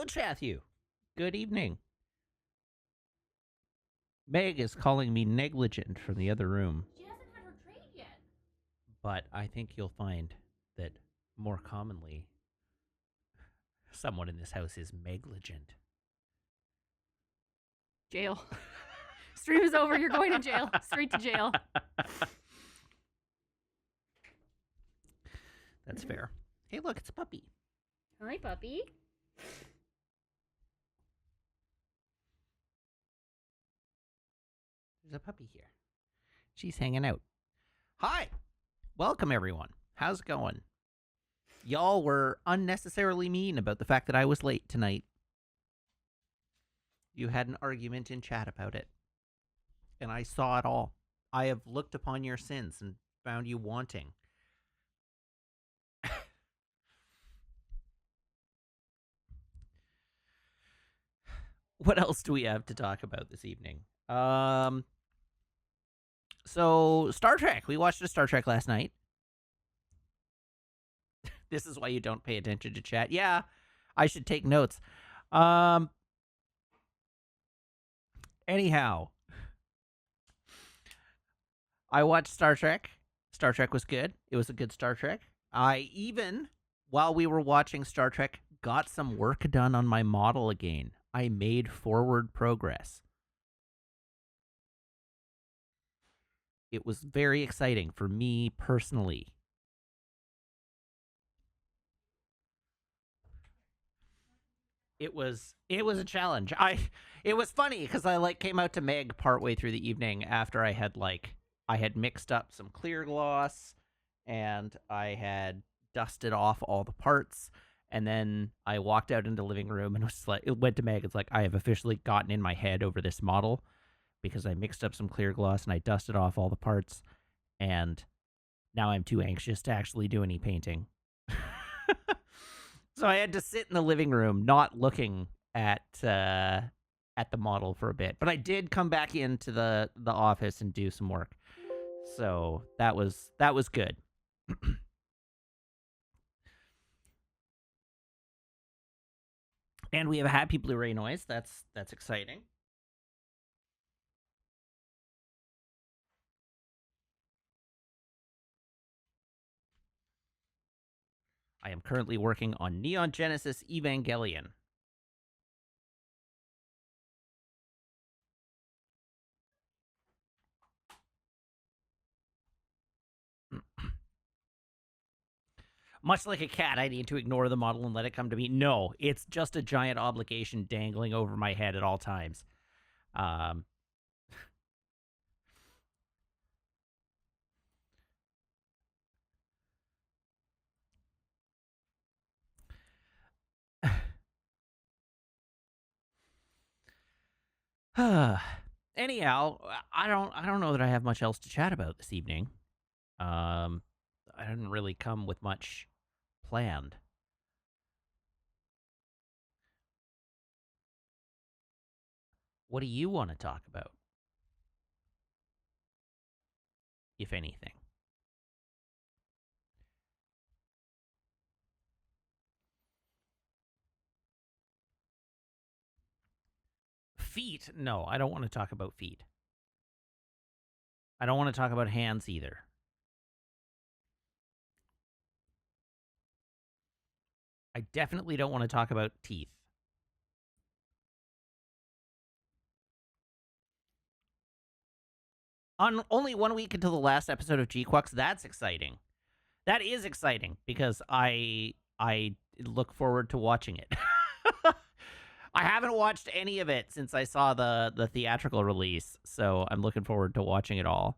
Chathu. Good evening. Meg is calling me negligent from the other room, She hasn't had her trade yet. but I think you'll find that more commonly, someone in this house is negligent. Jail. Stream is over. You're going to jail. Straight to jail. That's fair. Hey, look, it's a puppy. Hi, puppy. There's a puppy here. She's hanging out. Hi. Welcome, everyone. How's it going? Y'all were unnecessarily mean about the fact that I was late tonight. You had an argument in chat about it, and I saw it all. I have looked upon your sins and found you wanting. What else do we have to talk about this evening? So Star Trek. We watched a Star Trek last night. This is why you don't pay attention to chat. Yeah, I should take notes. Anyhow, I watched Star Trek. Star Trek was good. It was a good Star Trek. I even, while we were watching Star Trek, got some work done on my model again. I made forward progress. It was very exciting for me personally. It was a challenge. It was funny because I came out to Meg partway through the evening after I had mixed up some clear gloss and I had dusted off all the parts, and then I walked out into the living room and it went to Meg. It's like, I have officially gotten in my head over this model because I mixed up some clear gloss and I dusted off all the parts, and now I'm too anxious to actually do any painting. So I had to sit in the living room, not looking at the model for a bit. But I did come back into the office and do some work. So that was good. And we have a happy Blu-ray noise. That's exciting. I am currently working on Neon Genesis Evangelion. Much like a cat, I need to ignore the model and let it come to me. No, it's just a giant obligation dangling over my head at all times. Anyhow, I don't know that I have much else to chat about this evening. I didn't really come with much planned. What do you want to talk about, if anything? Feet? No, I don't want to talk about feet. I don't want to talk about hands either. I definitely don't want to talk about teeth. On only 1 week until the last episode of G-Quux, that's exciting. That is exciting because I look forward to watching it. I haven't watched any of it since I saw the theatrical release, so I'm looking forward to watching it all.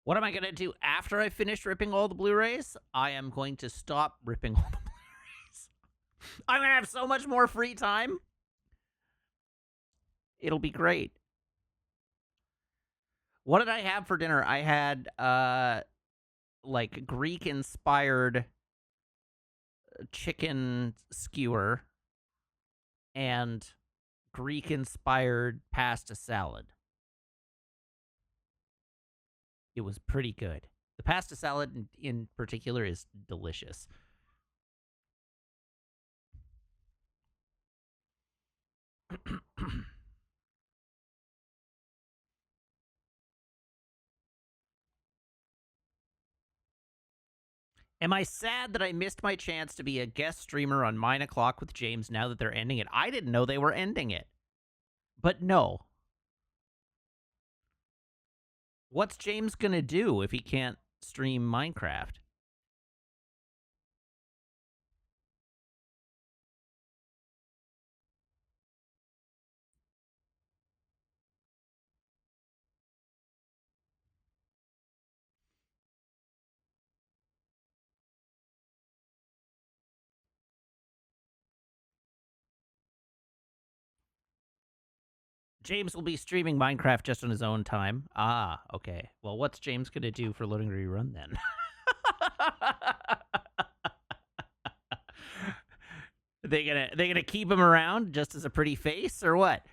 What am I going to do after I finish ripping all the Blu-rays? I am going to stop ripping all the Blu-rays. I'm going to have so much more free time. It'll be great. What did I have for dinner? I had like Greek inspired chicken skewer and Greek inspired pasta salad. It was pretty good. The pasta salad in particular is delicious. Am I sad that I missed my chance to be a guest streamer on Mine O'Clock with James now that they're ending it? I didn't know they were ending it. But no. What's James going to do if he can't stream Minecraft? James will be streaming Minecraft just on his own time. Ah, okay. Well, what's James going to do for Loading Rerun then? they gonna keep him around just as a pretty face or what?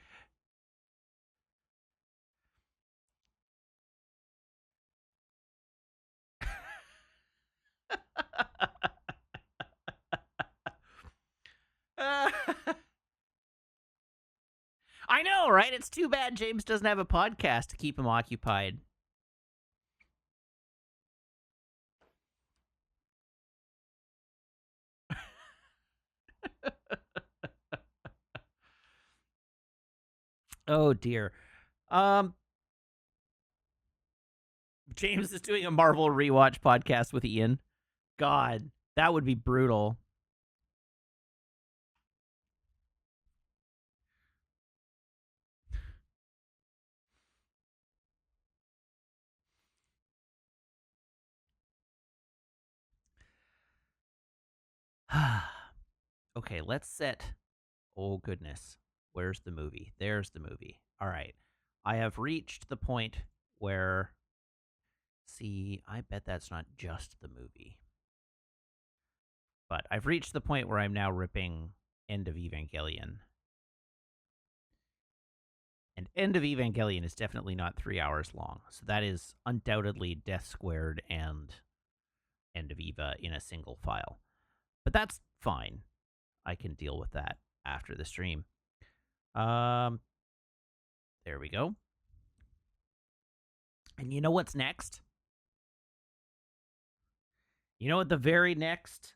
I know, right? It's too bad James doesn't have a podcast to keep him occupied. Oh dear. Um James is doing a Marvel rewatch podcast with Ian. God, that would be brutal. Okay, let's set. Oh, goodness. Where's the movie? There's the movie. All right. I have reached the point where. See, I bet that's not just the movie. But I've reached the point where I'm now ripping End of Evangelion. And End of Evangelion is definitely not 3 hours long. So that is undoubtedly Death Squared and End of Eva in a single file. But that's fine. I can deal with that after the stream. There we go. And you know what's next? You know what the very next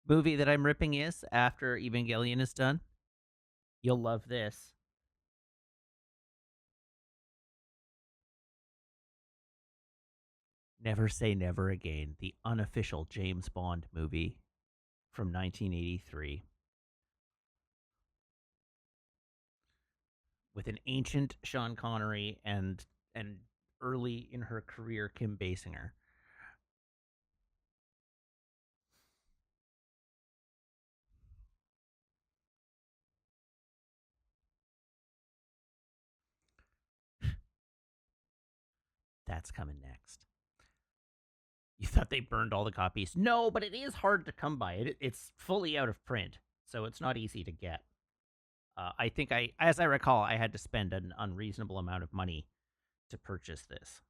movie that I'm ripping is after Evangelion is done? You'll love this. Never Say Never Again, the unofficial James Bond movie from 1983. With an ancient Sean Connery and early in her career Kim Basinger. That's coming next. You thought they burned all the copies? No, but it is hard to come by. It's fully out of print, so it's not easy to get. I think as I recall, I had to spend an unreasonable amount of money to purchase this.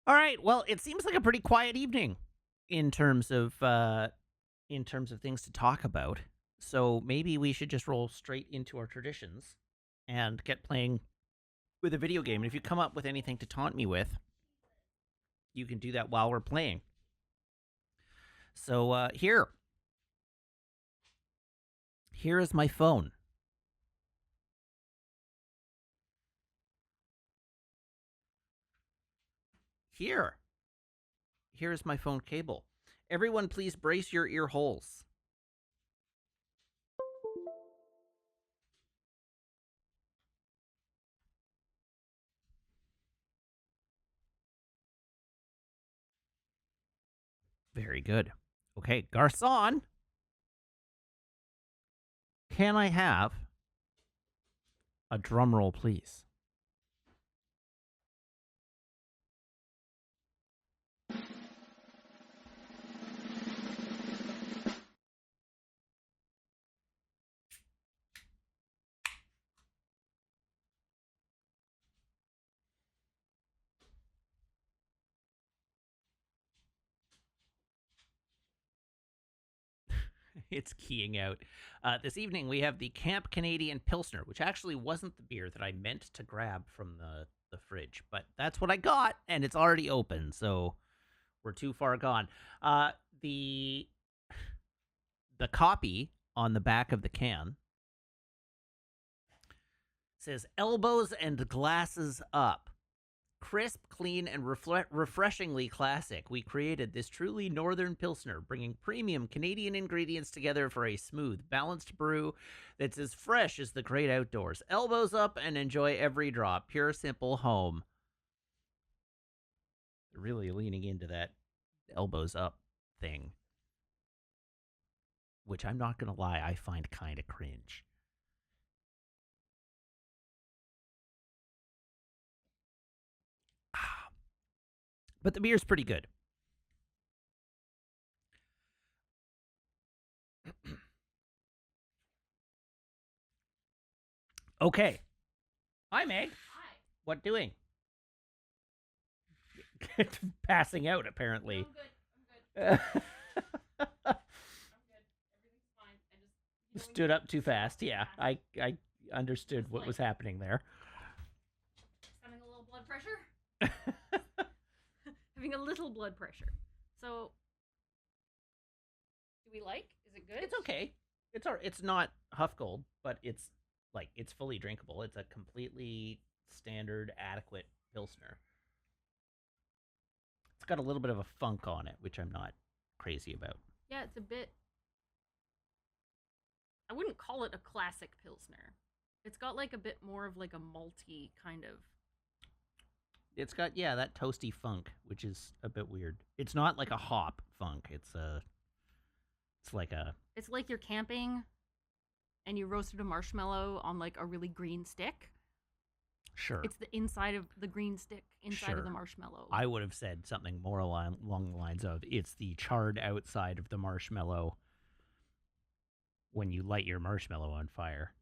All right. Well, it seems like a pretty quiet evening in terms of things to talk about. So maybe we should just roll straight into our traditions and get playing with a video game. And if you come up with anything to taunt me with, you can do that while we're playing. So here is my phone. Here is my phone cable. Everyone, please brace your ear holes. Very good. Okay, Garcon, can I have a drum roll, please? It's keying out. This evening we have the Camp Canadian Pilsner, which actually wasn't the beer that I meant to grab from the fridge, but that's what I got, and it's already open, so we're too far gone. The the copy on the back of the can says elbows and glasses up. Crisp, clean, and refreshingly classic, we created this truly northern Pilsner, bringing premium Canadian ingredients together for a smooth, balanced brew that's as fresh as the great outdoors. Elbows up and enjoy every drop. Pure, simple home. Really leaning into that elbows up thing, which I'm not going to lie, I find kind of cringe. But the beer's pretty good. Okay. Hi, Meg. Hi. What doing? Passing out, apparently. I'm good. I'm good. Everything's fine. I just Stood up too fast. Yeah, I understood what was happening there. having a little blood pressure. Having a little blood pressure. So, do we like? Is it good? It's okay. It's not Huff Gold, but it's fully drinkable. It's a completely standard, adequate Pilsner. It's got a little bit of a funk on it, which I'm not crazy about. Yeah, it's a bit. I wouldn't call it a classic Pilsner. It's got like a bit more of like a malty kind of. It's got that toasty funk, which is a bit weird. It's not like a hop funk. It's like a. It's like you're camping, and you roasted a marshmallow on like a really green stick. Sure. It's the inside of the green stick inside Sure. of the marshmallow. I would have said something more along the lines of it's the charred outside of the marshmallow when you light your marshmallow on fire.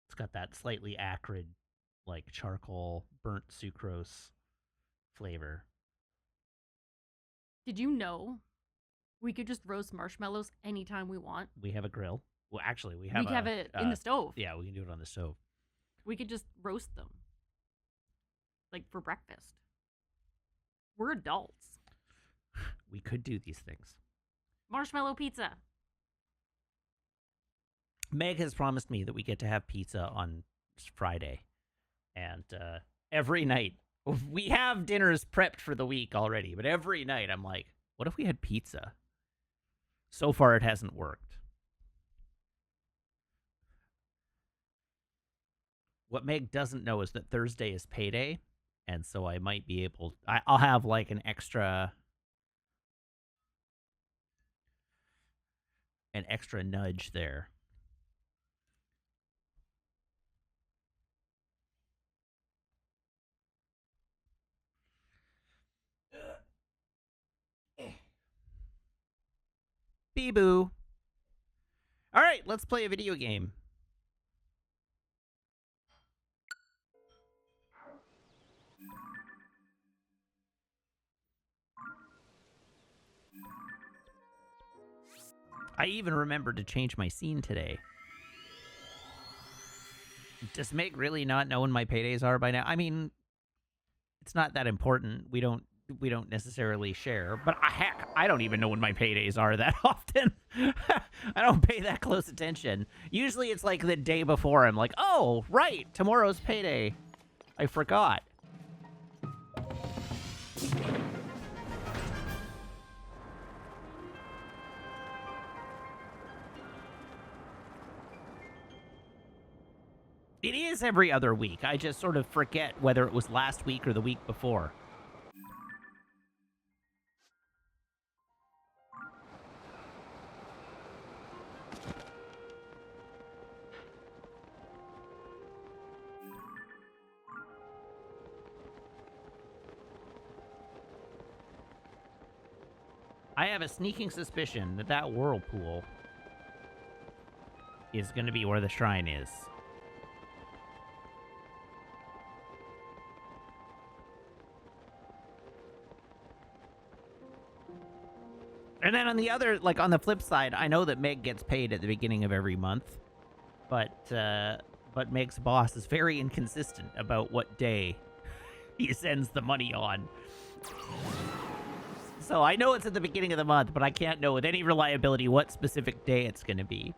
It's got that slightly acrid, like charcoal, burnt sucrose flavor. Did you know we could just roast marshmallows anytime we want? We have a grill. Well, actually, we We could have it in the stove. Yeah, we can do it on the stove. We could just roast them. Like for breakfast. We're adults. We could do these things. Marshmallow pizza. Meg has promised me that we get to have pizza on Friday. And every night, we have dinners prepped for the week already, but every night I'm like, what if we had pizza? So far, it hasn't worked. What Meg doesn't know is that Thursday is payday, and so I might be able. I'll have like an extra nudge there. Bee-boo. All right, let's play a video game. I even remembered to change my scene today. Does Meg really not know when my paydays are by now? I mean, it's not that important. We don't necessarily share. But heck, I don't even know when my paydays are that often. I don't pay that close attention. Usually it's like the day before. I'm like, oh, right, tomorrow's payday. I forgot. It is every other week. I just sort of forget whether it was last week or the week before. I have a sneaking suspicion that that whirlpool is going to be where the shrine is. And then on the other, like on the flip side, I know that Meg gets paid at the beginning of every month, but Meg's boss is very inconsistent about what day he sends the money on. So I know it's at the beginning of the month, but I can't know with any reliability what specific day it's going to be.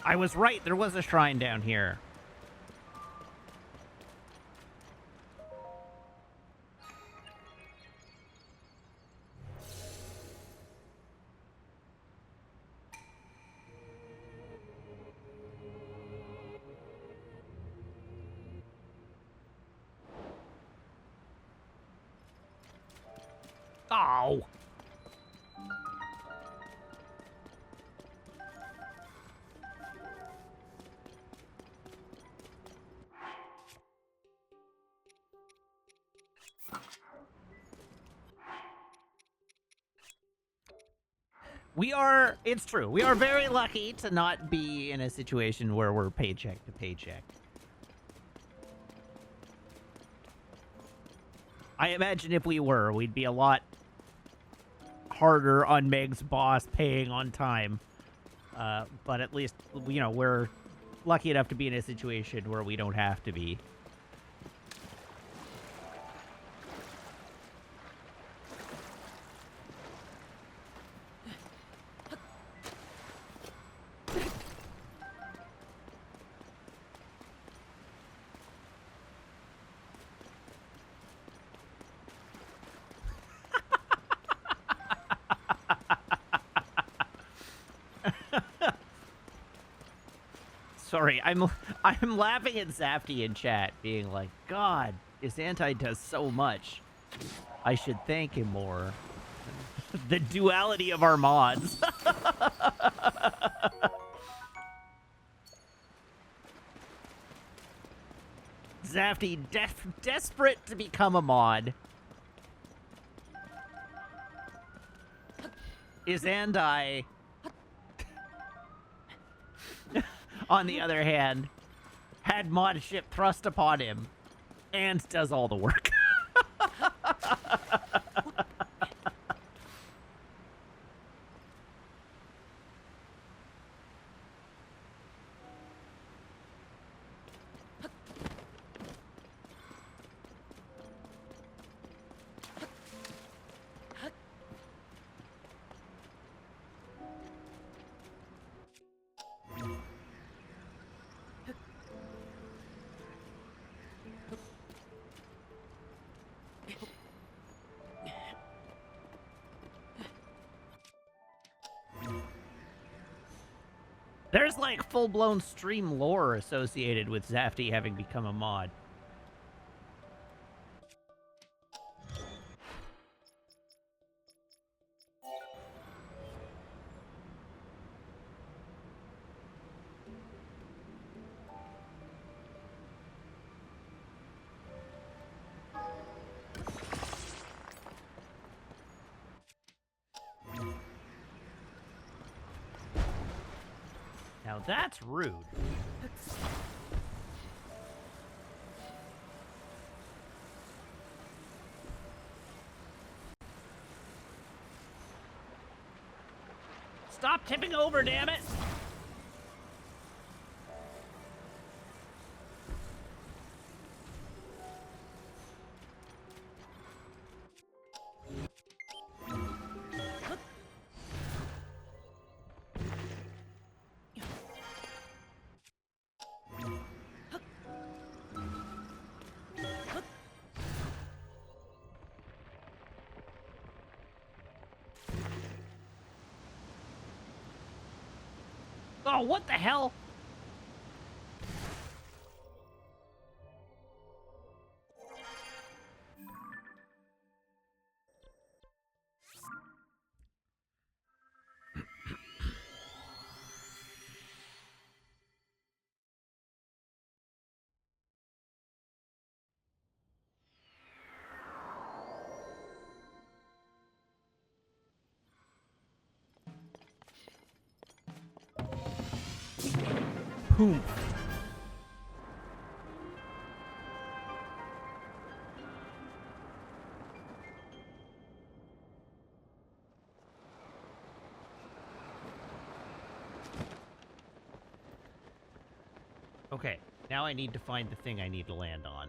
I was right. There was a shrine down here. Oh. It's true. We are very lucky to not be in a situation where we're paycheck to paycheck. I imagine if we were, we'd be a lot harder on Meg's boss paying on time. But at least, you know, we're lucky enough to be in a situation where we don't have to be. Sorry, I'm laughing at Zafty in chat, being like, God, his anti does so much. I should thank him more. The duality of our mods. Zafty, desperate to become a mod. Is Andai, on the other hand, had modship thrust upon him and does all the work. There's like full-blown stream lore associated with Zafty having become a mod. Now that's rude. Stop tipping over, damn it! Oh, what the hell? Boom. Okay, now I need to find the thing I need to land on.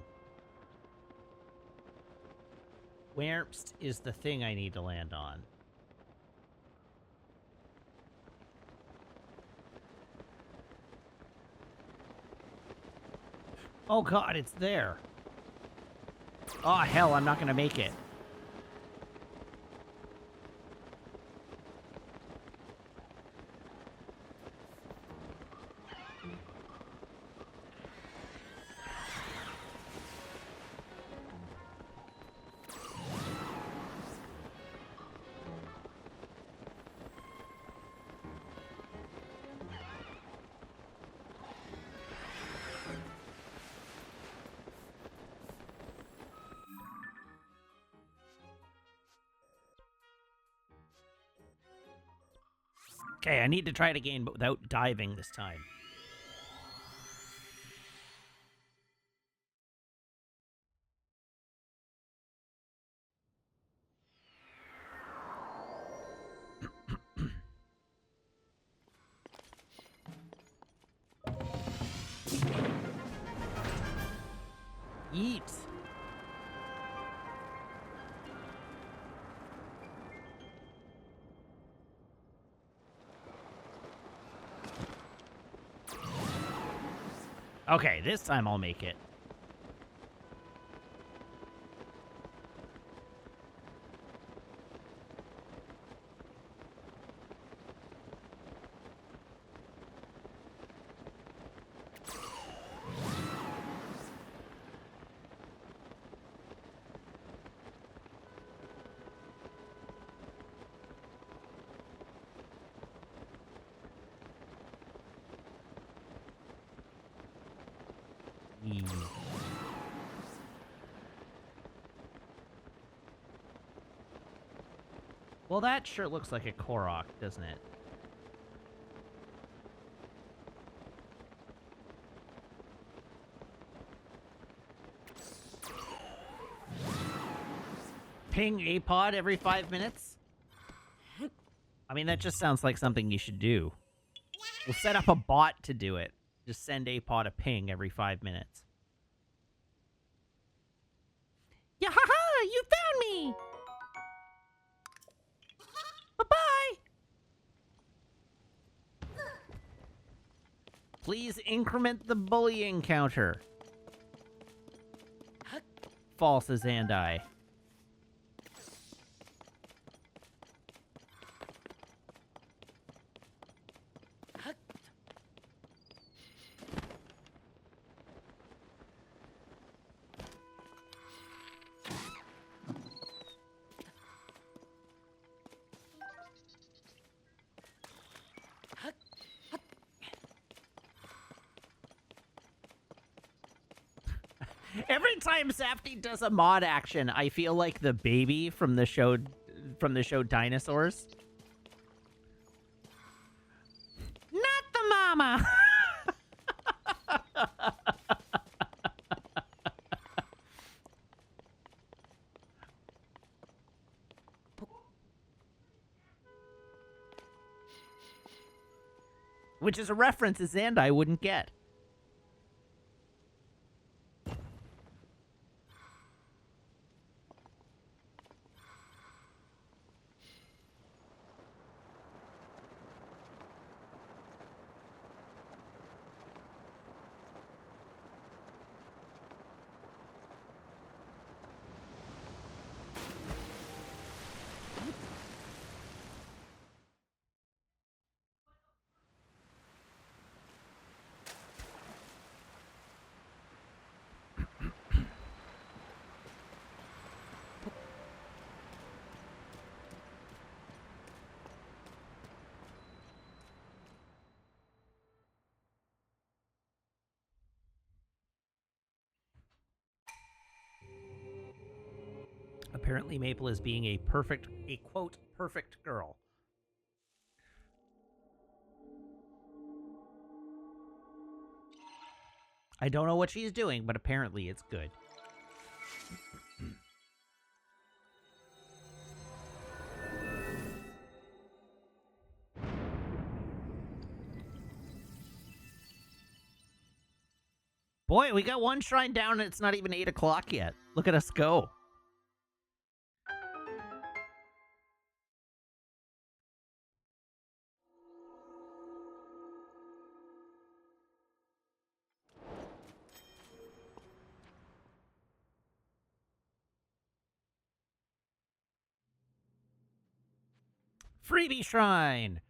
Where is the thing I need to land on? Oh god, it's there. Oh hell, I'm not gonna make it. Okay, I need to try it again, but without diving this time. Eat. Okay, this time I'll make it. Well, that sure looks like a Korok, doesn't it? Ping a pod every 5 minutes? I mean, that just sounds like something you should do. We'll set up a bot to do it. Just send a pod a ping every 5 minutes. Yeah, haha! You found me! Bye-bye! Please increment the bullying counter. False as and I. Every time Safety does a mod action, I feel like the baby from the show Dinosaurs. Not the mama. Which is a reference Zandai wouldn't get. Apparently Maple is being a quote, perfect girl. I don't know what she's doing, but apparently it's good. Boy, we got one shrine down and it's not even 8 o'clock yet. Look at us go. Freebie shrine!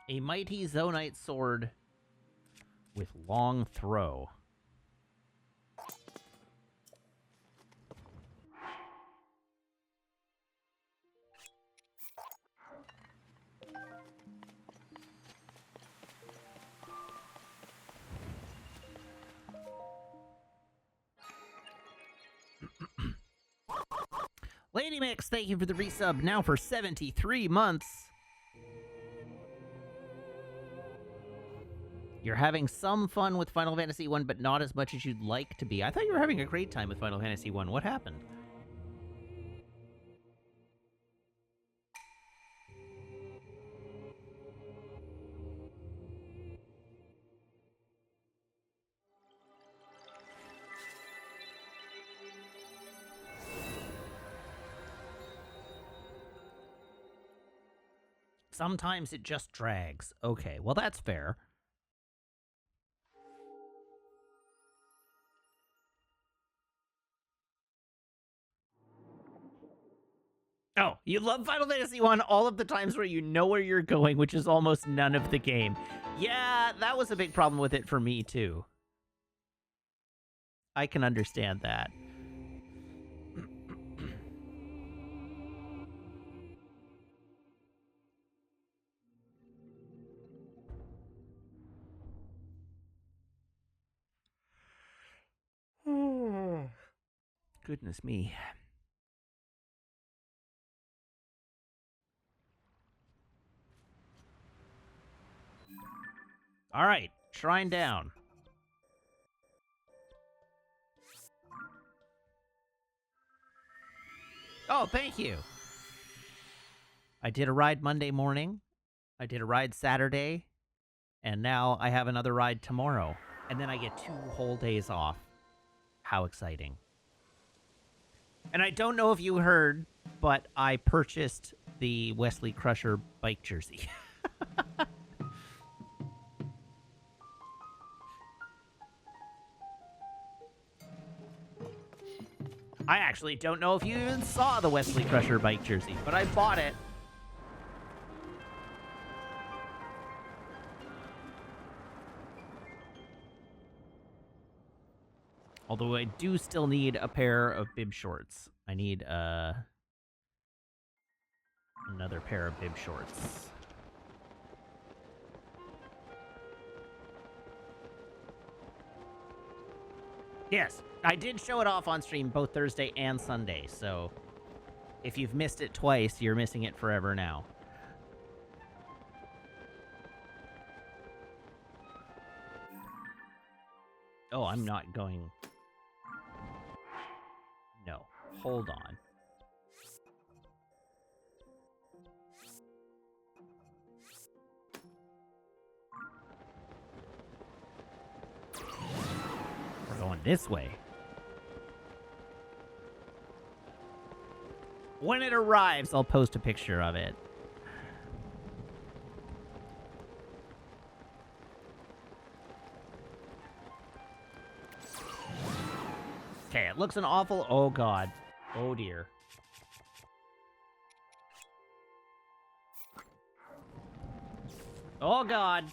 A mighty Zonite sword with long throw. Lady Mix, thank you for the resub, now for 73 months. You're having some fun with Final Fantasy 1, but not as much as you'd like to be. I thought you were having a great time with Final Fantasy 1. What happened? Sometimes it just drags. Okay, well that's fair. Oh, you love Final Fantasy 1 all of the times where you know where you're going, which is almost none of the game. Yeah, that was a big problem with it for me, too. I can understand that. Goodness me. All right, shrine down. Oh, thank you. I did a ride Monday morning. I did a ride Saturday. And now I have another ride tomorrow. And then I get 2 whole days off. How exciting. And I don't know if you heard, but I purchased the Wesley Crusher bike jersey. I actually don't know if you even saw the Wesley Crusher bike jersey, but I bought it. Although I do still need a pair of bib shorts. I need another pair of bib shorts. Yes, I did show it off on stream both Thursday and Sunday, so if you've missed it twice, you're missing it forever now. Oh, I'm not going... No, hold on. We're going this way. When it arrives, I'll post a picture of it. Okay, it looks an awful... Oh, God. Oh, dear. Oh, God.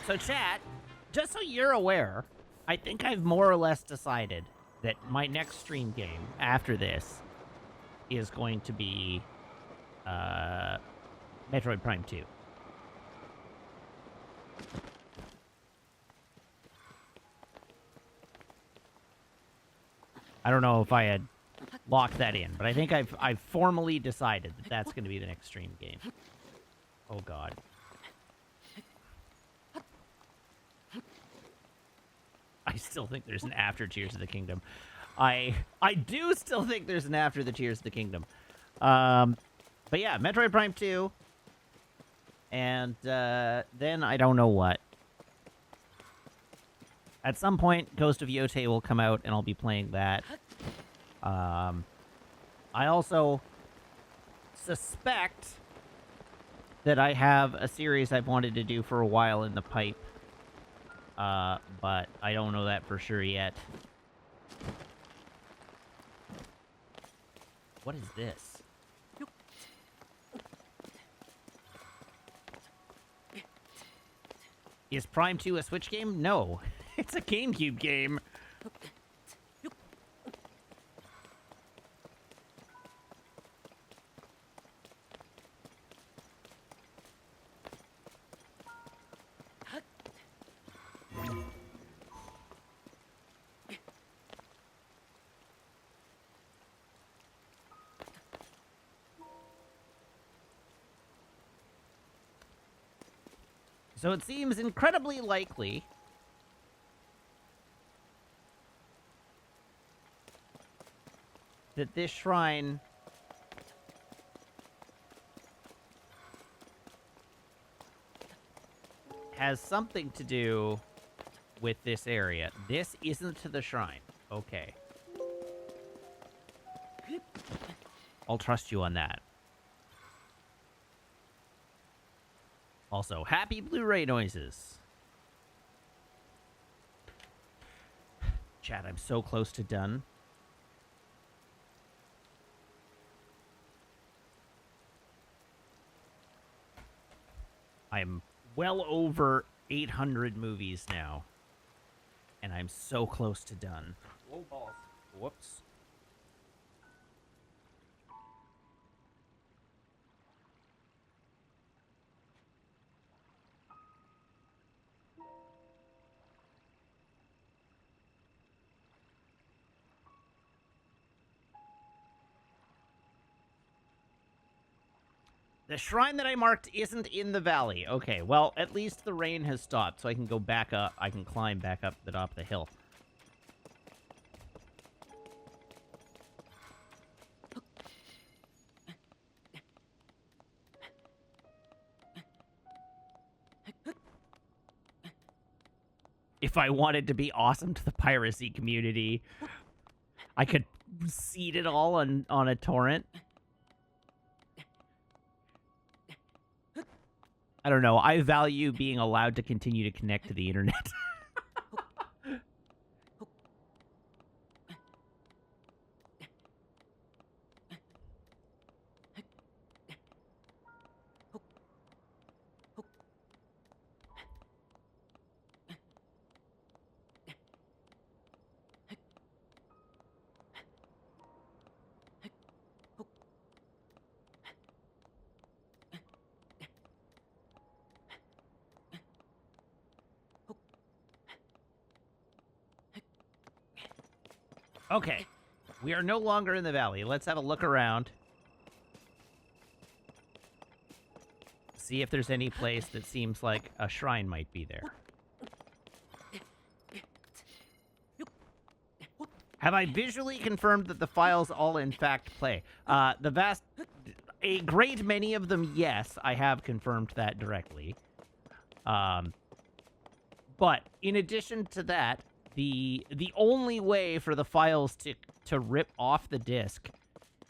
So chat, just so you're aware, I think I've more or less decided that my next stream game after this is going to be Metroid Prime 2. I don't know if I had locked that in, but I think I've formally decided that that's going to be the next stream game. Oh god. I still think there's an after Tears of the Kingdom. I do still think there's an after the Tears of the Kingdom. But yeah, Metroid Prime 2. And then I don't know what. At some point, Ghost of Yotei will come out, and I'll be playing that. I also suspect that I have a series I've wanted to do for a while in the pipe. But I don't know that for sure yet. What is this? Is Prime 2 a Switch game? No. It's a GameCube game. So it seems incredibly likely that this shrine has something to do with this area. This isn't the shrine. Okay. I'll trust you on that. Also, happy Blu-ray noises. Chat, I'm so close to done. I'm well over 800 movies now. And I'm so close to done. Whoa, balls. Whoops. The shrine that I marked isn't in the valley. Okay, well, at least the rain has stopped, so I can go back up. I can climb back up the top of the hill. If I wanted to be awesome to the piracy community, I could seed it all on a torrent. I don't know. I value being allowed to continue to connect to the internet. Okay. We are no longer in the valley. Let's have a look around. See if there's any place that seems like a shrine might be there. Have I visually confirmed that the files all in fact play? A great many of them, yes, I have confirmed that directly. But in addition to that, the only way for the files to rip off the disk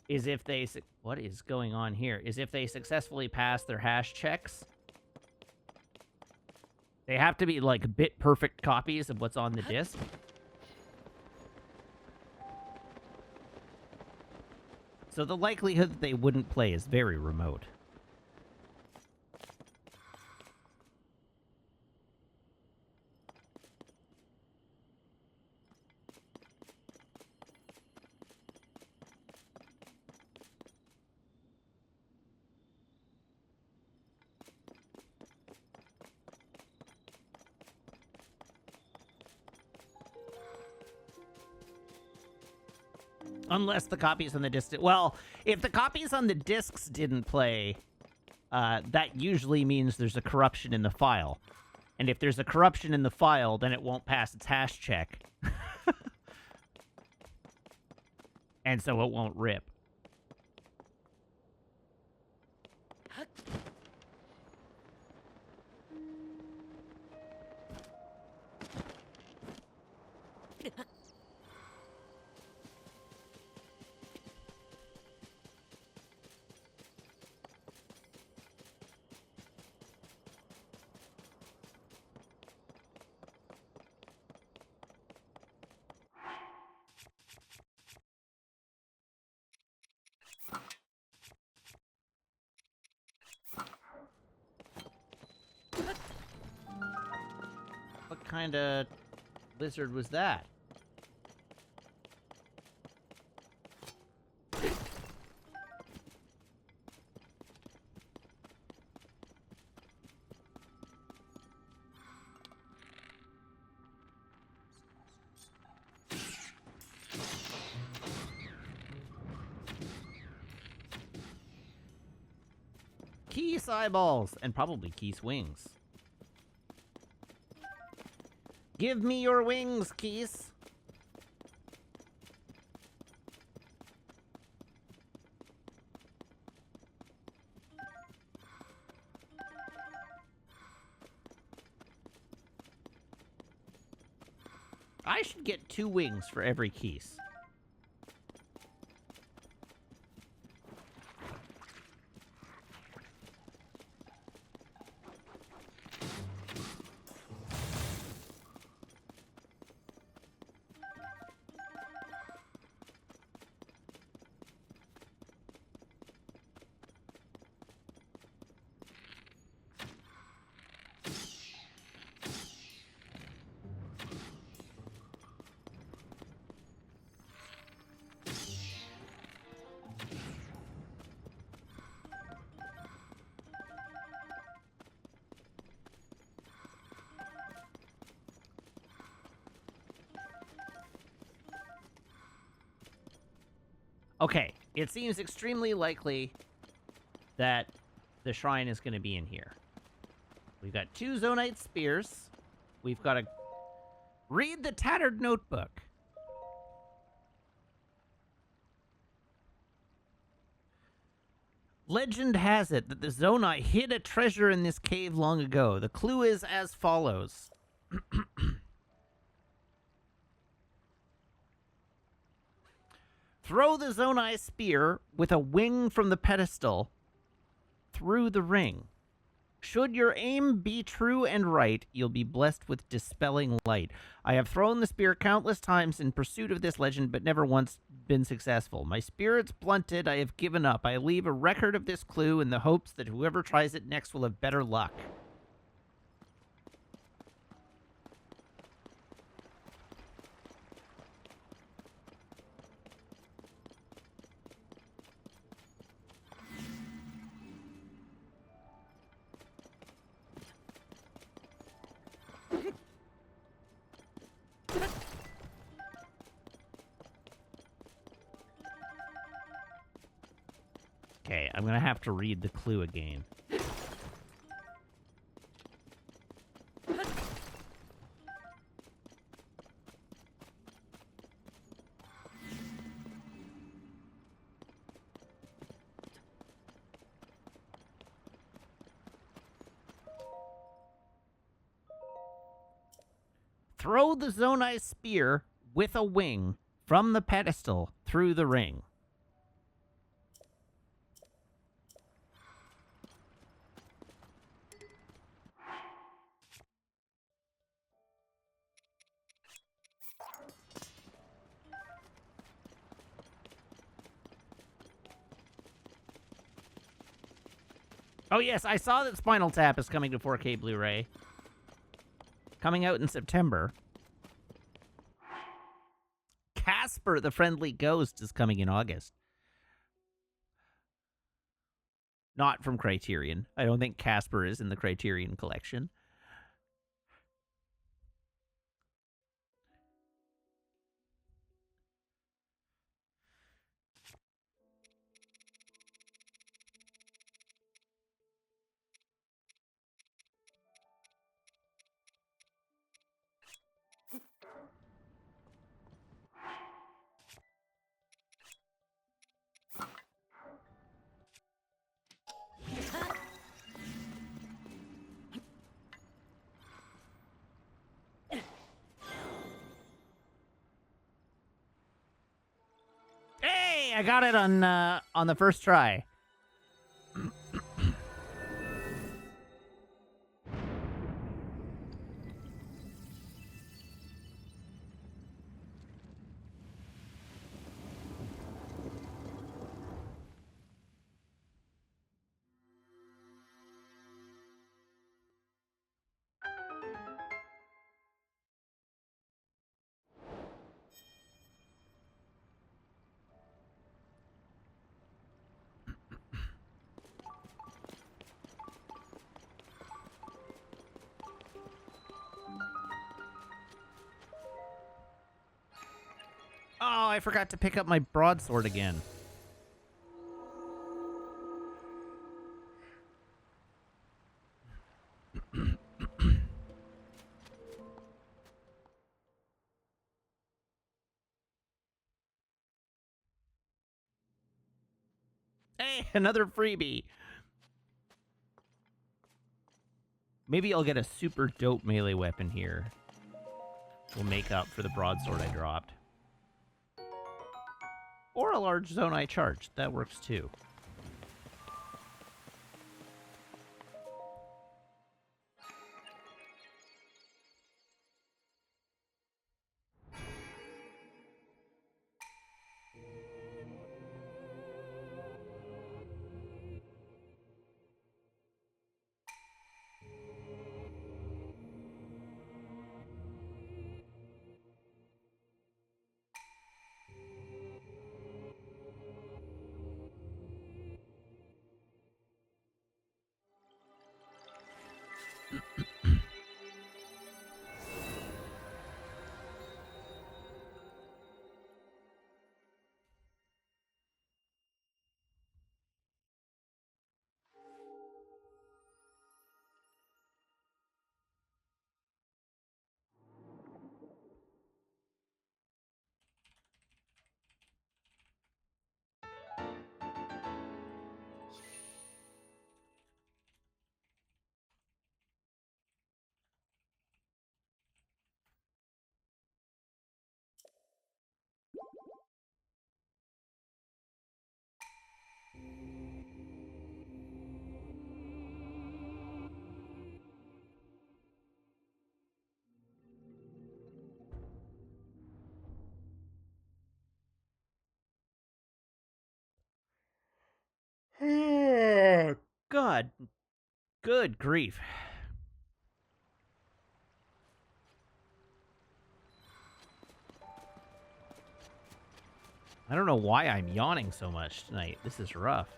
is if they... What is going on here? Is if they successfully pass their hash checks. They have to be, like, bit-perfect copies of what's on the disk. So the likelihood that they wouldn't play is very remote. Unless the copies on the disc... Well, if the copies on the discs didn't play, that usually means there's a corruption in the file. And if there's a corruption in the file, then it won't pass its hash check. And so it won't rip. What kind of lizard was that? Keese eyeballs, and probably Keese wings. Give me your wings, Keese. I should get 2 wings for every Keese. Okay, it seems extremely likely that the shrine is going to be in here. We've got 2 Zonite spears. We've got to read the tattered notebook. Legend has it that the Zonite hid a treasure in this cave long ago. The clue is as follows. Throw the Zonai spear with a wing from the pedestal through the ring. Should your aim be true and right, you'll be blessed with dispelling light. I have thrown the spear countless times in pursuit of this legend, but never once been successful. My spirit's blunted. I have given up. I leave a record of this clue in the hopes that whoever tries it next will have better luck. Okay, I'm gonna have to read the clue again. Throw the Zonai spear with a wing from the pedestal through the ring. Oh yes, I saw that Spinal Tap is coming to 4K Blu-ray. Coming out in September. Casper the Friendly Ghost is coming in August. Not from Criterion. I don't think Casper is in the Criterion collection. Hey, I got it on the first try. Oh, I forgot to pick up my broadsword again. Hey, another freebie. Maybe I'll get a super dope melee weapon here. Will make up for the broadsword I dropped. Or a large zone I charged. That works too. God. Good grief. I don't know why I'm yawning so much tonight. This is rough.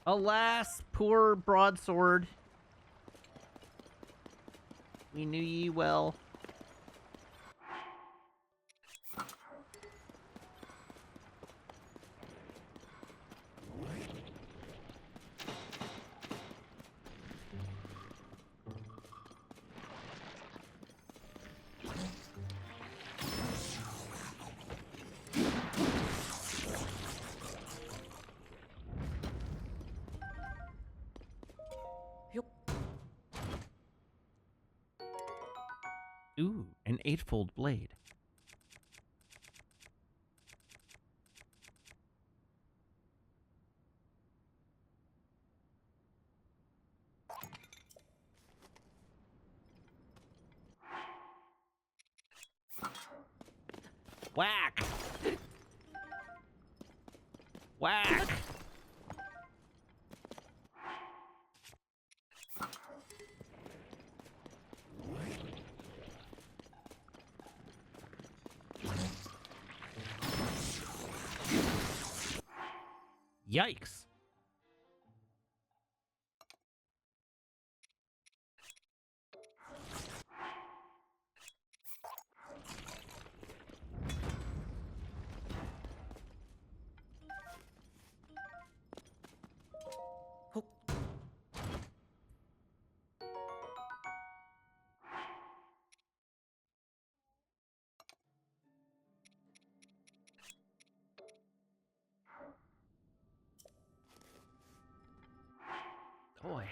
Alas, poor broadsword. We knew ye well. Ooh, an 8-fold blade. Whack! Whack! Yikes.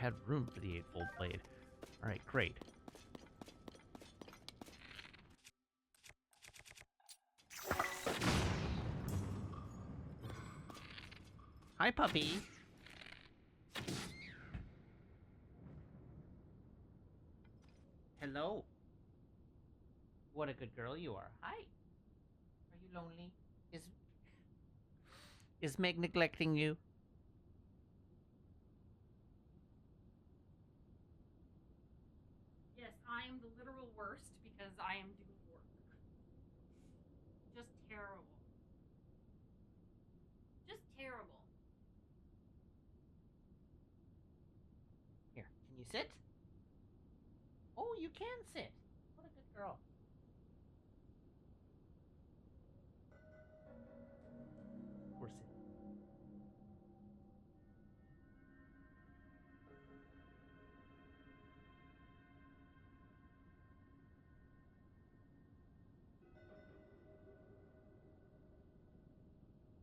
had room for the eightfold blade. All right, great. Hi, puppy. Hello. What a good girl you are. Hi. Are you lonely? Is Meg neglecting you? Yes, I am the literal worst because I am doing work. Just terrible. Just terrible. Here, can you sit? Oh, you can sit. What a good girl. Or sit.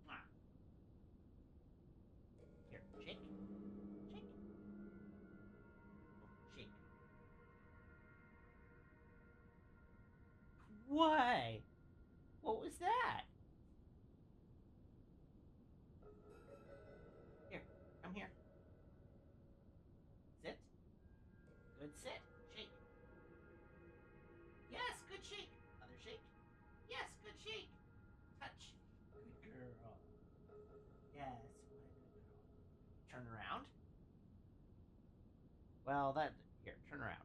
Mwah. Here, shake. Shake. Oh, shake. Why? What was that? Here, come here. Sit. Good sit. Shake. Yes, good shake. Other shake. Yes, good shake. Touch. Good girl. Yes, what a good girl. Turn around. Well, that. Here, turn around.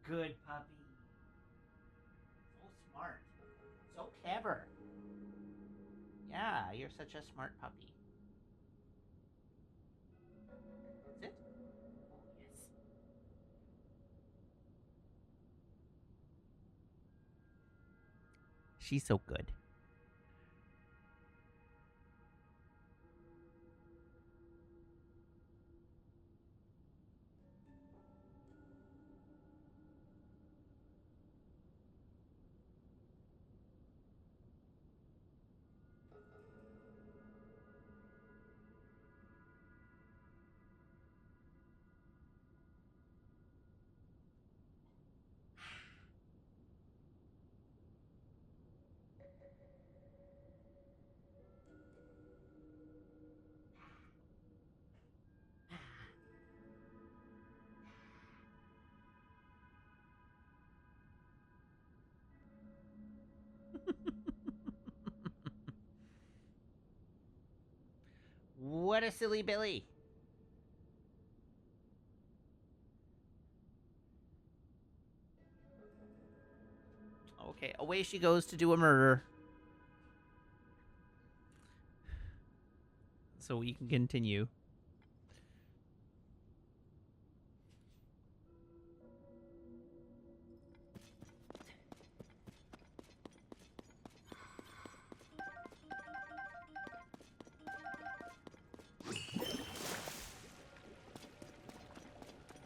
Good puppy. So smart. So clever. Yeah, you're such a smart puppy. Sit. Oh, yes. She's so good. What a silly Billy. Okay, away she goes to do a murder. So we can continue.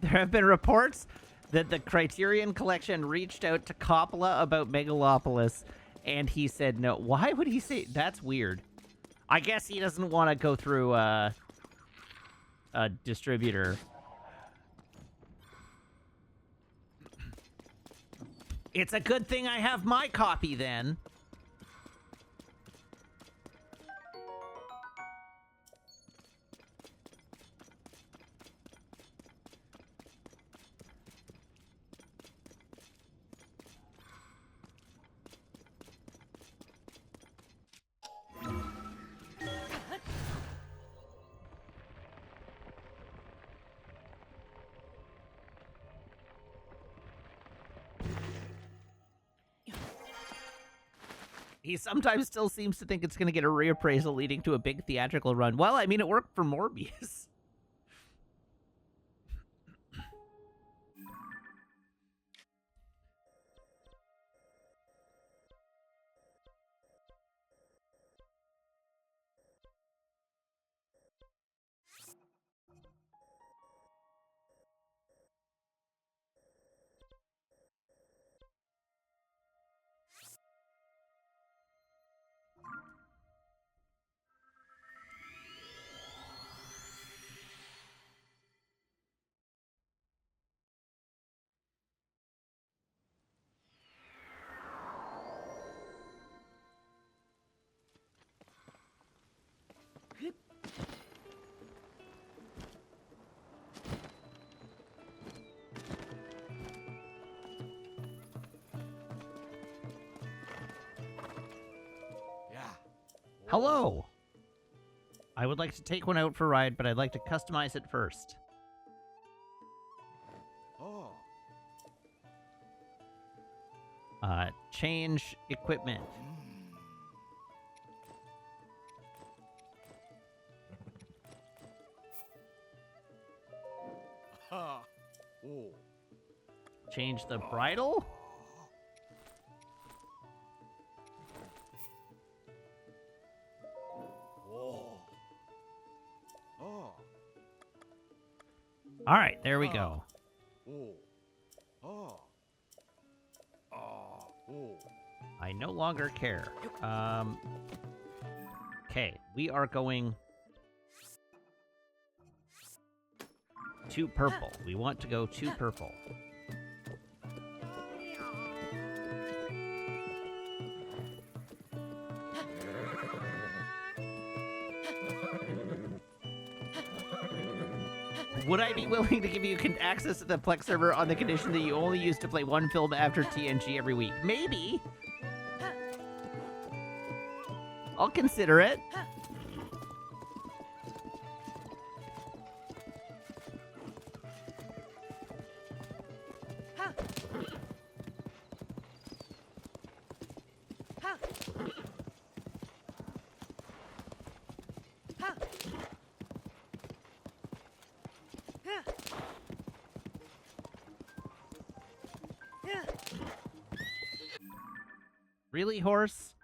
There have been reports that the Criterion Collection reached out to Coppola about Megalopolis, and he said no. Why would he say that's weird? I guess he doesn't want to go through a distributor. It's a good thing I have my copy then. He sometimes still seems to think it's going to get a reappraisal leading to a big theatrical run. Well, I mean, it worked for Morbius. Hello. I would like to take one out for a ride, but I'd like to customize it first. Oh. Change equipment. Ha. Oh. Change the bridle? Oh. Oh. All right, there we go. Oh. Oh. Oh. I no longer care. Okay, we are going to purple. We want to go to purple. Would I be willing to give you access to the Plex server on the condition that you only use to play one film after TNG every week? Maybe. I'll consider it. Really, horse?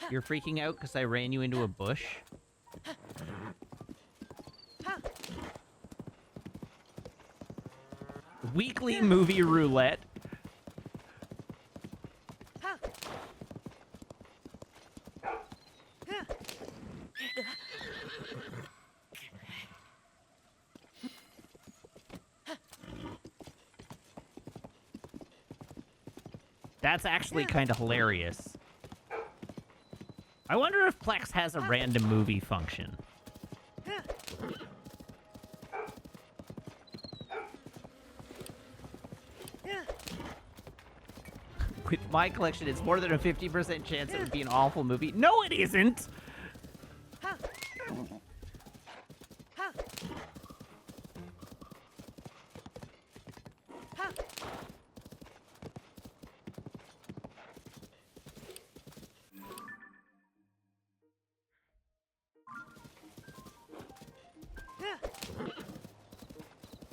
You're freaking out because I ran you into a bush? Weekly movie roulette. That's actually kind of hilarious. I wonder if Plex has a random movie function. With my collection, it's more than a 50% chance it would be an awful movie. No, it isn't!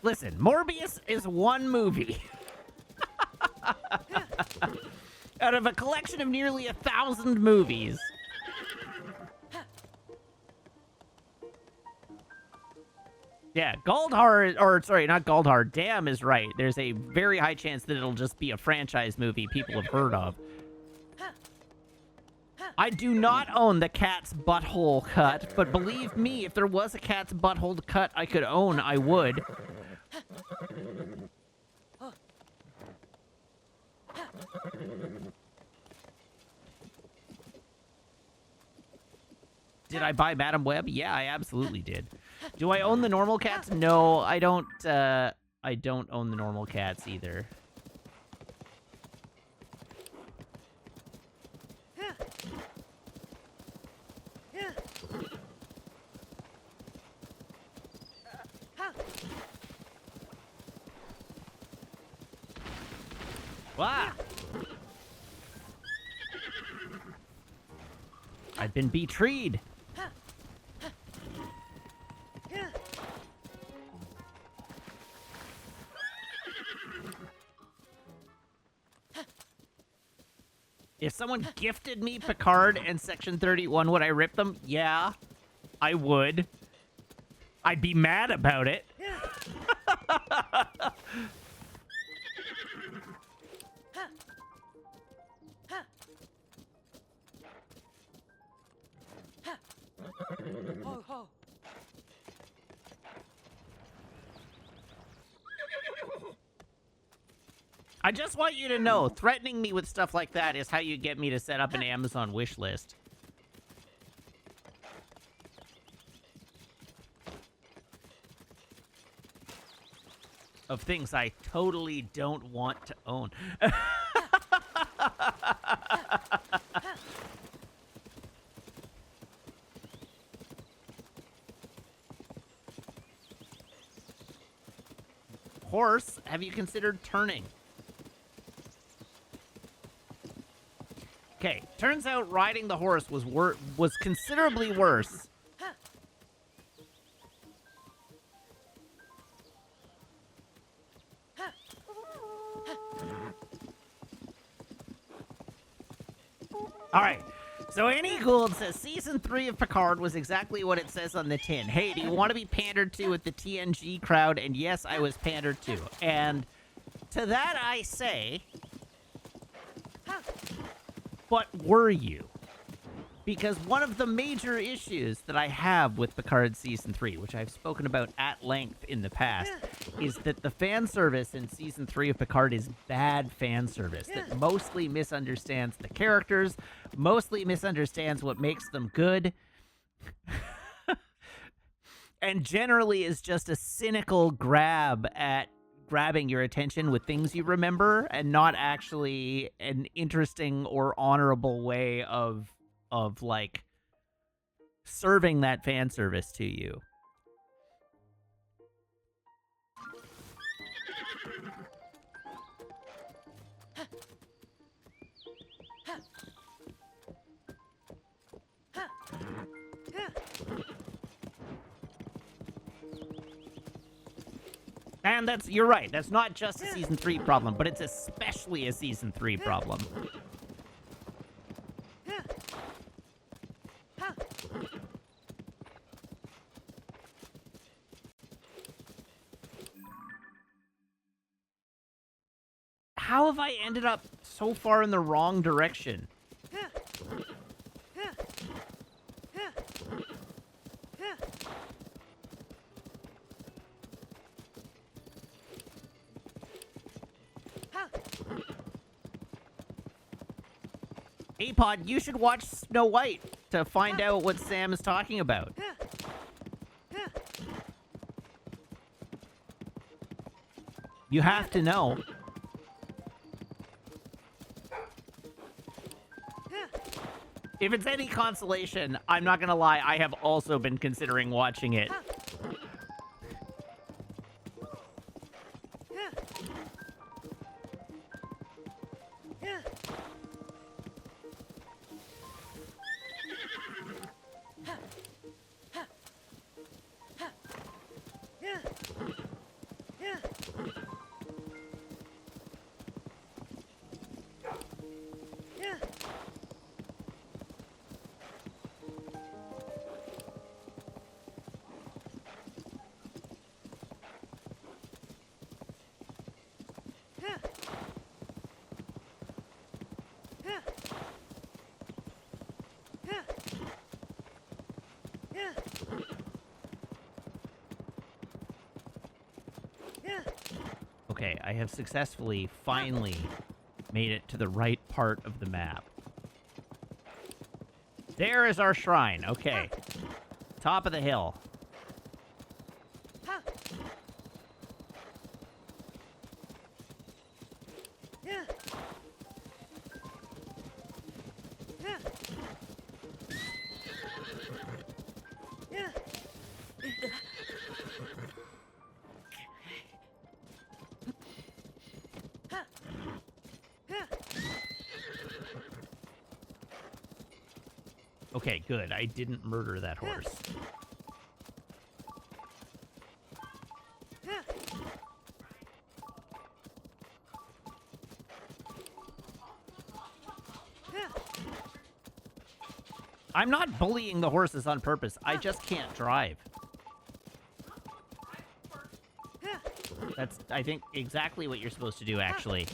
Listen, Morbius is one movie. Out of a collection of nearly 1,000 movies. Yeah, Galdhar, or sorry, not Galdhar, Damn is right. There's a very high chance that it'll just be a franchise movie people have heard of. I do not own the cat's butthole cut, but believe me, if there was a cat's butthole cut I could own, I would. Did I buy Madam Web? Yeah, I absolutely did. Do I own the normal cats? No, I don't own the normal cats either. Wow. I've been betrayed. If someone gifted me Picard and Section 31, would I rip them? Yeah, I would. I'd be mad about it. I just want you to know, threatening me with stuff like that is how you get me to set up an Amazon wish list. Of things I totally don't want to own. horse, have you considered turning? Okay, turns out riding the horse was considerably worse. All right. So Annie Gould says season 3 of Picard was exactly what it says on the tin. Hey, do you want to be pandered to with the TNG crowd? And yes, I was pandered to. And to that I say, but were you? Because one of the major issues that I have with Picard Season 3, which I've spoken about at length in the past, is that the fan service in Season 3 of Picard is bad fan service that mostly misunderstands the characters, mostly misunderstands what makes them good, and generally is just a cynical grab at grabbing your attention with things you remember and not actually an interesting or honorable way of like serving that fan service to you. And you're right, that's not just a season 3 problem, but it's especially a season 3 problem. How have I ended up so far in the wrong direction? Apod, you should watch Snow White to find out what Sam is talking about. You have to know. If it's any consolation, I'm not gonna lie, I have also been considering watching it. Okay, I have successfully, finally, made it to the right part of the map. There is our shrine. Okay. Top of the hill. Okay, good. I didn't murder that horse. I'm not bullying the horses on purpose. I just can't drive. That's, I think, exactly what you're supposed to do, actually.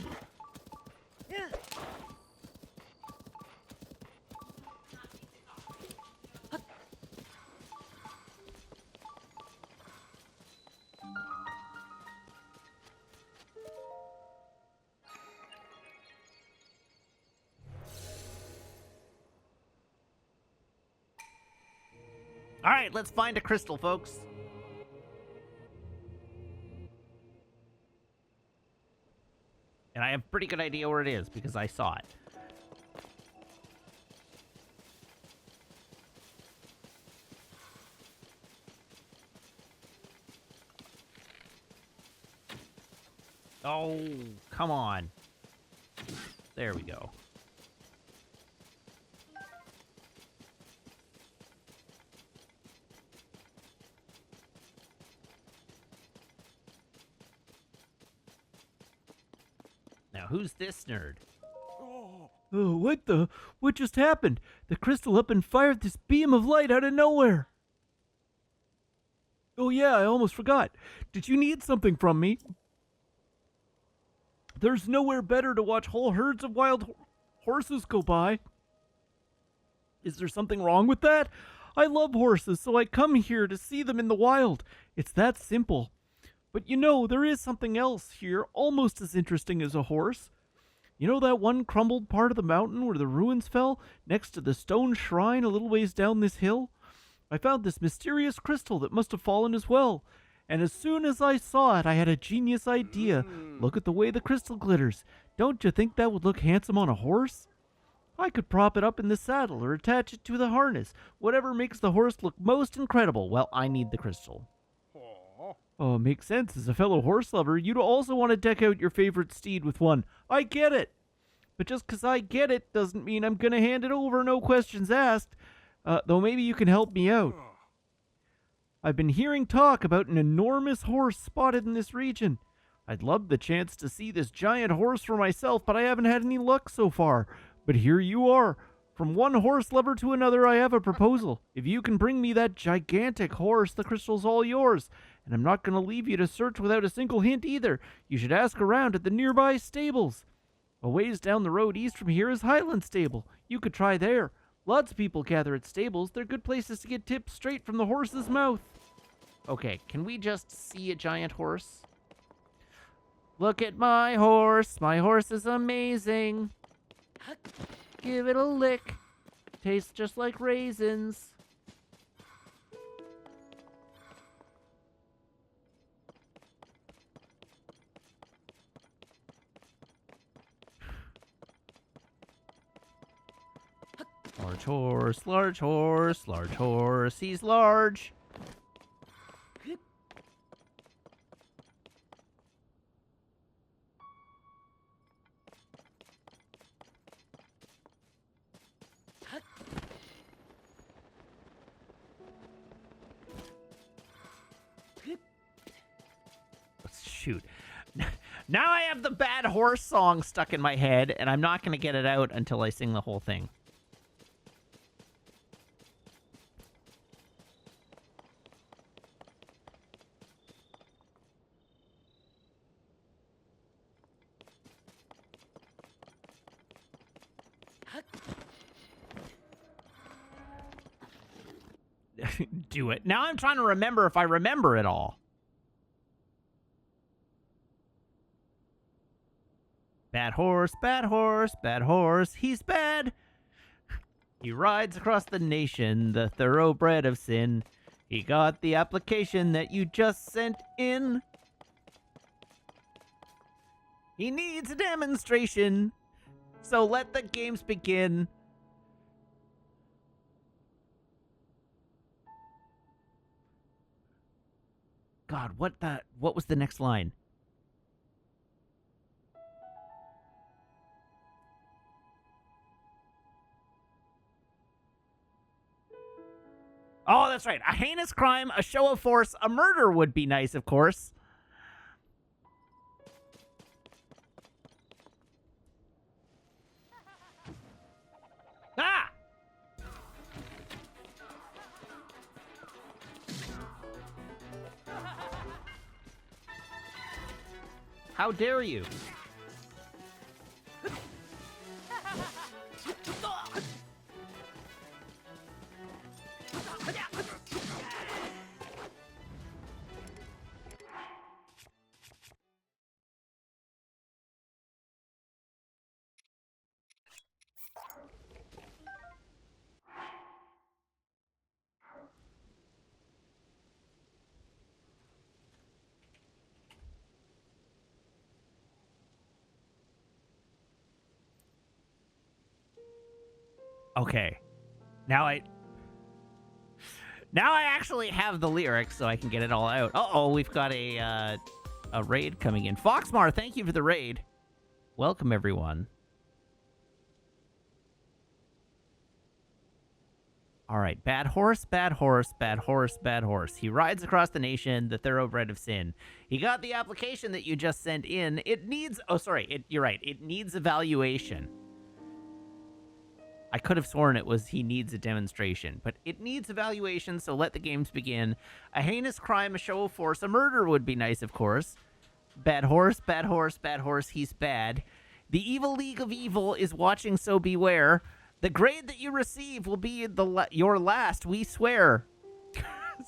All right, let's find a crystal, folks. And I have a pretty good idea where it is because I saw it. Oh, come on. There we go. Now, who's this nerd? Oh. Oh, what just happened? The crystal up and fired this beam of light out of nowhere. Oh yeah, I almost forgot. Did you need something from me? There's nowhere better to watch whole herds of wild horses go by. Is there something wrong with that? I love horses, so I come here to see them in the wild. It's that simple. But you know, there is something else here almost as interesting as a horse. You know that one crumbled part of the mountain where the ruins fell, next to the stone shrine a little ways down this hill? I found this mysterious crystal that must have fallen as well. And as soon as I saw it, I had a genius idea. Look at the way the crystal glitters. Don't you think that would look handsome on a horse? I could prop it up in the saddle or attach it to the harness. Whatever makes the horse look most incredible. Well, I need the crystal. Oh. Oh, makes sense. As a fellow horse lover, you'd also want to deck out your favorite steed with one. I get it. But just 'cause I get it doesn't mean I'm going to hand it over, no questions asked. Though maybe you can help me out. I've been hearing talk about an enormous horse spotted in this region. I'd love the chance to see this giant horse for myself, but I haven't had any luck so far. But here you are. From one horse lover to another, I have a proposal. If you can bring me that gigantic horse, the crystal's all yours. And I'm not going to leave you to search without a single hint either. You should ask around at the nearby stables. A ways down the road east from here is Highland Stable. You could try there. Lots of people gather at stables. They're good places to get tips straight from the horse's mouth. Okay, can we just see a giant horse? Look at my horse. My horse is amazing. Give it a lick. Tastes just like raisins. Large horse, large horse, large horse. He's large. Shoot. Now I have the bad horse song stuck in my head, and I'm not going to get it out until I sing the whole thing. Do it. Now I'm trying to remember if I remember it all. Bad horse, bad horse, bad horse, he's bad. He rides across the nation, the thoroughbred of sin. He got the application that you just sent in. He needs a demonstration, so let the games begin. God, what was the next line? Oh, that's right. A heinous crime, a show of force, a murder would be nice, of course. Ah! How dare you? Okay. Now I actually have the lyrics, so I can get it all out. Uh-oh, we've got a a raid coming in. Foxmar, thank you for the raid. Welcome, everyone. All right, bad horse, bad horse, bad horse, bad horse. He rides across the nation, the thoroughbred of sin. He got the application that you just sent in. It needs... Oh, sorry. You're right. It needs evaluation. I could have sworn it was he needs a demonstration, but it needs evaluation, so let the games begin. A heinous crime, a show of force, a murder would be nice, of course. Bad horse, bad horse, bad horse, he's bad. The evil league of evil is watching, so beware. The grade that you receive will be your last, we swear.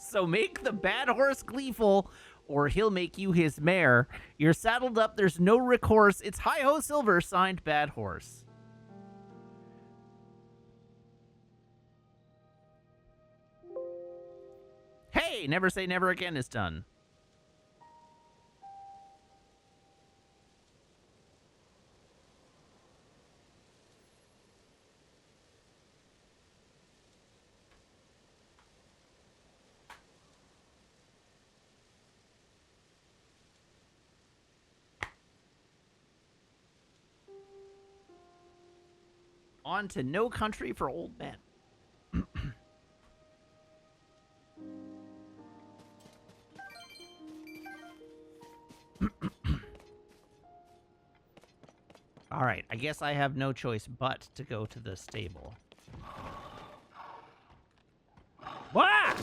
So make the bad horse gleeful, or he'll make you his mare. You're saddled up, there's no recourse. It's hi-ho silver, signed Bad Horse. Hey, Never Say Never Again is done. On to No Country for Old Men. All right, I guess I have no choice but to go to the stable. Wah!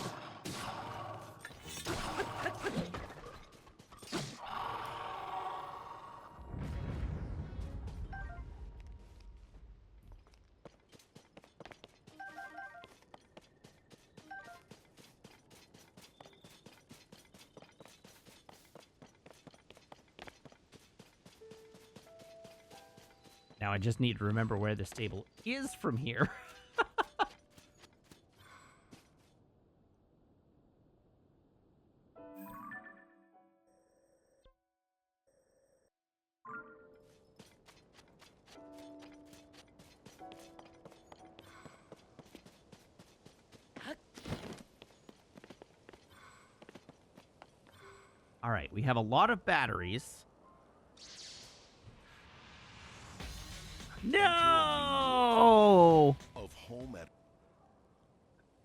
Now I just need to remember where the stable is from here. All right, we have a lot of batteries. No! Of home at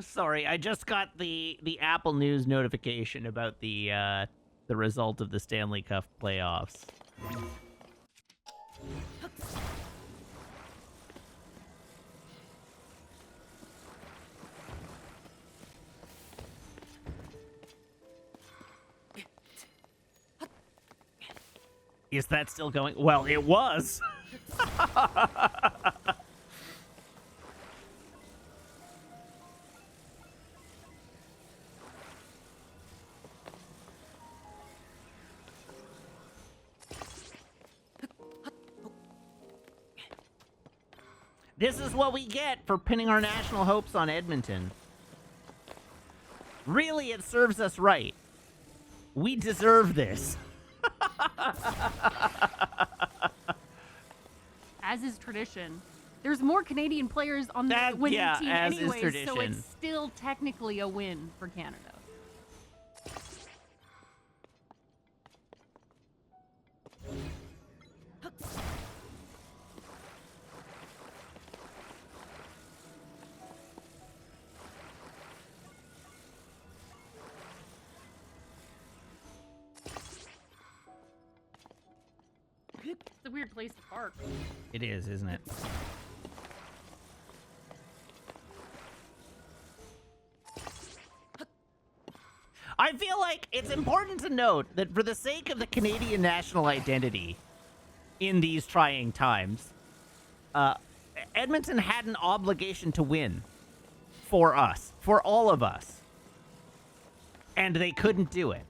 Sorry, I just got the Apple News notification about the result of the Stanley Cup playoffs. Is that still going? Well, it was. This is what we get for pinning our national hopes on Edmonton. Really, it serves us right. We deserve this. As is tradition. There's more Canadian players on the winning team anyway, so it's still technically a win for Canada. It's a weird place to park. It is, isn't it? I feel like it's important to note that for the sake of the Canadian national identity in these trying times, Edmonton had an obligation to win for us, for all of us. And they couldn't do it.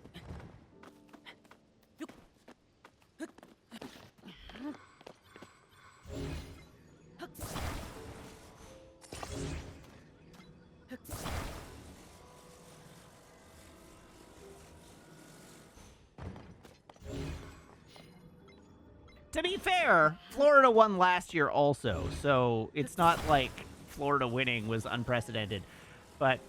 To be fair, Florida won last year also, so it's not like Florida winning was unprecedented. But,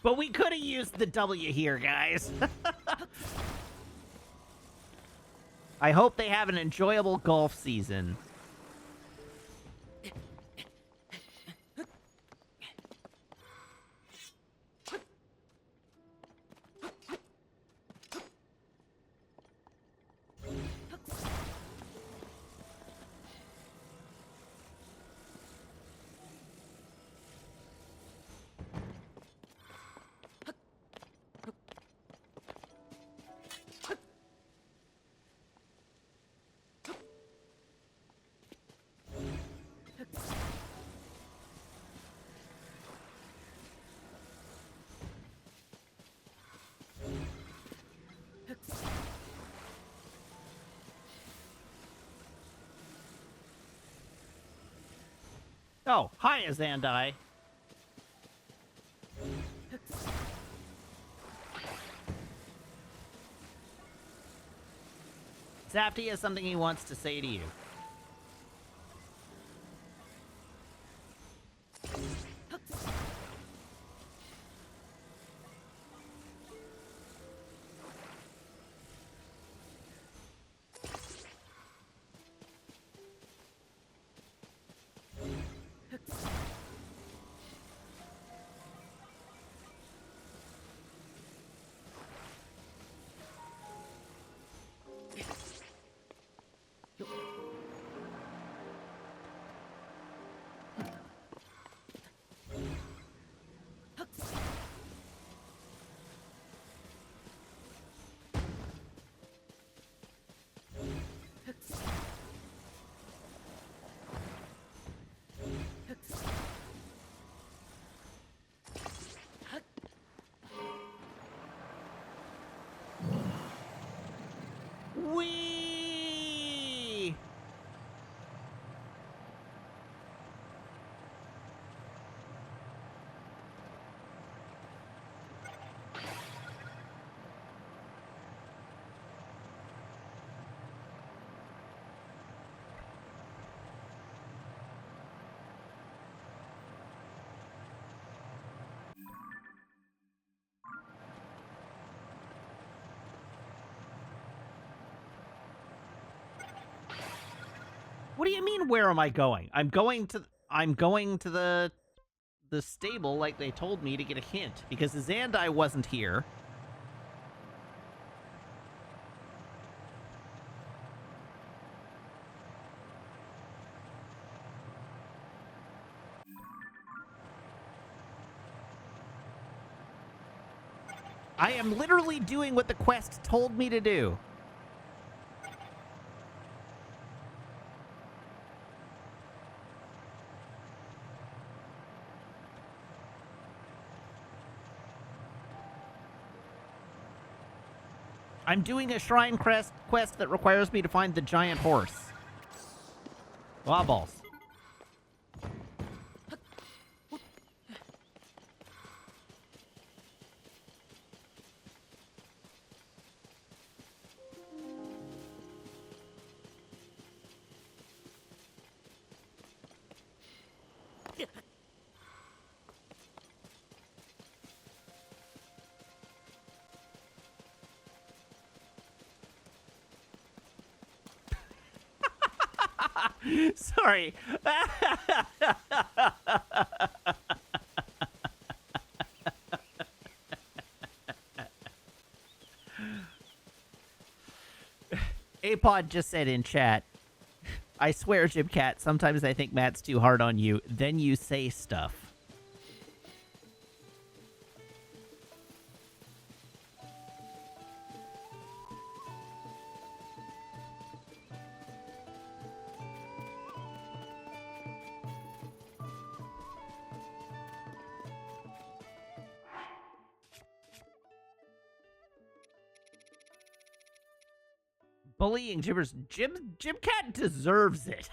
But we could have used the W here, guys. I hope they have an enjoyable golf season. Oh, hi, Azandai. Zapty has something he wants to say to you. Whee! What do you mean, where am I going? I'm going to the stable like they told me to get a hint, because Zandai wasn't here. I am literally doing what the quest told me to do. I'm doing a shrine quest that requires me to find the giant horse. Wobbles. Sorry. Apod just said in chat, I swear, Jibcat, sometimes I think Matt's too hard on you, then you say stuff. Bullying Jibbers. Jibcat deserves it.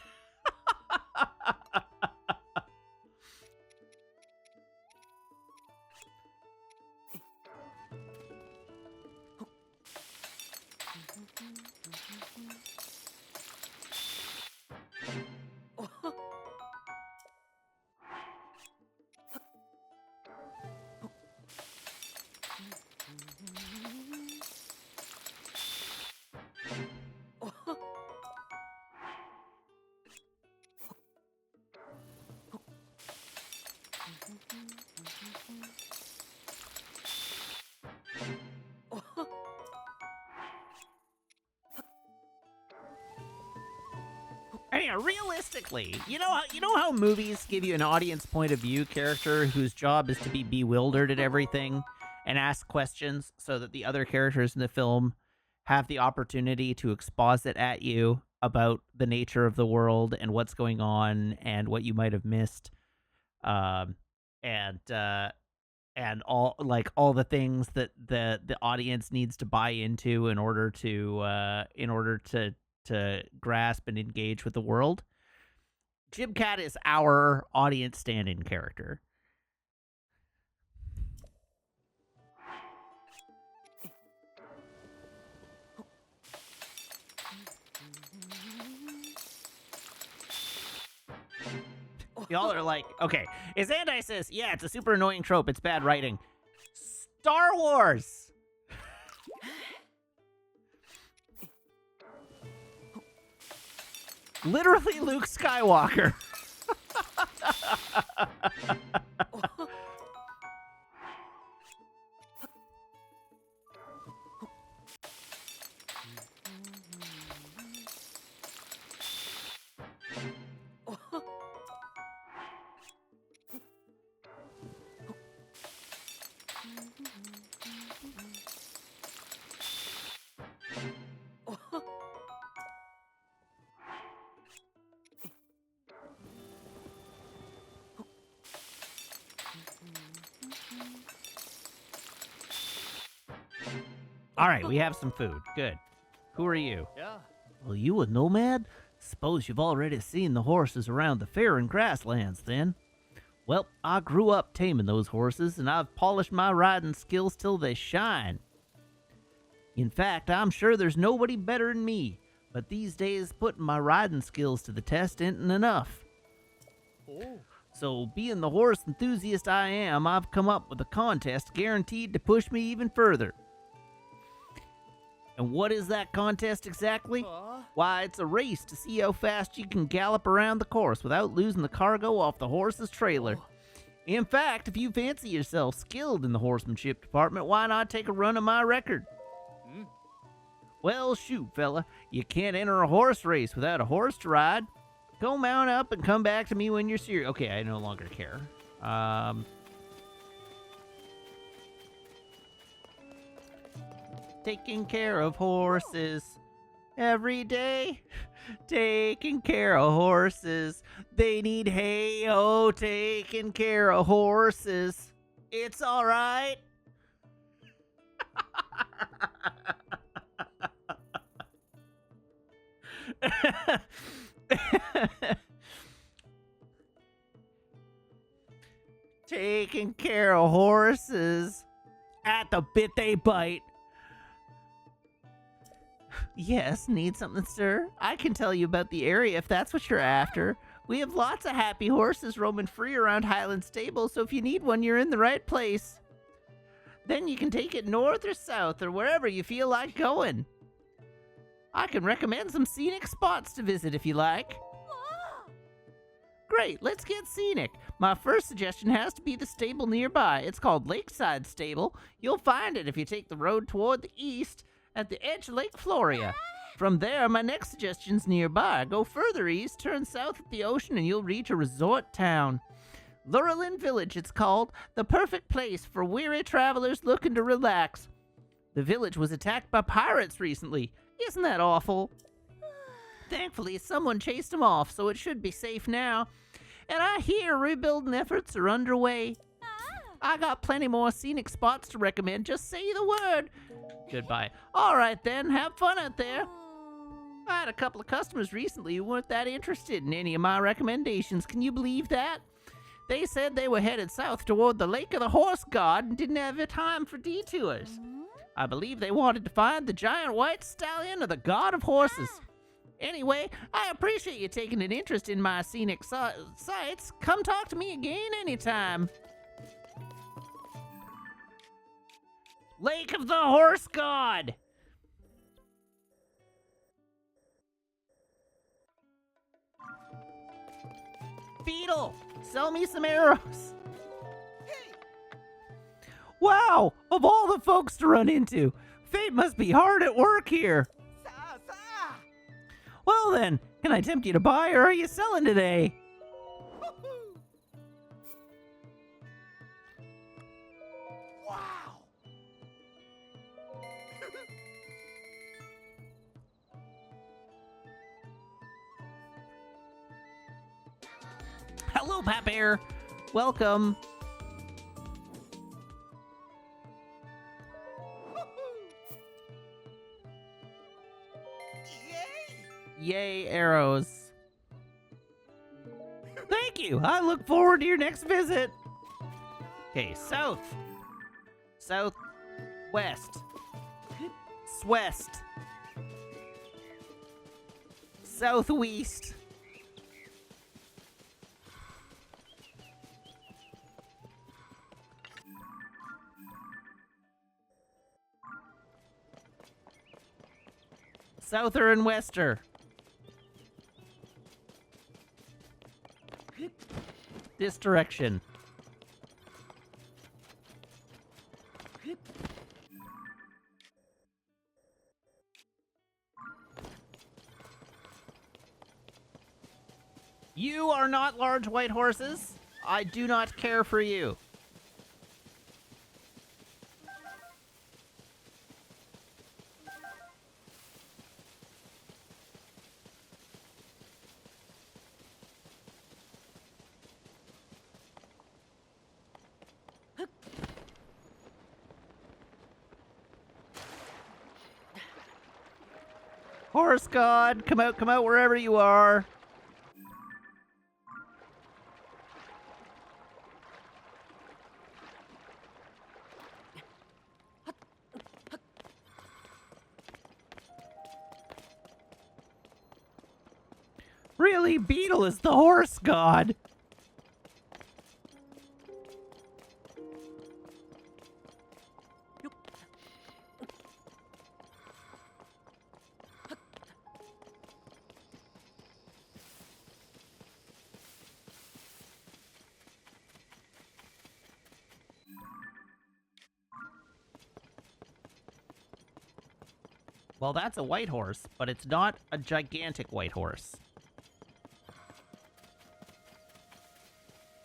realistically, you know how movies give you an audience point of view character whose job is to be bewildered at everything and ask questions so that the other characters in the film have the opportunity to exposit at you about the nature of the world and what's going on and what you might have missed, and all the things that the audience needs to buy into in order to grasp and engage with the world. Jim Cat is our audience stand-in character. Y'all are like, okay. As Andy says, yeah, it's a super annoying trope. It's bad writing. Star Wars! Literally Luke Skywalker. All right, we have some food. Good. Who are you? Yeah. Well, you a nomad? Suppose you've already seen the horses around the fair and grasslands, then. Well, I grew up taming those horses, and I've polished my riding skills till they shine. In fact, I'm sure there's nobody better than me, but these days putting my riding skills to the test isn't enough. Oh. So, being the horse enthusiast I am, I've come up with a contest guaranteed to push me even further. And what is that contest exactly? Why, it's a race to see how fast you can gallop around the course without losing the cargo off the horse's trailer. In fact, if you fancy yourself skilled in the horsemanship department, why not take a run of my record? Well, shoot, fella. You can't enter a horse race without a horse to ride. Go mount up and come back to me when you're serious. Okay, I no longer care. Taking care of horses every day. Taking care of horses. They need hay. Oh, taking care of horses. It's all right. Taking care of horses. At the bit they bite. Yes, need something, sir? I can tell you about the area if that's what you're after. We have lots of happy horses roaming free around Highland Stable, so if you need one, you're in the right place. Then you can take it north or south or wherever you feel like going. I can recommend some scenic spots to visit if you like. Great, let's get scenic. My first suggestion has to be the stable nearby. It's called Lakeside Stable. You'll find it if you take the road toward the east at the edge of Lake Floria. From there, my next suggestion's nearby. Go further east, turn south at the ocean, and you'll reach a resort town. Lurelin Village, it's called. The perfect place for weary travelers looking to relax. The village was attacked by pirates recently. Isn't that awful? Thankfully, someone chased them off, so it should be safe now. And I hear rebuilding efforts are underway. I got plenty more scenic spots to recommend. Just say the word. Goodbye. All right, then. Have fun out there. I had a couple of customers recently who weren't that interested in any of my recommendations. Can you believe that? They said they were headed south toward the Lake of the Horse God and didn't have time for detours. I believe they wanted to find the giant white stallion of the God of Horses. Anyway, I appreciate you taking an interest in my scenic sights. Come talk to me again anytime. Lake of the Horse God. Beetle, sell me some arrows. Wow, of all the folks to run into, fate must be hard at work here. Well then, Can I tempt you to buy, or are you selling today? Wow. Hello, Pat Bear. Welcome. Yay, arrows. Thank you. I look forward to your next visit. Okay, south. Southwest. West. Southwest. Souther and wester. This direction. You are not large white horses. I do not care for you. Horse God, come out wherever you are. Really, Beetle is the horse god. Well, that's a white horse, but it's not a gigantic white horse.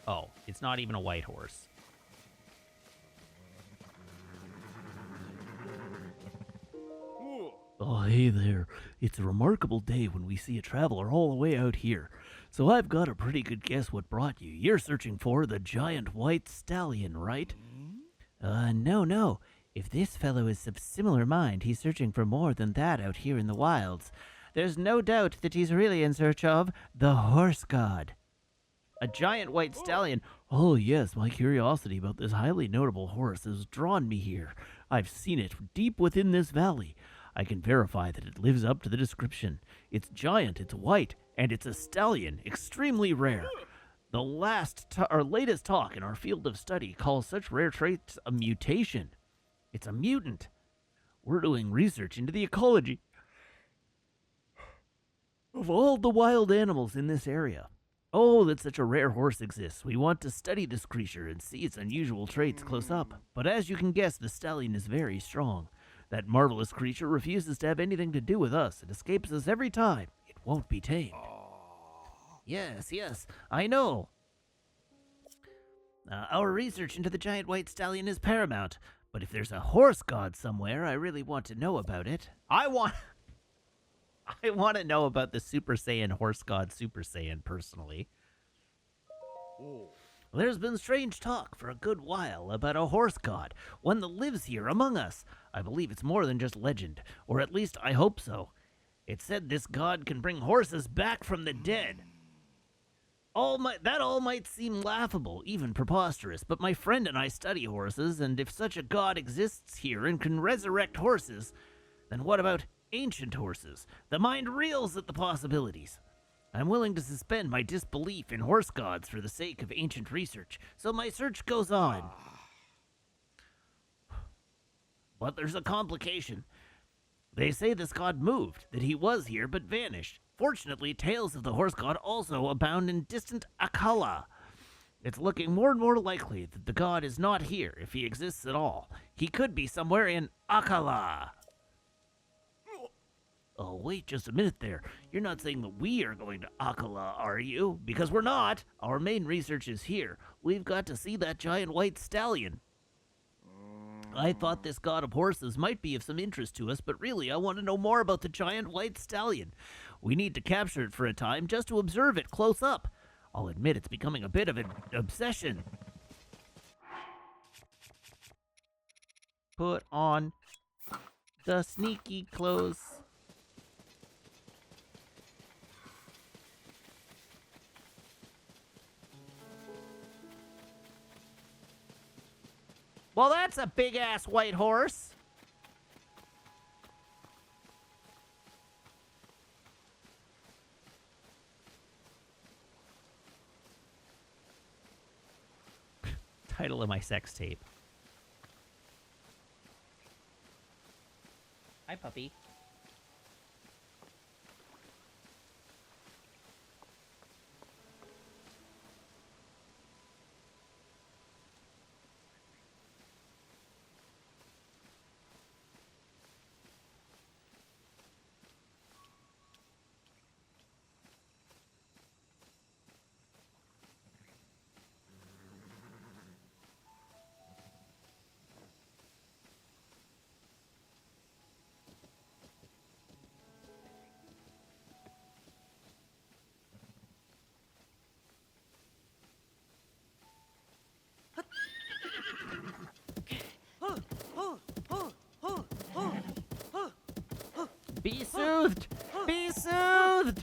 Oh, it's not even a white horse. Oh, hey there. It's a remarkable day when we see a traveler all the way out here. So I've got a pretty good guess what brought you. You're searching for the giant white stallion, right? No. If this fellow is of similar mind, he's searching for more than that out here in the wilds. There's no doubt that he's really in search of the horse god. A giant white stallion. Oh, yes, my curiosity about this highly notable horse has drawn me here. I've seen it deep within this valley. I can verify that it lives up to the description. It's giant, it's white, and it's a stallion, extremely rare. The latest talk in our field of study calls such rare traits a mutation. It's a mutant. We're doing research into the ecology of all the wild animals in this area. Oh, that such a rare horse exists. We want to study this creature and see its unusual traits close up. But as you can guess, the stallion is very strong. That marvelous creature refuses to have anything to do with us. It escapes us every time. It won't be tamed. Yes, I know. Our research into the giant white stallion is paramount. But if there's a horse god somewhere, I really want to know about it. I want to know about the Super Saiyan horse god Super Saiyan personally. There's been strange talk for a good while about a horse god, one that lives here among us. I believe it's more than just legend, or at least I hope so. It's said this god can bring horses back from the dead. That all might seem laughable, even preposterous, but my friend and I study horses, and if such a god exists here and can resurrect horses, then what about ancient horses? The mind reels at the possibilities. I'm willing to suspend my disbelief in horse gods for the sake of ancient research, so my search goes on. But there's a complication. They say this god moved, that he was here but vanished. Fortunately, tales of the horse god also abound in distant Akala. It's looking more and more likely that the god is not here, if he exists at all. He could be somewhere in Akala. Oh, wait just a minute there. You're not saying that we are going to Akala, are you? Because we're not. Our main research is here. We've got to see that giant white stallion. I thought this god of horses might be of some interest to us, but really I want to know more about the giant white stallion. We need to capture it for a time just to observe it close up. I'll admit it's becoming a bit of an obsession. Put on the sneaky clothes. Well, that's a big-ass white horse. Title of my sex tape. Hi, puppy. Be soothed! Be soothed!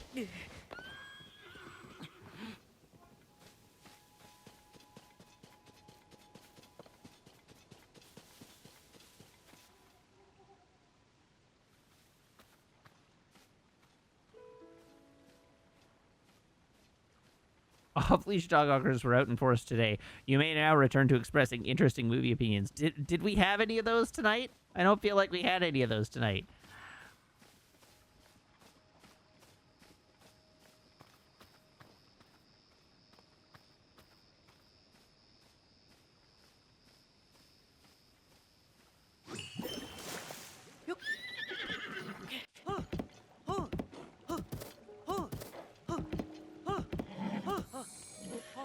Off-leash dog walkers were out in force today. You may now return to expressing interesting movie opinions. Did we have any of those tonight? I don't feel like we had any of those tonight.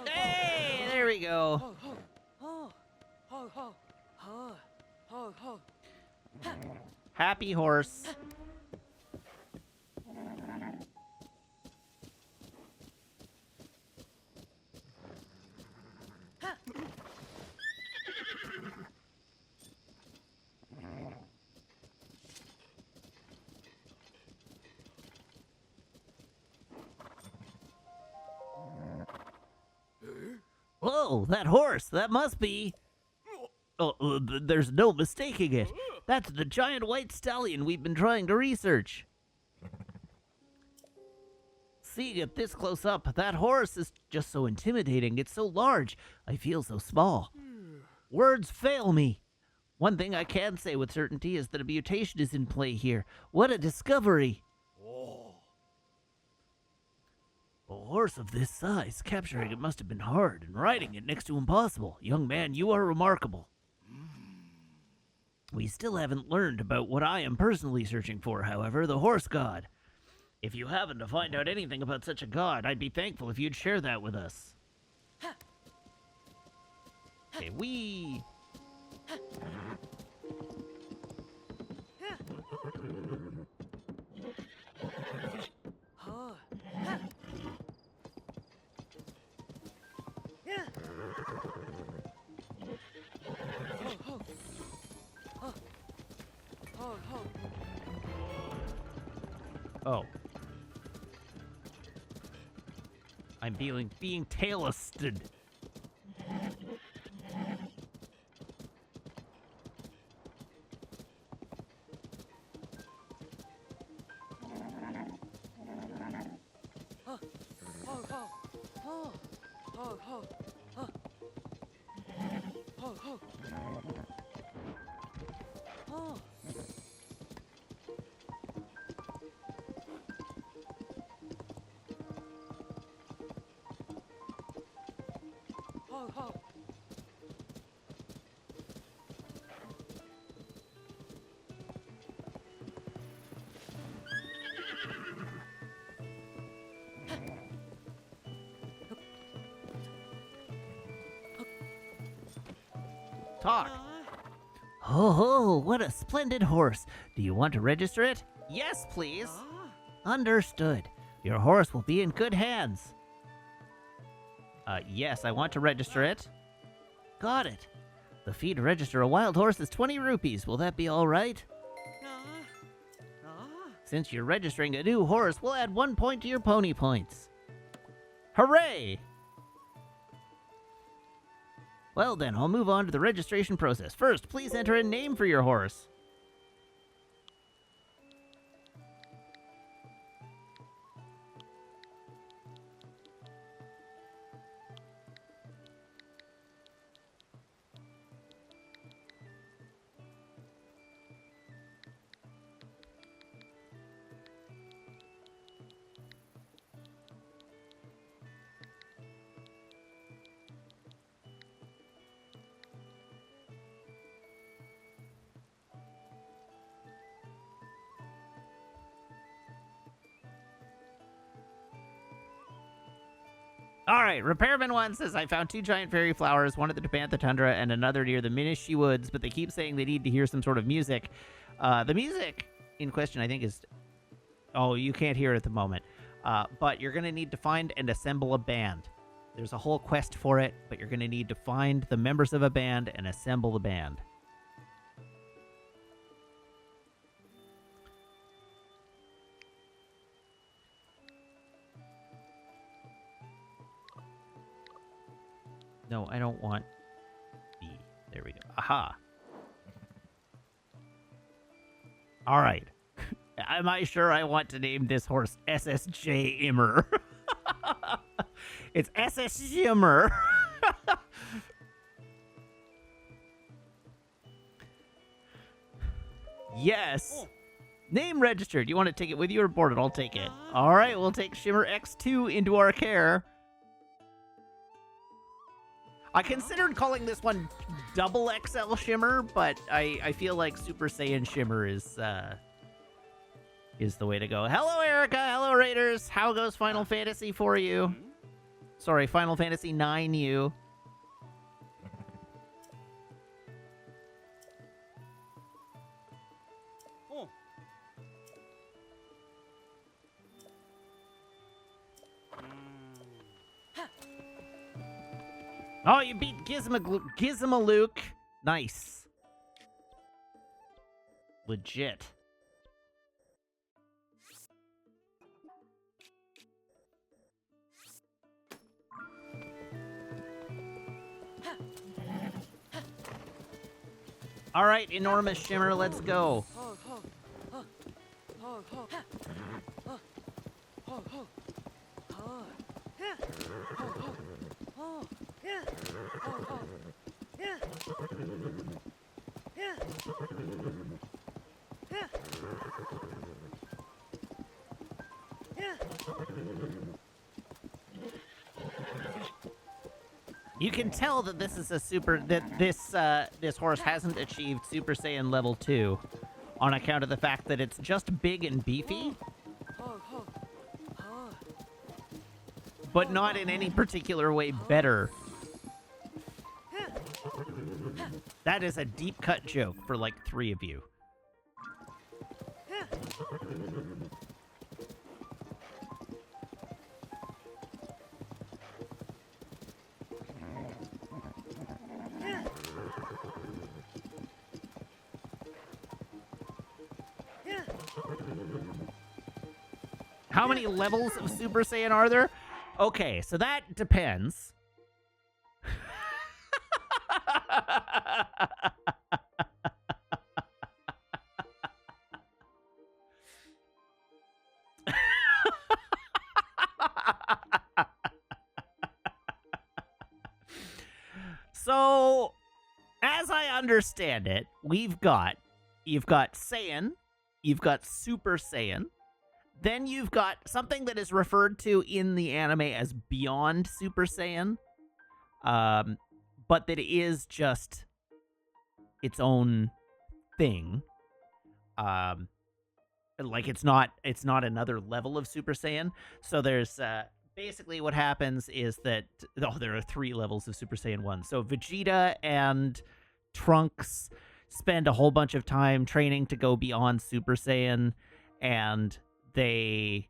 Hey, there we go. Happy horse. Whoa, that horse, that must be... there's no mistaking it. That's the giant white stallion we've been trying to research. Seeing it this close up, that horse is just so intimidating. It's so large. I feel so small. Words fail me. One thing I can say with certainty is that a mutation is in play here. What a discovery. A horse of this size, capturing it must have been hard, and riding it next to impossible. Young man, you are remarkable. We still haven't learned about what I am personally searching for, however, the horse god. If you happen to find out anything about such a god, I'd be thankful if you'd share that with us. Okay, wee! Oh. I'm being tail-listed. Talk. Oh, what a splendid horse. Do you want to register it? Yes, please. Understood. Your horse will be in good hands. Yes, I want to register it. Got it. The fee to register a wild horse is 20 rupees. Will that be all right? Since you're registering a new horse, we'll add 1 point to your pony points. Hooray! Well then, I'll move on to the registration process. First, please enter a name for your horse. All right, Repairman 1 says, I found 2 giant fairy flowers, one at the Tabantha Tundra and another near the Minishi Woods, but they keep saying they need to hear some sort of music. The music in question, I think, is... Oh, you can't hear it at the moment. But you're going to need to find and assemble a band. There's a whole quest for it, but you're going to need to find the members of a band and assemble the band. No, I don't want B. There we go. Aha. All right. Am I sure I want to name this horse SSJ Immer? It's SS Immer. Yes. Name registered. You want to take it with you or board it? I'll take it. All right, we'll take Shimmer X2 into our care. I considered calling this one Double XL Shimmer, but I feel like Super Saiyan Shimmer is the way to go. Hello, Erica. Hello, Raiders. How goes Final Fantasy for you? Sorry, Final Fantasy 9U. Oh, you beat Gizmaluke. Nice. Legit. All right, Enormous Shimmer, let's go. You can tell that this is this horse hasn't achieved Super Saiyan level 2 on account of the fact that it's just big and beefy, but not in any particular way better. That is a deep cut joke for like 3 of you. How many levels of Super Saiyan are there? Okay, so that depends. So, as I understand it, you've got Saiyan, you've got Super Saiyan, then you've got something that is referred to in the anime as Beyond Super Saiyan, but that is just its own thing. Like it's not another level of Super Saiyan. So there's basically what happens is that there are 3 levels of Super Saiyan 1. So Vegeta and Trunks spend a whole bunch of time training to go beyond Super Saiyan, and they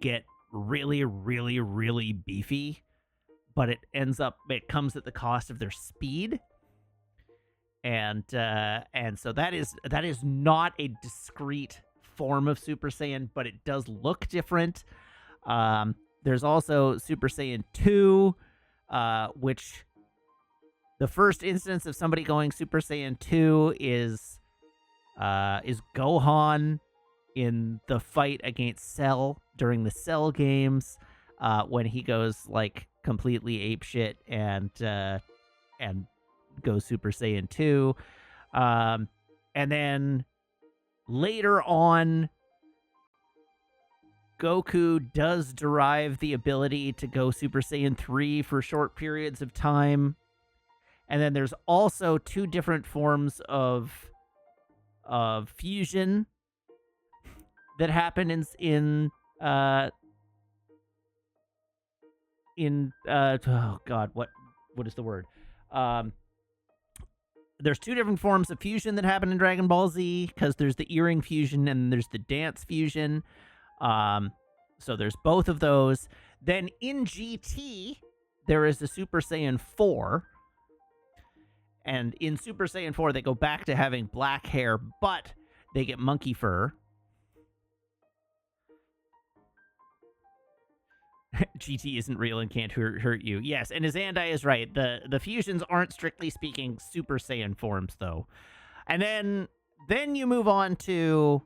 get really, really, really beefy, but it comes at the cost of their speed. And so that is not a discrete form of Super Saiyan, but it does look different. There's also Super Saiyan 2, which the first instance of somebody going Super Saiyan 2 is Gohan in the fight against Cell during the Cell games, when he goes like completely apeshit and goes Super Saiyan 2. And then later on, Goku does derive the ability to go Super Saiyan 3 for short periods of time. And then there's also two different forms of fusion that happen in oh god, what is the word? There's two different forms of fusion that happen in Dragon Ball Z, because there's the earring fusion and there's the dance fusion. So there's both of those. Then in GT, there is the Super Saiyan 4. And in Super Saiyan 4, they go back to having black hair, but they get monkey fur. GT isn't real and can't hurt you. Yes, and Azandai is right. The fusions aren't strictly speaking Super Saiyan forms, though. And then you move on to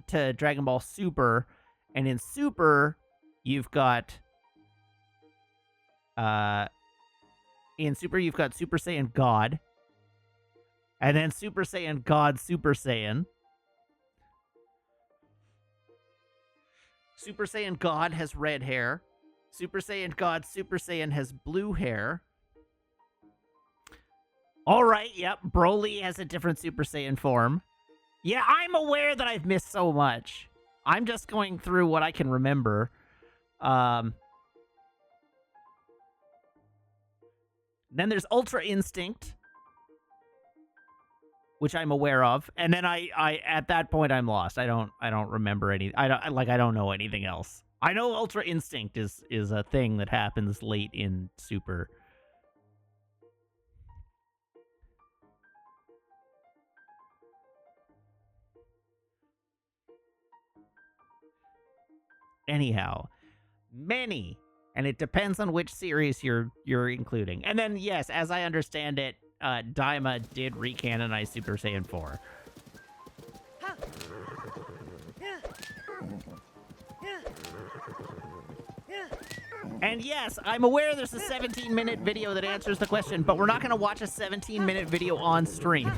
Dragon Ball Super, and in Super, you've got Super Saiyan God, and then Super Saiyan God Super Saiyan. Super Saiyan God has red hair. Super Saiyan God Super Saiyan has blue hair. All right, yep, Broly has a different Super Saiyan form. Yeah, I'm aware that I've missed so much. I'm just going through what I can remember. Then there's Ultra Instinct, which I'm aware of, and then I at that point I'm lost. I don't remember any. I don't know anything else. I know Ultra Instinct is a thing that happens late in Super. Anyhow, many, and it depends on which series you're including. And then yes, as I understand it, Daima did recanonize Super Saiyan 4. And yes, I'm aware there's a 17-minute video that answers the question, but we're not going to watch a 17-minute video on stream.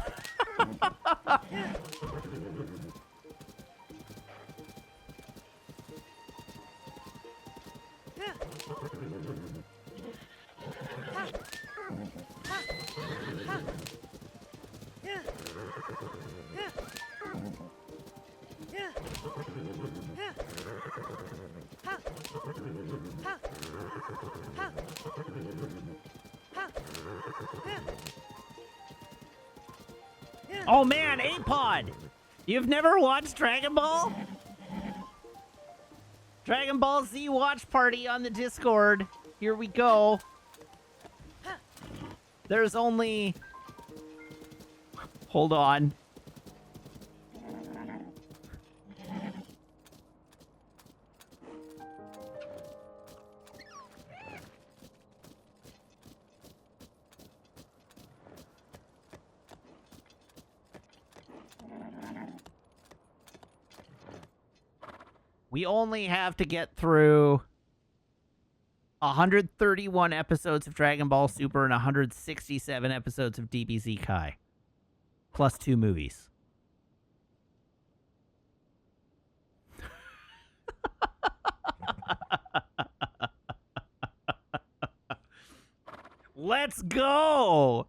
Oh man, A-Pod! You've never watched Dragon Ball? Dragon Ball Z watch party on the Discord. Here we go. There's only... Hold on. We only have to get through 131 episodes of Dragon Ball Super and 167 episodes of DBZ Kai. Plus 2 movies. Let's go!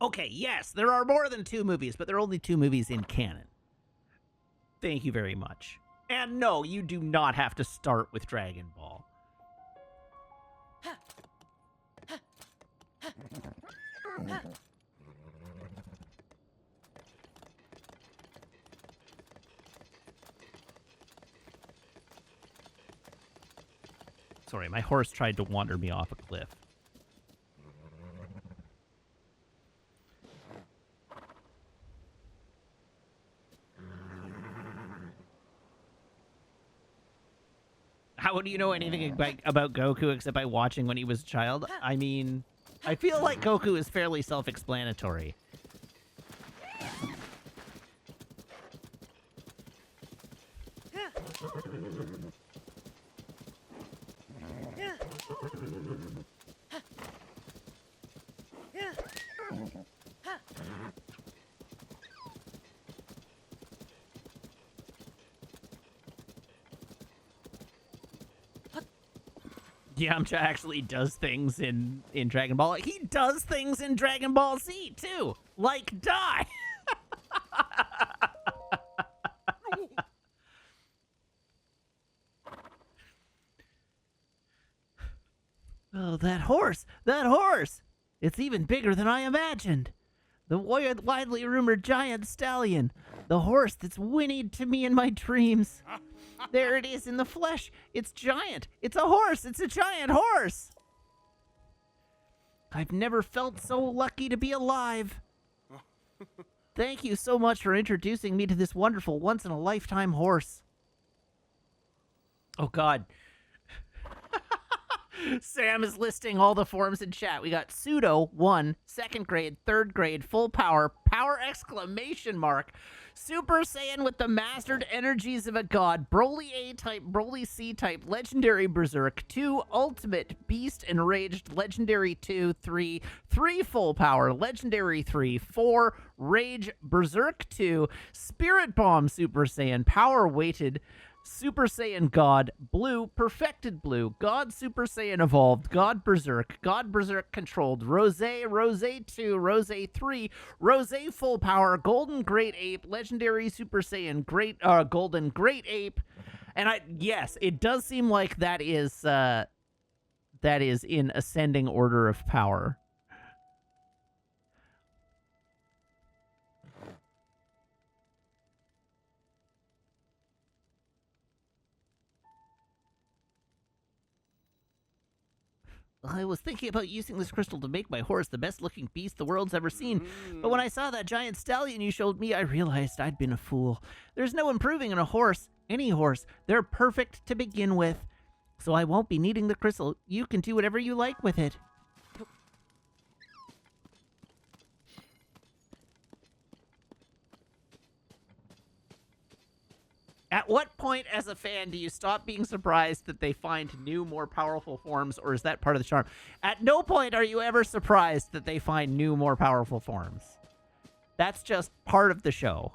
Okay, yes, there are more than 2 movies, but there are only 2 movies in canon. Thank you very much. And no, you do not have to start with Dragon Ball. Sorry, my horse tried to wander me off a cliff. How do you know anything about Goku except by watching when he was a child? I mean, I feel like Goku is fairly self-explanatory. Yamcha actually does things in Dragon Ball. He does things in Dragon Ball Z, too. Like die. Oh, that horse! That horse! It's even bigger than I imagined. The widely rumored giant stallion. The horse that's whinnied to me in my dreams. There it is in the flesh. It's giant. It's a horse. It's a giant horse. I've never felt so lucky to be alive. Thank you so much for introducing me to this wonderful once-in-a-lifetime horse. Oh, God. Sam is listing all the forms in chat. We got pseudo 1, 2nd grade, 3rd grade, full power, power exclamation mark, Super Saiyan with the mastered energies of a god, Broly A-type, Broly C-type, legendary berserk, 2 ultimate, beast enraged, legendary 2, 3 full power, legendary 3, 4 rage, berserk 2, spirit bomb Super Saiyan, power weighted, Super Saiyan God, Blue, Perfected Blue, God Super Saiyan Evolved, God Berserk Controlled, Rose 2, Rose 3, Rose Full Power, Golden Great Ape, Legendary Super Saiyan Golden Great Ape, and yes, it does seem like that is in ascending order of power. I was thinking about using this crystal to make my horse the best-looking beast the world's ever seen, but when I saw that giant stallion you showed me, I realized I'd been a fool. There's no improving in a horse, any horse. They're perfect to begin with. So I won't be needing the crystal. You can do whatever you like with it. At what point as a fan do you stop being surprised that they find new, more powerful forms, or is that part of the charm? At no point are you ever surprised that they find new, more powerful forms. That's just part of the show.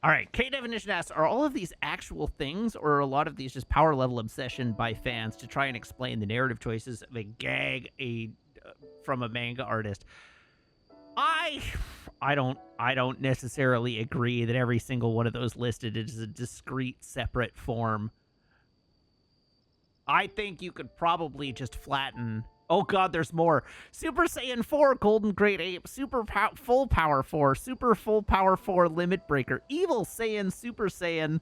All right, K-Definition asks, are all of these actual things, or are a lot of these just power level obsession by fans to try and explain the narrative choices of a gag from a manga artist? I don't necessarily agree that every single one of those listed is a discrete, separate form. I think you could probably just flatten... Oh god, there's more. Super Saiyan 4, Golden Great Ape, Full Power 4, Super Full Power 4, Limit Breaker, Evil Saiyan, Super Saiyan,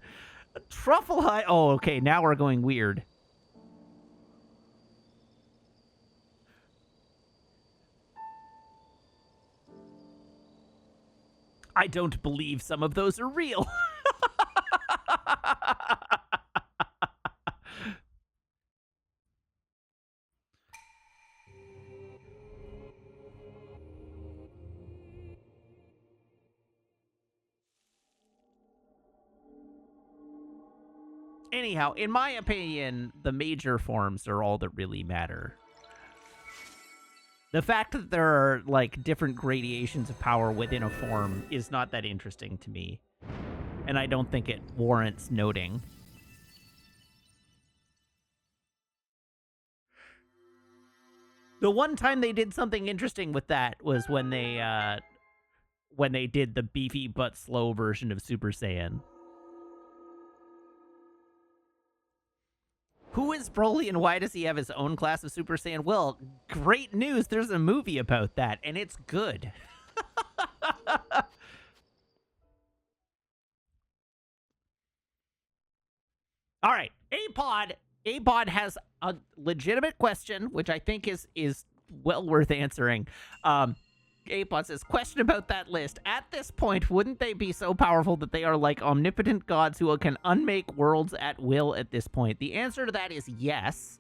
Truffle High... Oh, okay, now we're going weird. I don't believe some of those are real. Anyhow, in my opinion, the major forms are all that really matter. The fact that there are, like, different gradations of power within a form is not that interesting to me. And I don't think it warrants noting. The one time they did something interesting with that was when they did the beefy but slow version of Super Saiyan. Who is Broly and why does he have his own class of Super Saiyan? Well, great news. There's a movie about that, and it's good. All right, A-Pod. A-Pod has a legitimate question, which I think is well worth answering. A-Pod says, question about that list. At this point, wouldn't they be so powerful that they are like omnipotent gods who can unmake worlds at will at this point? The answer to that is yes.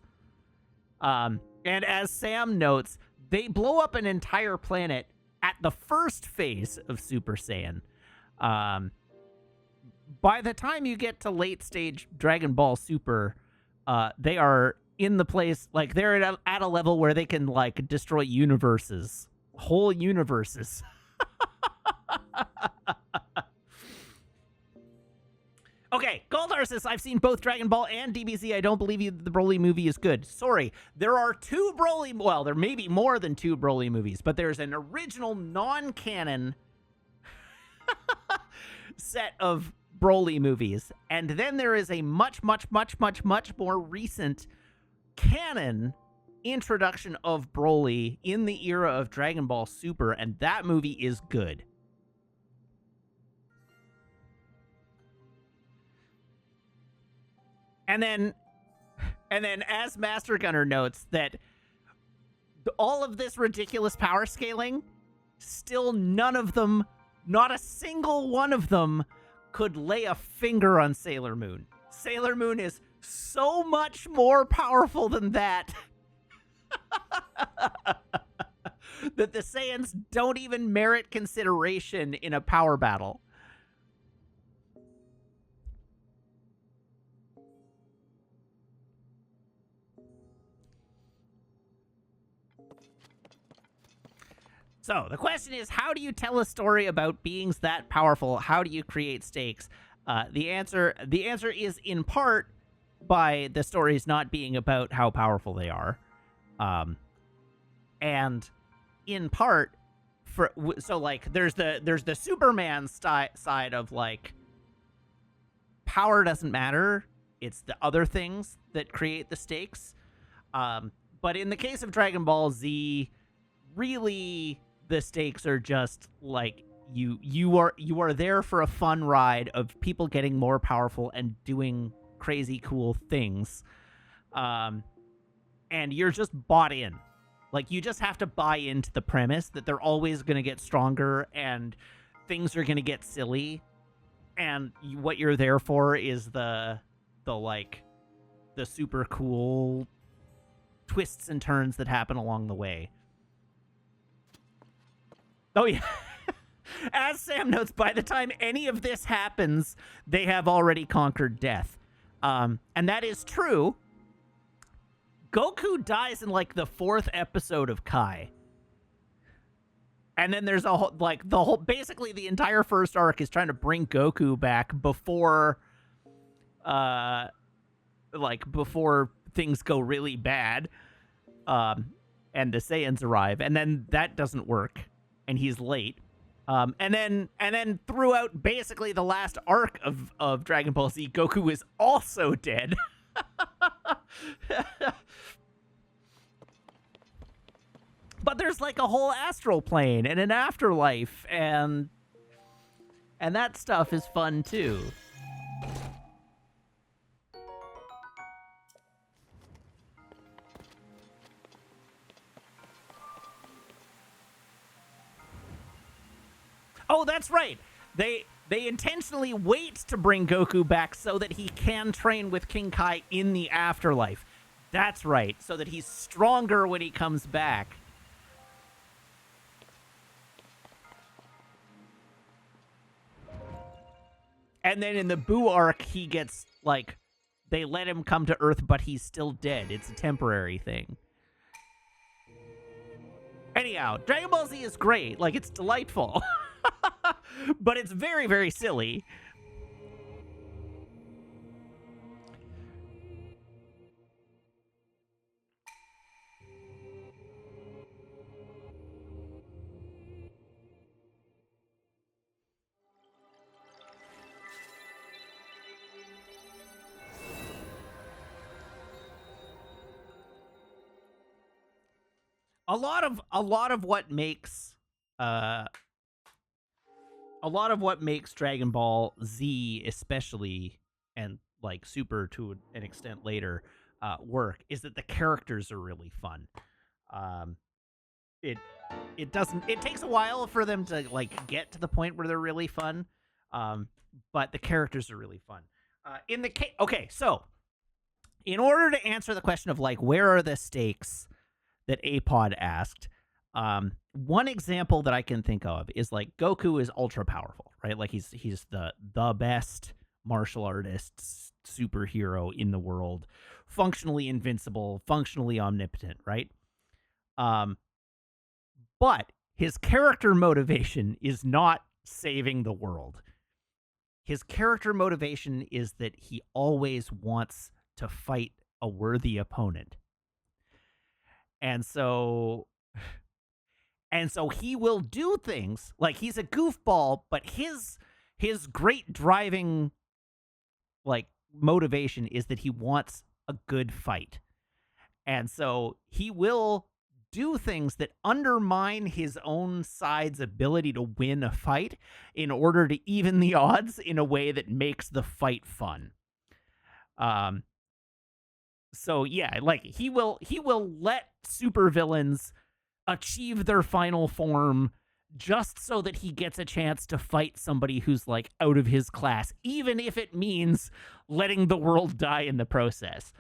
And as Sam notes, they blow up an entire planet at the first phase of Super Saiyan. By the time you get to late stage Dragon Ball Super, they are in the place, like, they're at a level where they can, like, destroy universes. Whole universes. Okay, Goldar says, I've seen both Dragon Ball and DBZ. I don't believe you that the Broly movie is good. Sorry, there are two Broly, well, there may be more than two Broly movies, but there's an original non-canon set of Broly movies, and then there is a much more recent canon introduction of Broly in the era of Dragon Ball Super, and that movie is good. And then as Master Gunner notes that all of this ridiculous power scaling, still none of them, not a single one of them, could lay a finger on Sailor Moon. Sailor Moon is so much more powerful than that. That the Saiyans don't even merit consideration in a power battle. So the question is, how do you tell a story about beings that powerful? How do you create stakes? The answer is in part by the stories not being about how powerful they are. And in part so like there's the Superman side of like power doesn't matter. It's the other things that create the stakes. But in the case of Dragon Ball Z, really the stakes are just like you are there for a fun ride of people getting more powerful and doing crazy cool things. And you're just bought in. Like, you just have to buy into the premise that they're always going to get stronger and things are going to get silly. And what you're there for is the super cool twists and turns that happen along the way. Oh, yeah. As Sam notes, by the time any of this happens, they have already conquered death. And that is true. Goku dies in, like, the 4th episode of Kai. And then there's a whole, basically the entire first arc is trying to bring Goku back before things go really bad. And the Saiyans arrive. And then that doesn't work. And he's late. And then throughout basically the last arc of Dragon Ball Z, Goku is also dead. But there's like a whole astral plane and an afterlife, and that stuff is fun too. Oh, that's right. They intentionally wait to bring Goku back so that he can train with King Kai in the afterlife. That's right, so that he's stronger when he comes back. And then in the Boo arc, he gets, like, they let him come to Earth, but he's still dead. It's a temporary thing. Anyhow, Dragon Ball Z is great. Like, it's delightful. But it's very, very silly. A lot of what makes Dragon Ball Z especially, and like Super to an extent later, work is that the characters are really fun. It takes a while for them to like get to the point where they're really fun, but the characters are really fun. So in order to answer the question of like where are the stakes that Apod asked, one example that I can think of is like Goku is ultra powerful, right? Like he's the best martial artist superhero in the world, functionally invincible, functionally omnipotent, right? But his character motivation is not saving the world. His character motivation is that he always wants to fight a worthy opponent. And so he will do things like he's a goofball, but his great driving like motivation is that he wants a good fight. And so he will do things that undermine his own side's ability to win a fight in order to even the odds in a way that makes the fight fun. So yeah, like he will let supervillains achieve their final form just so that he gets a chance to fight somebody who's like out of his class, even if it means letting the world die in the process.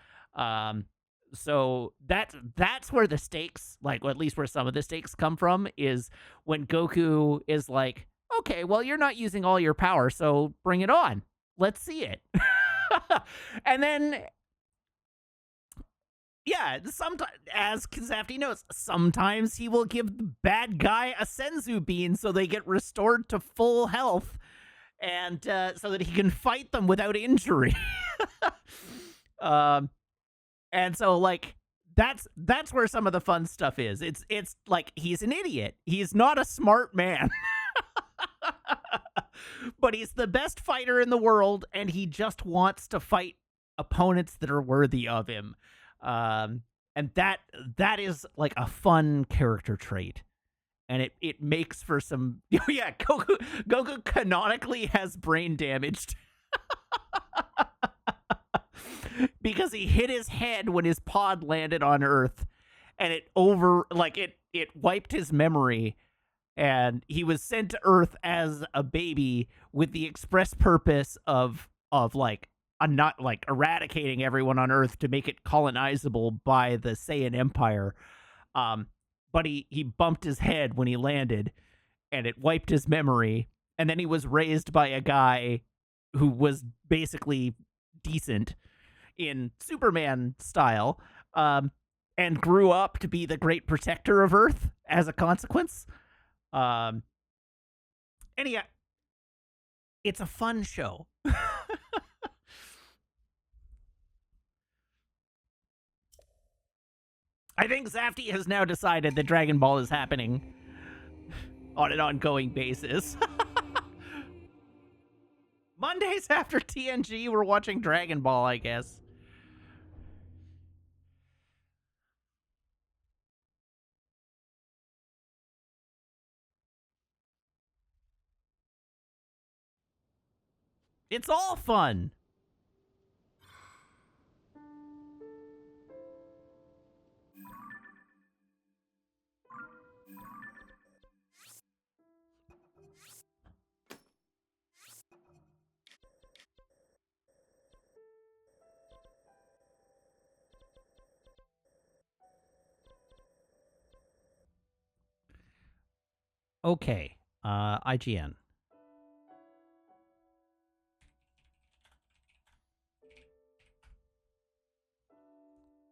So that's where the stakes, like, or at least where some of the stakes come from, is when Goku is like, okay, well, you're not using all your power, so bring it on. Let's see it. And then, yeah, sometimes, as Kazafti knows, sometimes he will give the bad guy a Senzu bean so they get restored to full health, and so that he can fight them without injury. And so, like, that's where some of the fun stuff is. It's like he's an idiot. He's not a smart man. But he's the best fighter in the world, and he just wants to fight opponents that are worthy of him. And that is like a fun character trait. And it makes for some yeah, Goku canonically has brain damage. Because he hit his head when his pod landed on Earth, and it wiped his memory, and he was sent to Earth as a baby with the express purpose of like not like eradicating everyone on Earth to make it colonizable by the Saiyan Empire. But he bumped his head when he landed, and it wiped his memory, and then he was raised by a guy who was basically decent in Superman style, and grew up to be the great protector of Earth as a consequence. And yeah, it's a fun show. I think Zafty has now decided that Dragon Ball is happening on an ongoing basis. Mondays after TNG, we're watching Dragon Ball, I guess. It's all fun. Okay, IGN.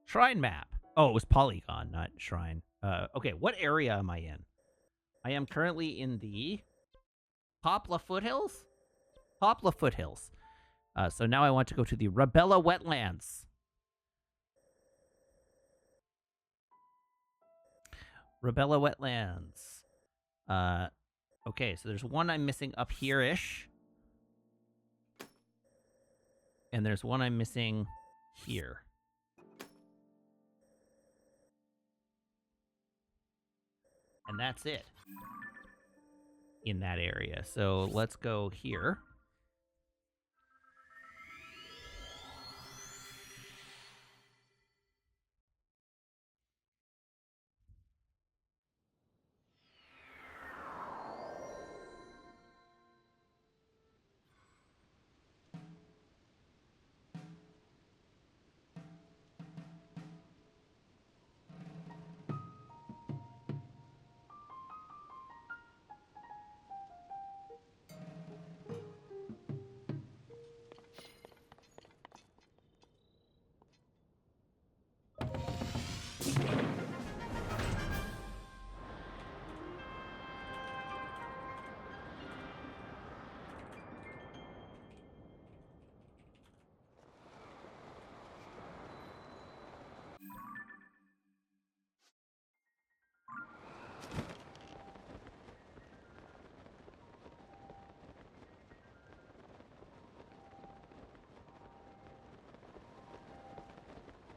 Shrine map. Oh, it was Polygon, not Shrine. Okay, what area am I in? I am currently in the Popla Foothills? Popla Foothills. So now I want to go to the Rabella Wetlands. Rabella Wetlands. Okay, so there's one I'm missing up here-ish. And there's one I'm missing here. And that's it in that area. So let's go here.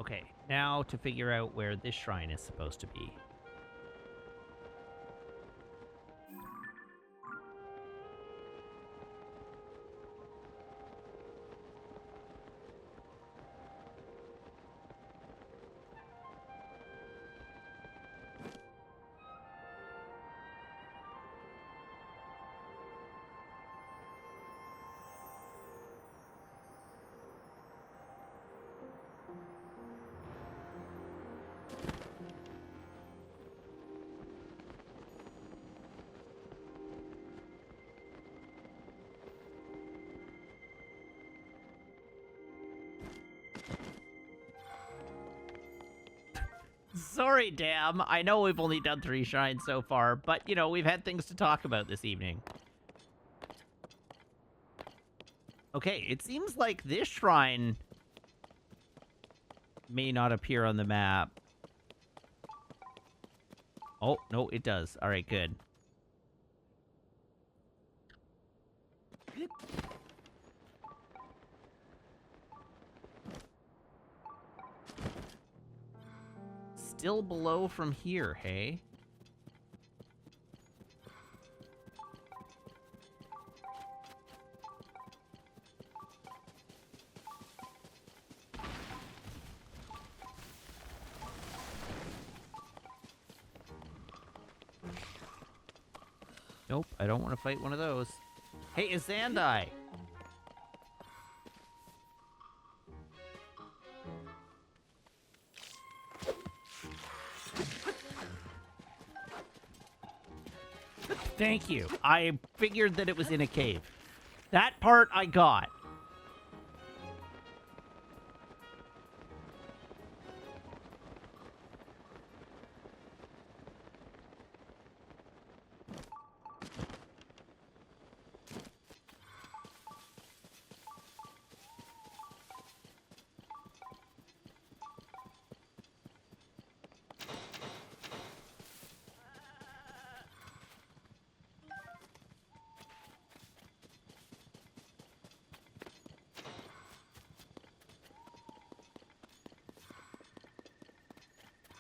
Okay, now to figure out where this shrine is supposed to be. Sorry, damn. I know we've only done 3 shrines so far, but, you know, we've had things to talk about this evening. Okay, it seems like this shrine may not appear on the map. Oh, no, it does. All right, good. Still below from here, hey? Nope, I don't want to fight one of those. Hey, it's Zandai! Thank you. I figured that it was in a cave. That part I got.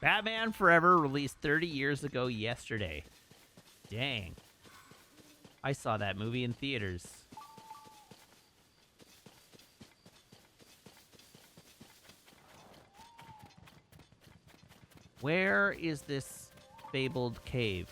Batman Forever released 30 years ago yesterday. Dang. I saw that movie in theaters. Where is this fabled cave?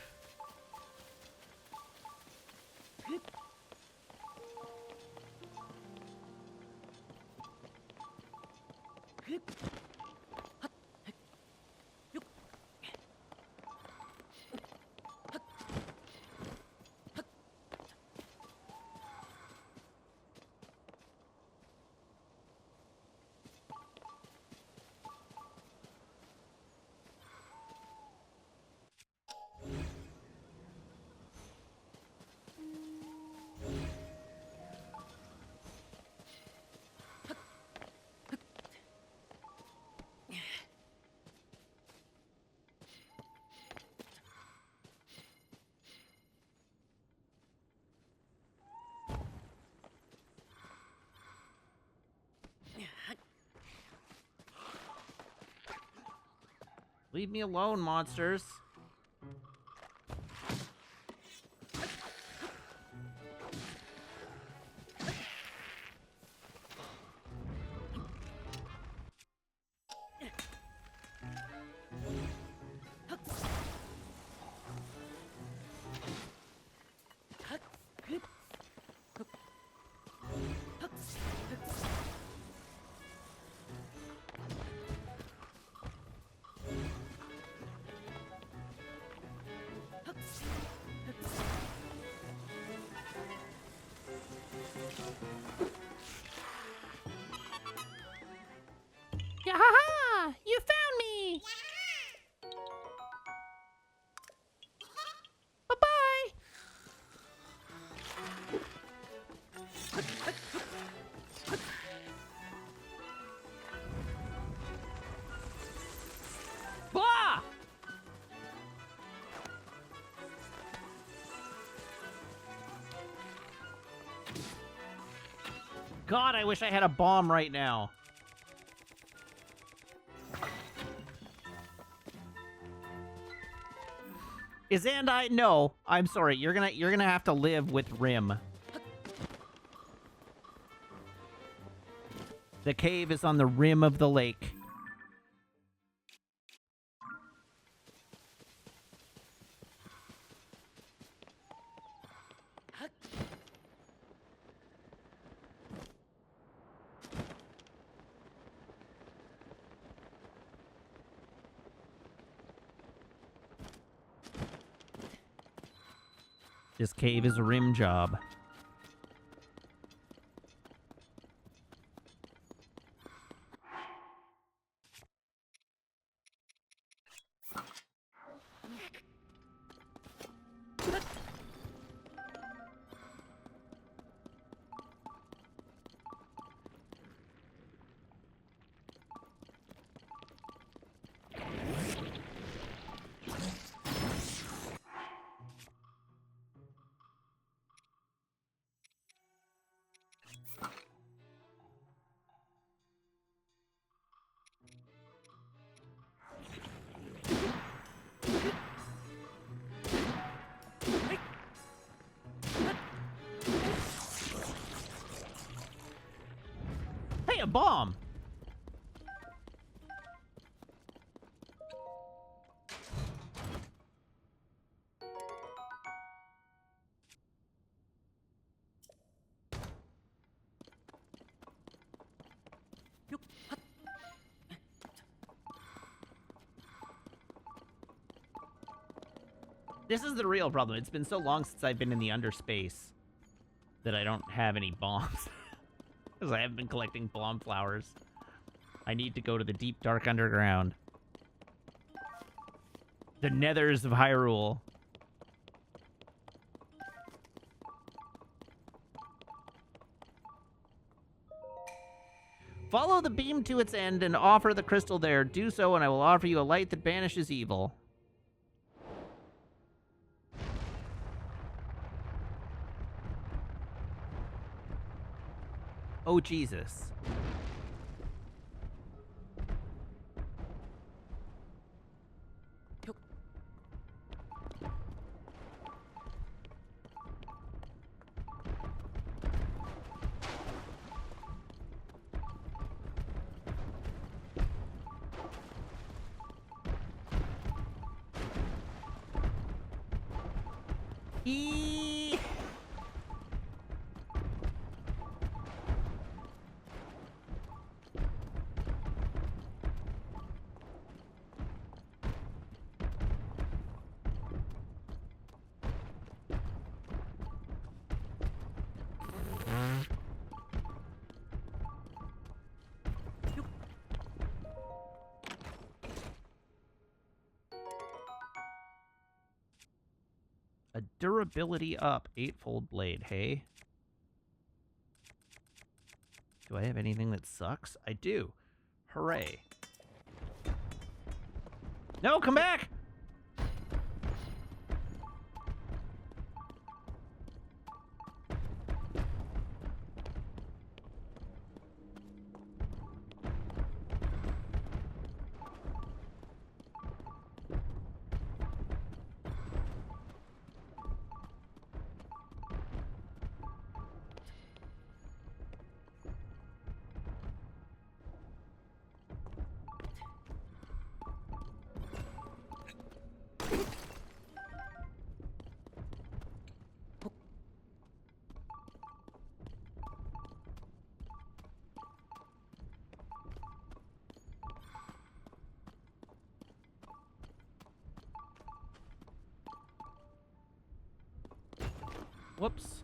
Leave me alone, monsters. Yahaha! You found me! Bye-bye! Blah! God, I wish I had a bomb right now. Is Zandai? No, I'm sorry. You're gonna have to live with Rim. The cave is on the rim of the lake. This cave is a rim job. Hey, a bomb! This is the real problem. It's been so long since I've been in the underspace that I don't have any bombs. Because I haven't been collecting bomb flowers. I need to go to the deep, dark underground. The nethers of Hyrule. Follow the beam to its end and offer the crystal there. Do so, and I will offer you a light that banishes evil. Oh, Jesus. Eee. A durability up, 8-fold blade, hey? Do I have anything that sucks? I do. Hooray. No, come back! Whoops.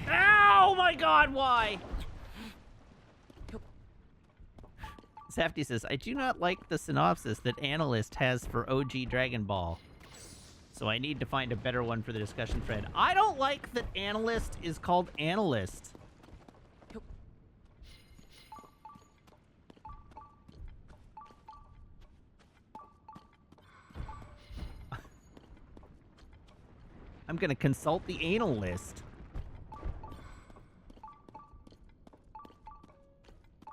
Ow, my God, why? Safety says, I do not like the synopsis that Analyst has for OG Dragon Ball. So I need to find a better one for the discussion thread. I don't like that Analyst is called Analyst. I'm gonna consult the anal list.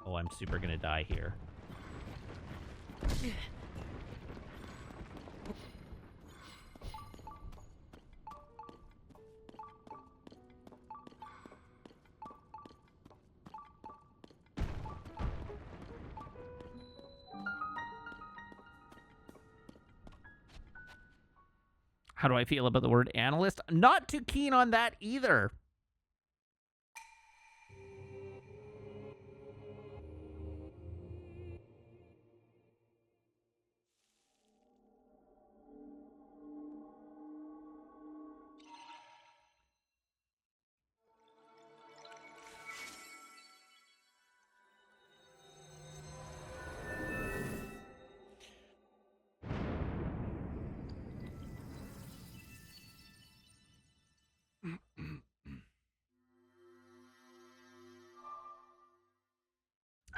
Oh, I'm super gonna die here. How do I feel about the word analyst? Not too keen on that either.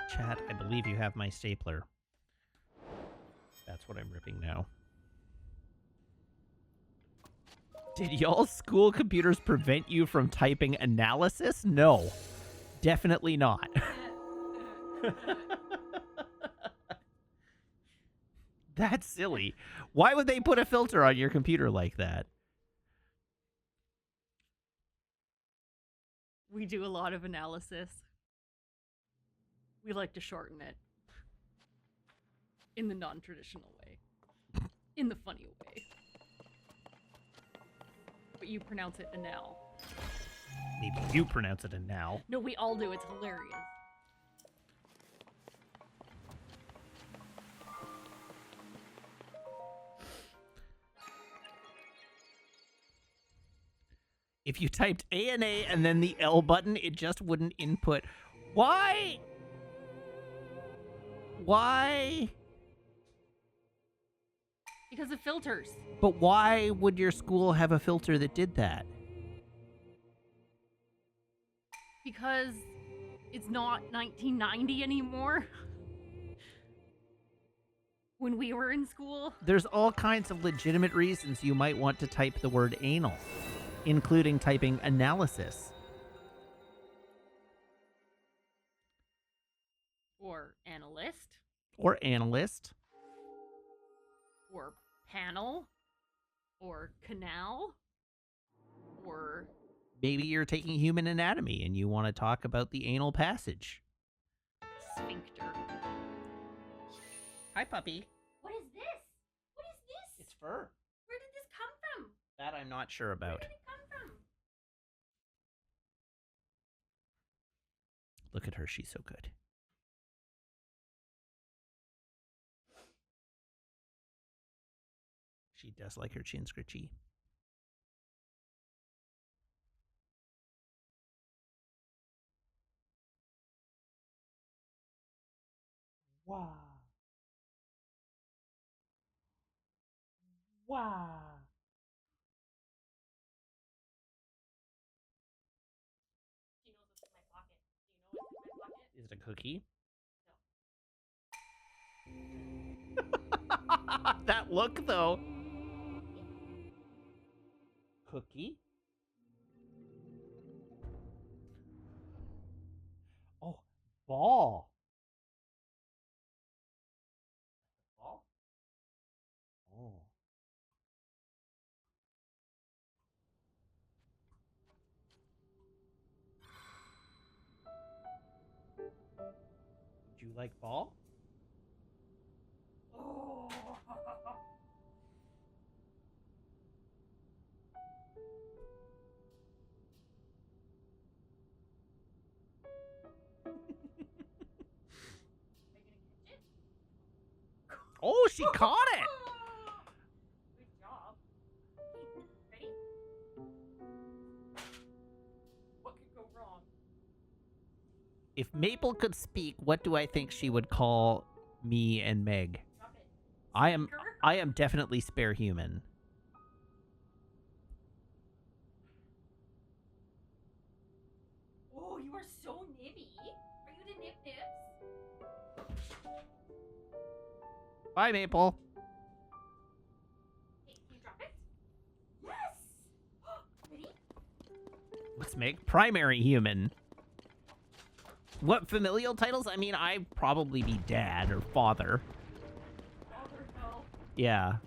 Chat, I believe you have my stapler. That's what I'm ripping now. Did y'all's school computers prevent you from typing analysis? No. Definitely not. That's silly. Why would they put a filter on your computer like that? We do a lot of analysis. We like to shorten it. In the non-traditional way. In the funny way. But you pronounce it anal. Maybe you pronounce it anal. No, we all do. It's hilarious. If you typed ANA and then the L button, it just wouldn't input. Why? Why? Because of filters. But why would your school have a filter that did that? Because it's not 1990 anymore. When we were in school. There's all kinds of legitimate reasons you might want to type the word anal, including typing analysis. Or analyst. Or analyst. Or panel. Or canal. Or... Maybe you're taking human anatomy and you want to talk about the anal passage. Sphincter. Hi, puppy. What is this? What is this? It's fur. Where did this come from? That I'm not sure about. Where did it come from? Look at her. She's so good. She does like her chin scritchy. Wow. Wow. She knows what's in my pocket. Do you know what's in my pocket? Is it a cookie? No. That look, though. Cookie? Oh, ball. Ball? Oh. Would you like ball? Oh. Oh, she caught it! Good job. If Maple could speak, what do I think she would call me and Meg? I am definitely spare human. Oh, you are so nibby. Are you the nip nips? Bye, Maple. Hey, can you drop it? Yes! Ready? What's Meg? Primary human. What familial titles? I mean, I'd probably be dad or father. Father, no. Yeah.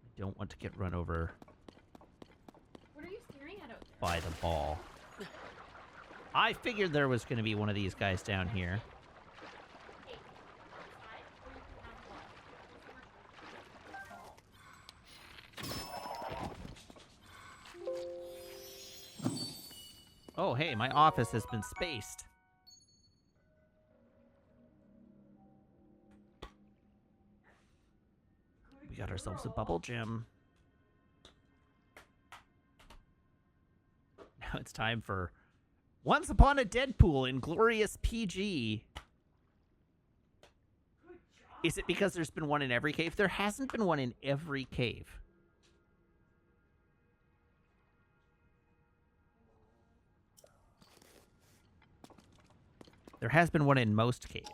I don't want to get run over What are you staring at out there? by the ball. I figured there was going to be one of these guys down here. Hey, outside, or you can have one. Oh, hey, my office has been spaced. We got ourselves a bubble gym. Now it's time for Once Upon a Deadpool in Glorious PG. Is it because there's been one in every cave? There hasn't been one in every cave. There has been one in most caves.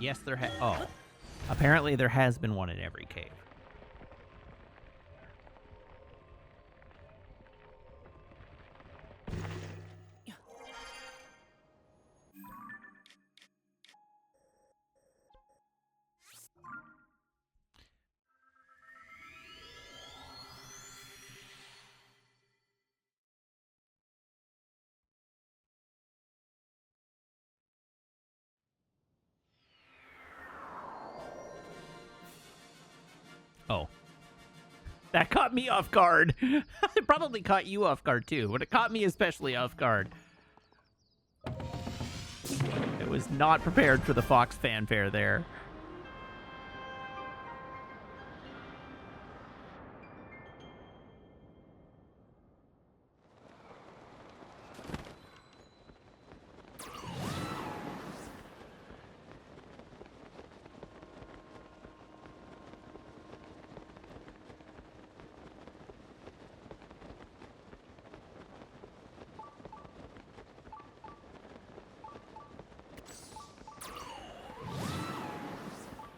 Yes, there oh. Apparently there has been one in every cave. Oh. That caught me off guard. It probably caught you off guard too, but it caught me especially off guard. I was not prepared for the Fox fanfare there.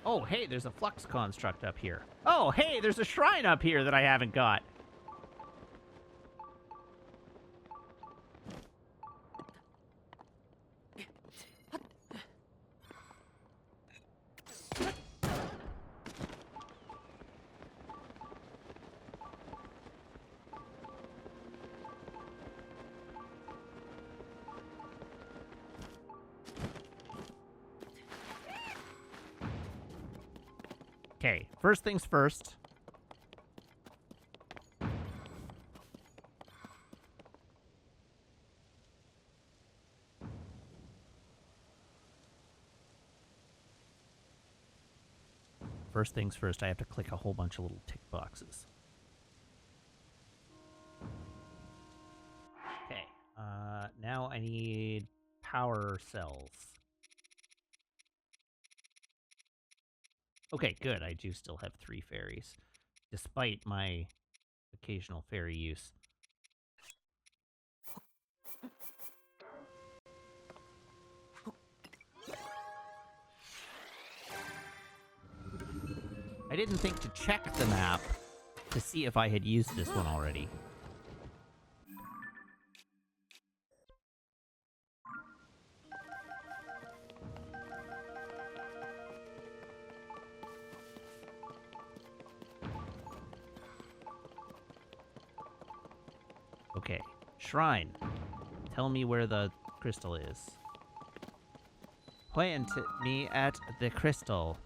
Oh, hey, there's a flux construct up here. Oh, hey, there's a shrine up here that I haven't got. Okay, first things first. First things first, I have to click a whole bunch of little tick boxes. Okay, now I need power cells. Okay, good. I do still have 3 fairies, despite my occasional fairy use. I didn't think to check the map to see if I had used this one already. Okay, shrine. Tell me where the crystal is. Point me at the crystal.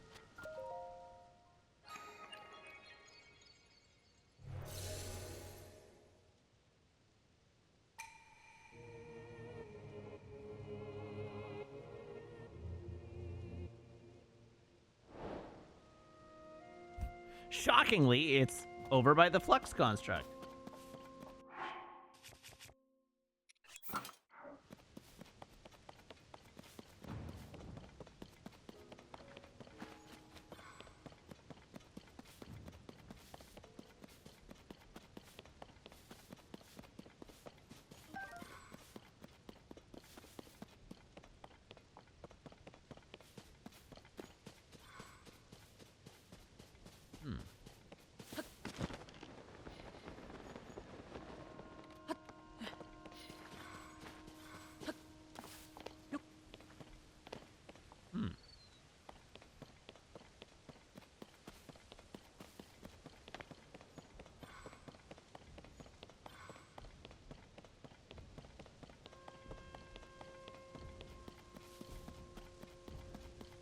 shockingly, it's over by the flux construct.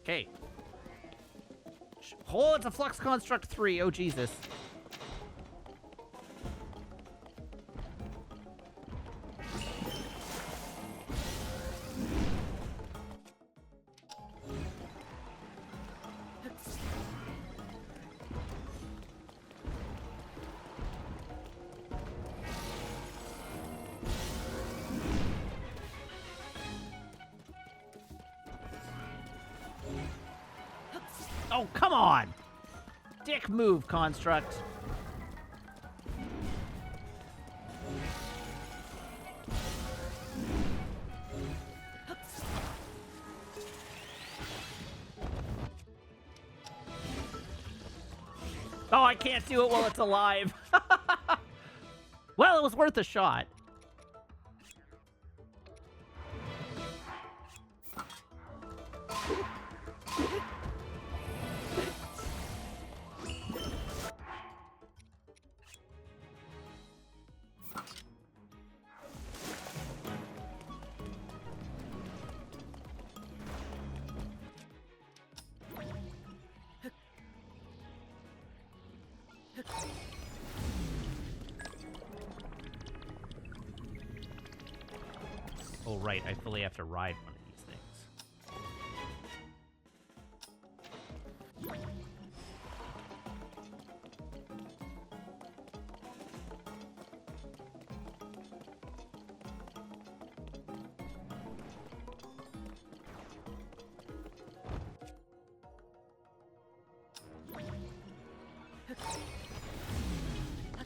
Okay. Oh, it's a flux construct 3. Oh, Jesus. Oh, come on! Dick move, construct. Oh, I can't do it while it's alive. Well, it was worth a shot. Oh, right. I fully have to ride one of these things.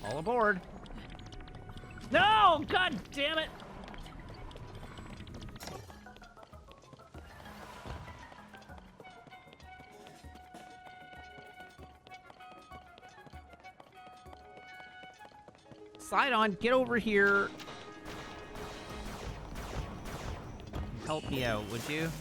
All aboard. No! God damn it! Sidon, get over here. Help me out, would you?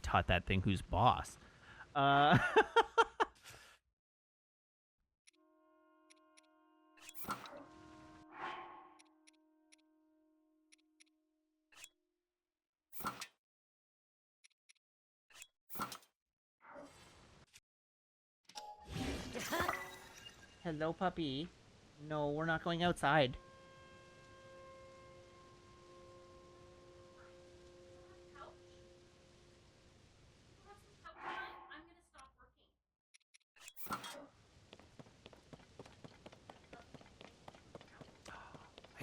Taught that thing who's boss. Hello, puppy. No, we're not going outside.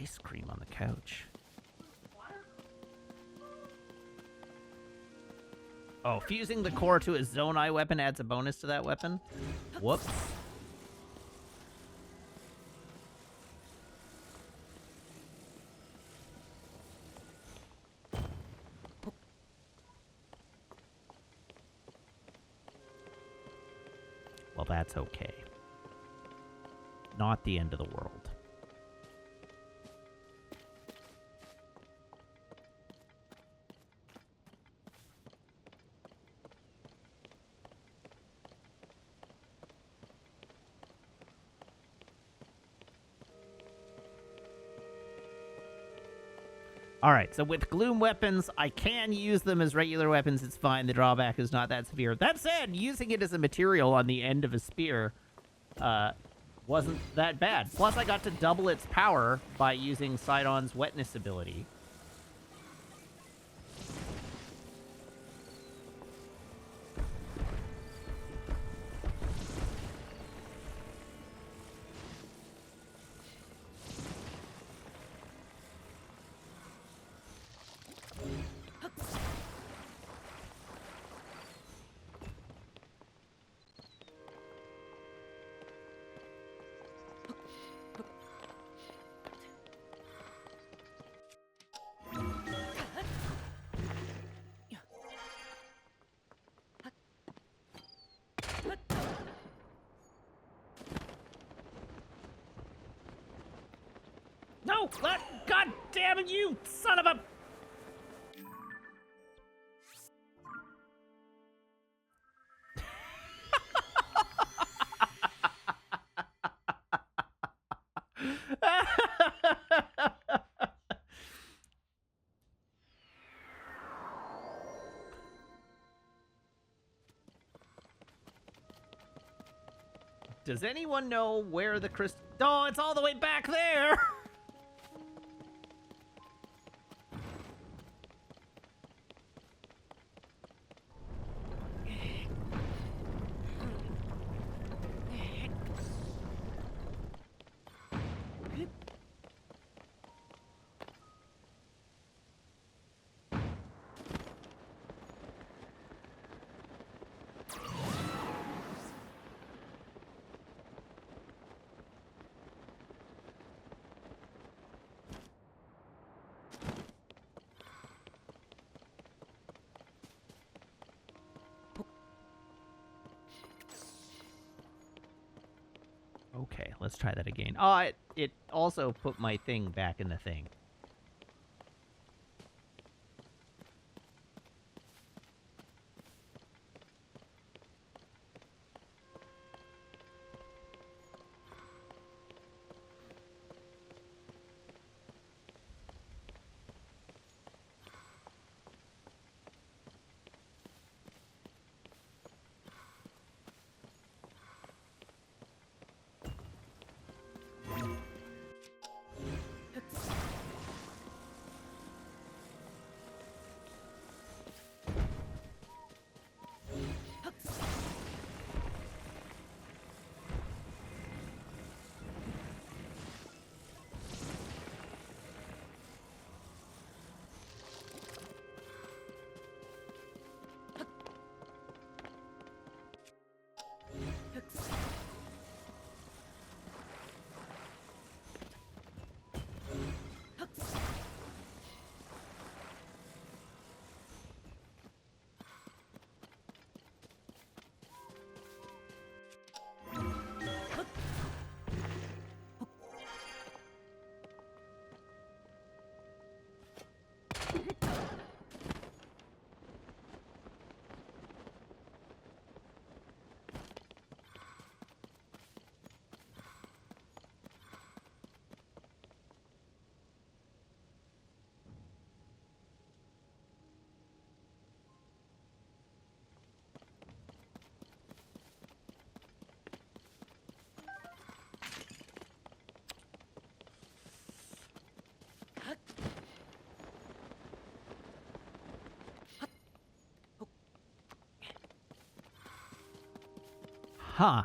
Ice cream on the couch. Oh, fusing the core to a Zonai weapon adds a bonus to that weapon? Whoops. Well, that's okay. Not the end of the world. All right, so with gloom weapons, I can use them as regular weapons. It's fine. The drawback is not that severe. That said, using it as a material on the end of a spear wasn't that bad. Plus, I got to double its power by using Sidon's wetness ability. No! God damn it, you son of a... Does anyone know where the crystal... Oh, it's all the way back there! Okay, let's try that again. Oh, it also put my thing back in the thing. Huh.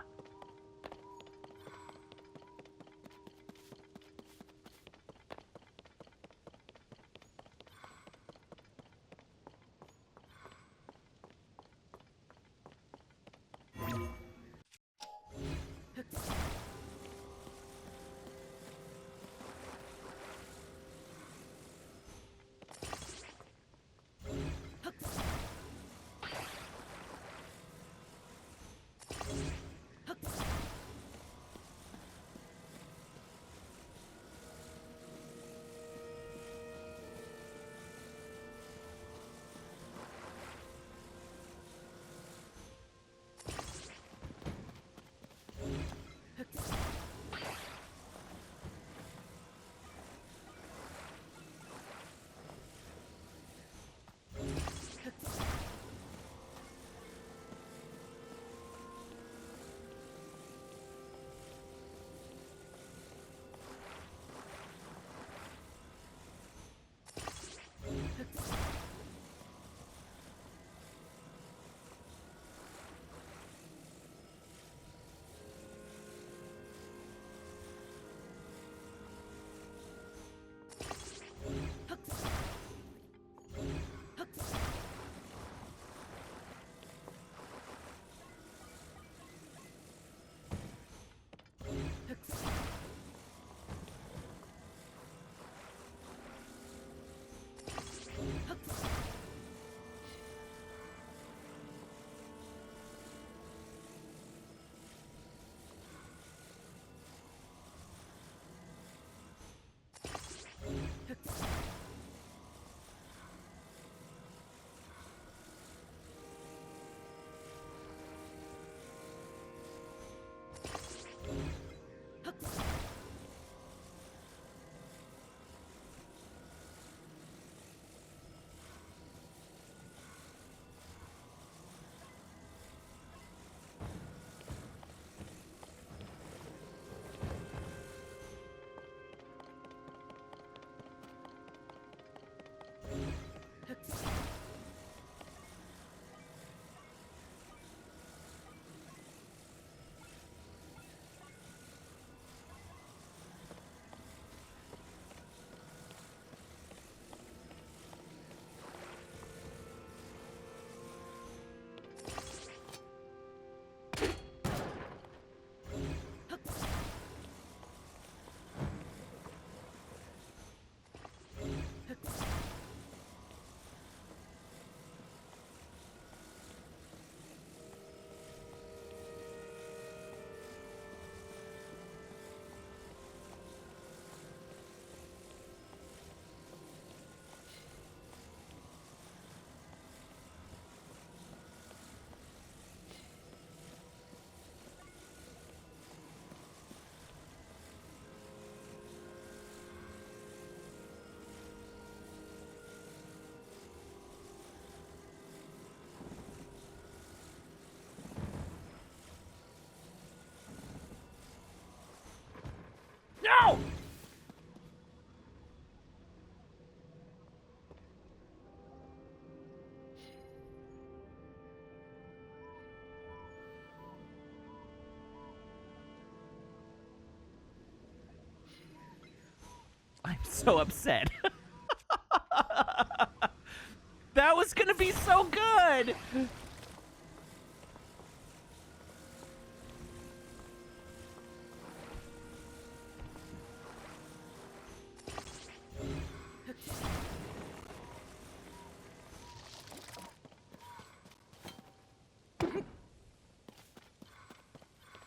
I'm so upset. That was gonna be so good!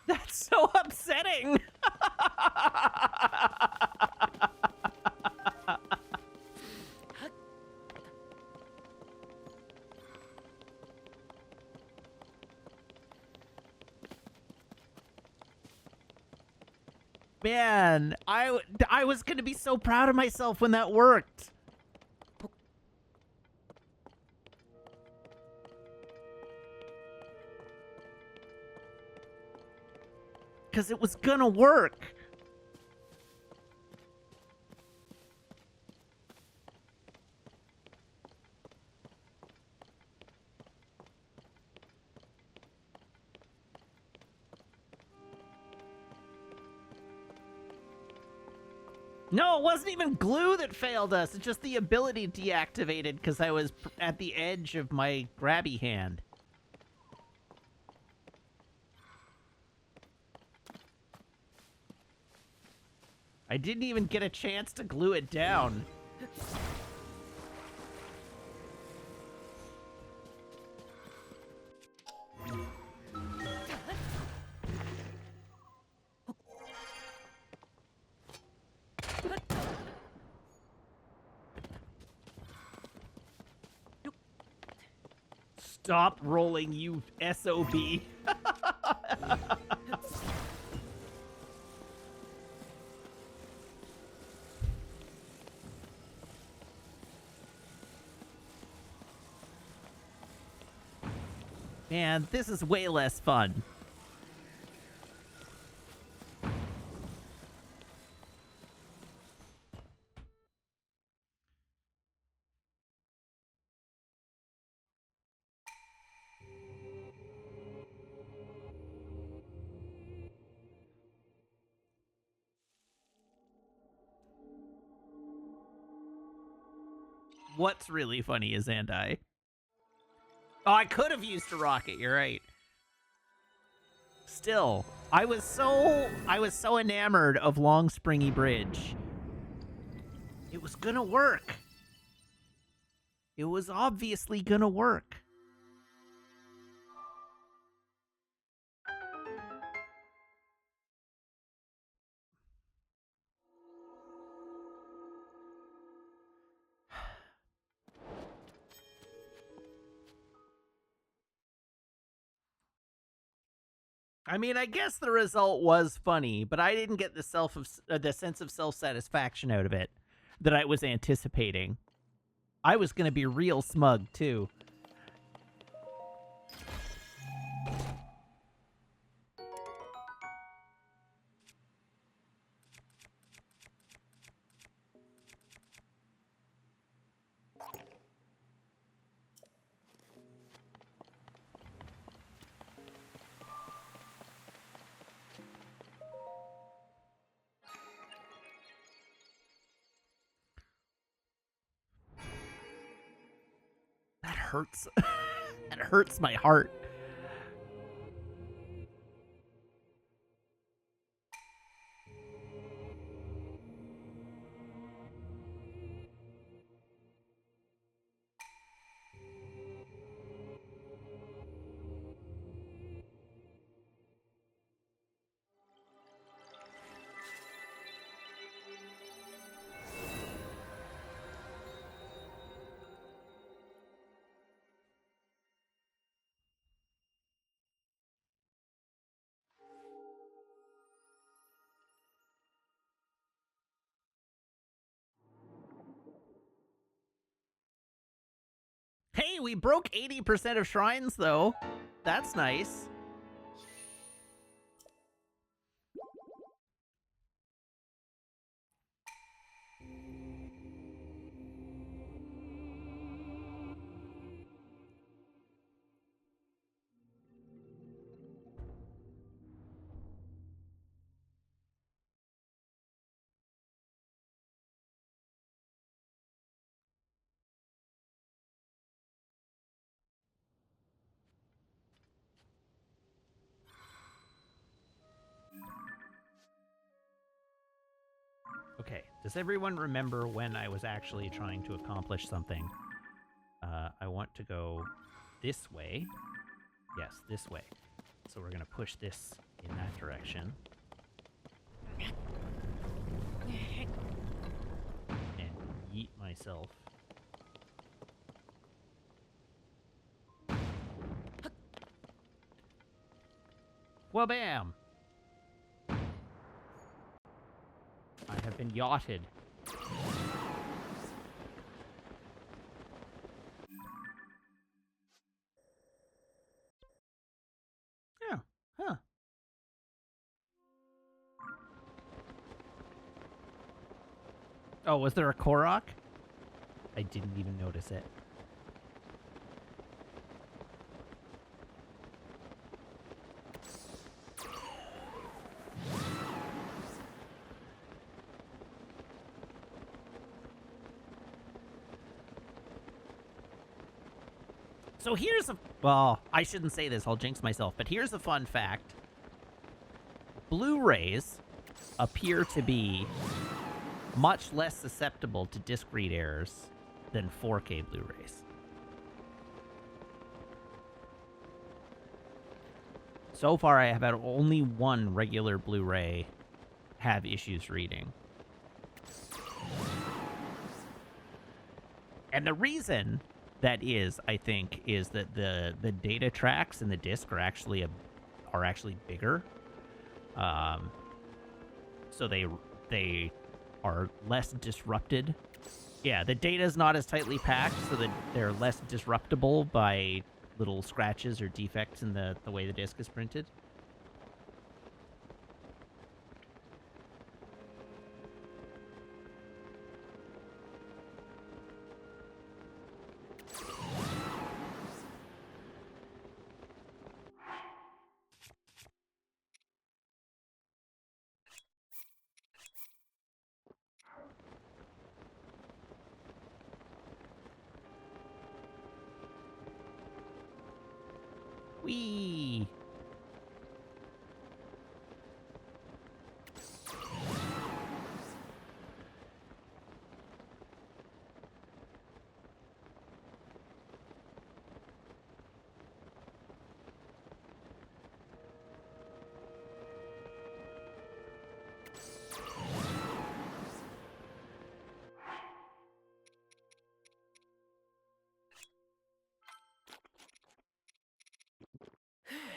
That's so upsetting! Man, I was gonna be so proud of myself when that worked. Because it was gonna work. No, it wasn't even glue that failed us. It's just the ability deactivated because I was at the edge of my grabby hand. I didn't even get a chance to glue it down. Stop rolling, you SOB. Man, this is way less fun. What's really funny is Andai. Oh, I could have used a rocket, you're right. Still, I was so enamored of Long Springy Bridge. It was gonna work. It was obviously gonna work. I mean, I guess the result was funny, but I didn't get the sense of self-satisfaction out of it that I was anticipating. I was gonna be real smug too. That hurts. That hurts my heart. Hey, we broke 80% of shrines, though. That's nice. Okay, does everyone remember when I was actually trying to accomplish something? I want to go this way. Yes, this way. So we're going to push this in that direction. And yeet myself. Wha-bam! I have been yachted. Yeah, huh. Oh, was there a Korok? I didn't even notice it. So here's a... Well, I shouldn't say this. I'll jinx myself. But here's a fun fact. Blu-rays appear to be much less susceptible to disc read errors than 4K Blu-rays. So far, I have had only one regular Blu-ray have issues reading. And the reason that is, I think, is that the data tracks in the disc are actually bigger. So they are less disrupted. Yeah, the data is not as tightly packed, so that they're less disruptible by little scratches or defects in the way the disc is printed. Whee!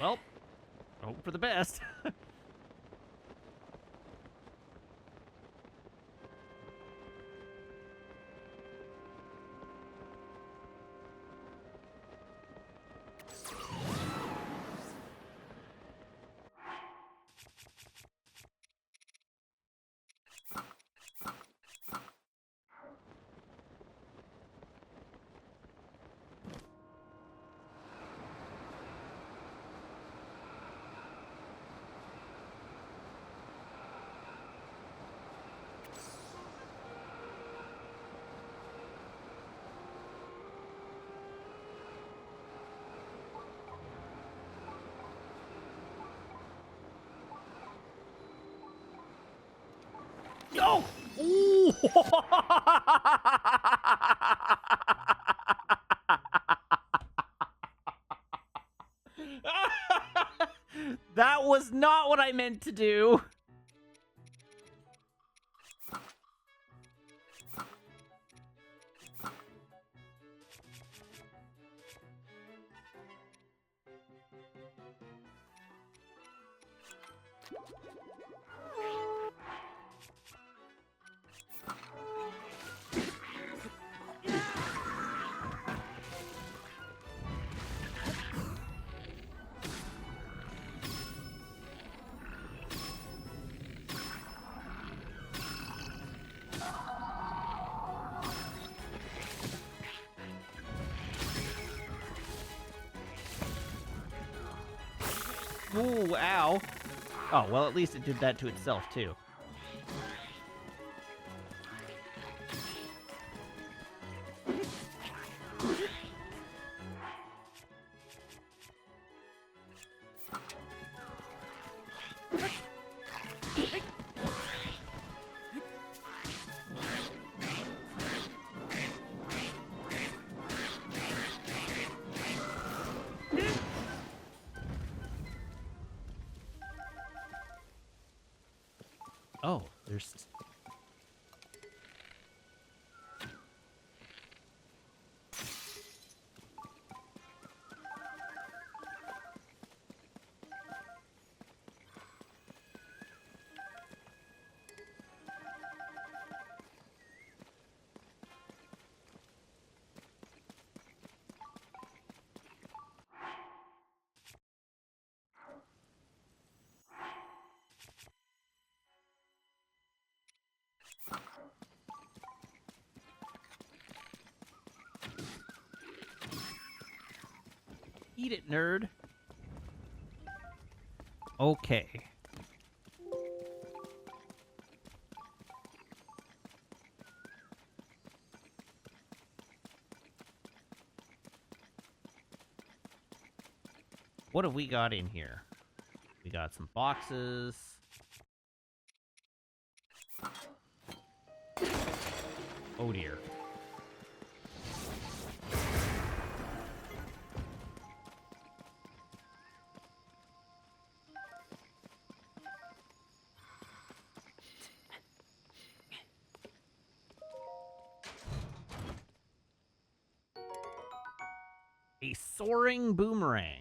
Well, hope for the best. No! Ooh! That was not what I meant to do. Ooh, ow. Oh, well, at least it did that to itself, too. first. Eat it, nerd. Okay. What have we got in here? We got some boxes. Oh dear. A soaring boomerang.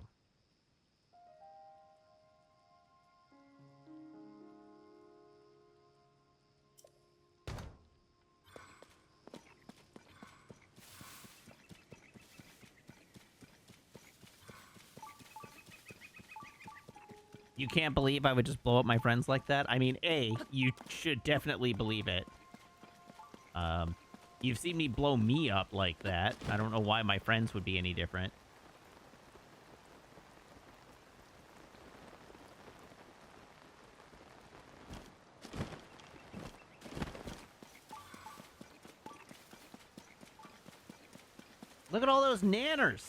You can't believe I would just blow up my friends like that? I mean, A, you should definitely believe it. You've seen me blow me up like that. I don't know why my friends would be any different. Look at all those nanners.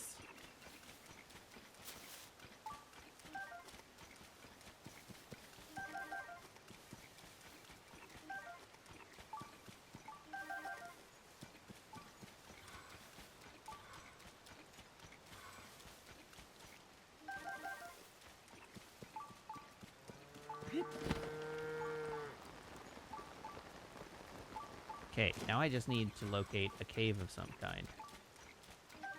Okay, now I just need to locate a cave of some kind.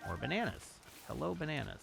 Or bananas. Hello, bananas.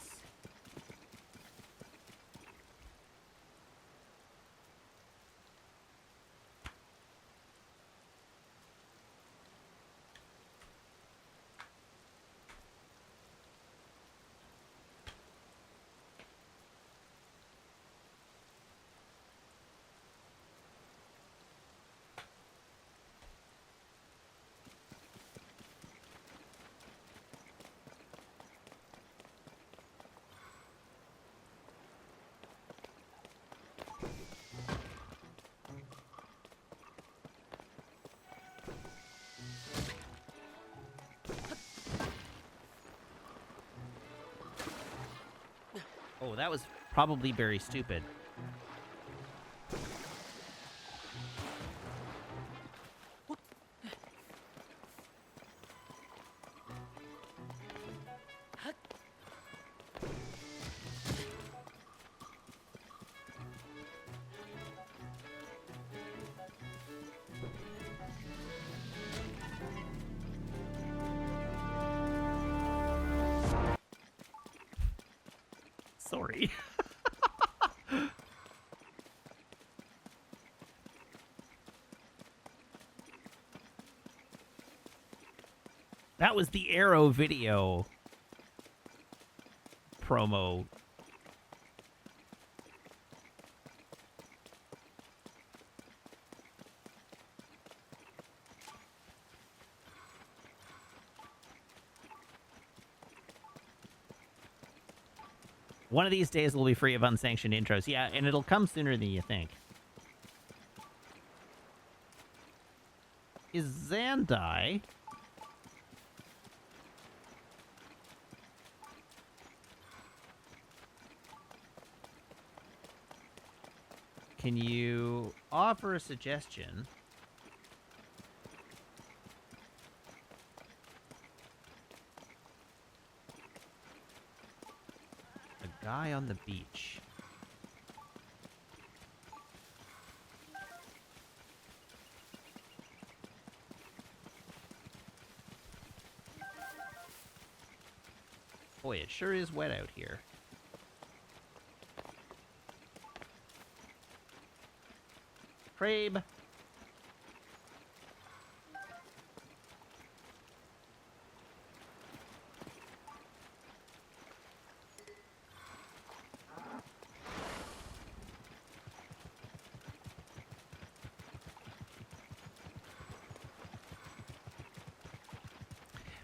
Oh, that was probably very stupid. Sorry. That was the Arrow video promo. One of these days we'll be free of unsanctioned intros. Yeah, and it'll come sooner than you think. Is Zandai... Can you offer a suggestion? A guy on the beach. Boy, it sure is wet out here. Crabe.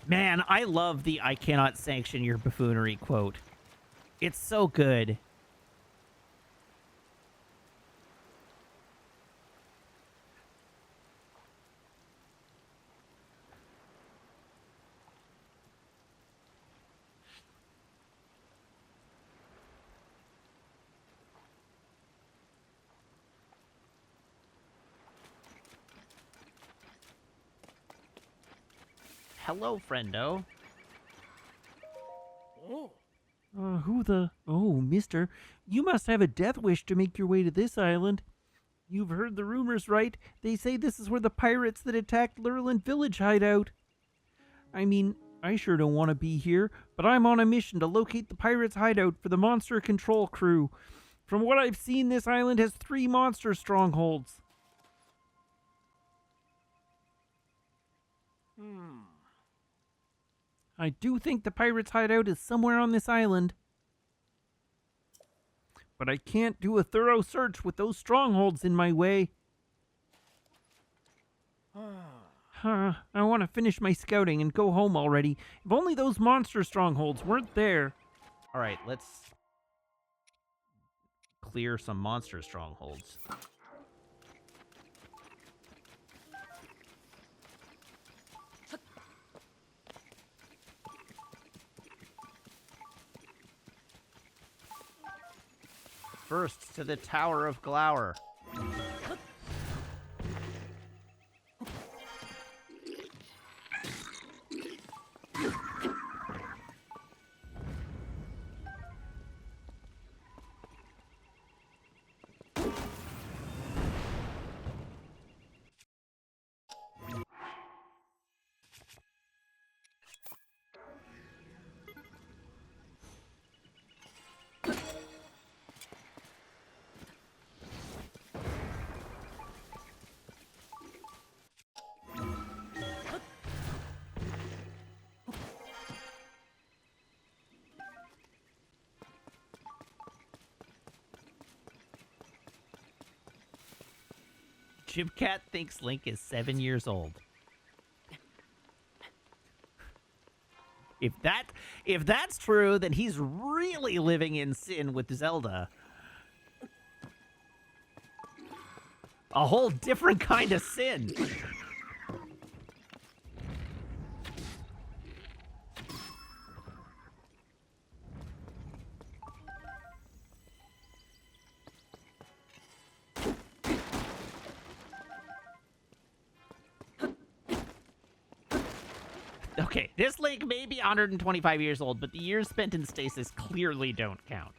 Man, I love the "I cannot sanction your buffoonery" quote. It's so good. Hello, friendo. Oh. Oh, mister, you must have a death wish to make your way to this island. You've heard the rumors, right? They say this is where the pirates that attacked Lurland Village hide out. I mean, I sure don't want to be here, but I'm on a mission to locate the pirates' hideout for the monster control crew. From what I've seen, this island has 3 monster strongholds. I do think the pirates' hideout is somewhere on this island. But I can't do a thorough search with those strongholds in my way. I want to finish my scouting and go home already. If only those monster strongholds weren't there. All right, let's clear some monster strongholds. First to the Tower of Glower. Jim Cat thinks Link is 7 years old. If that's true, then he's really living in sin with Zelda. A whole different kind of sin. Okay, this Link may be 125 years old, but the years spent in stasis clearly don't count.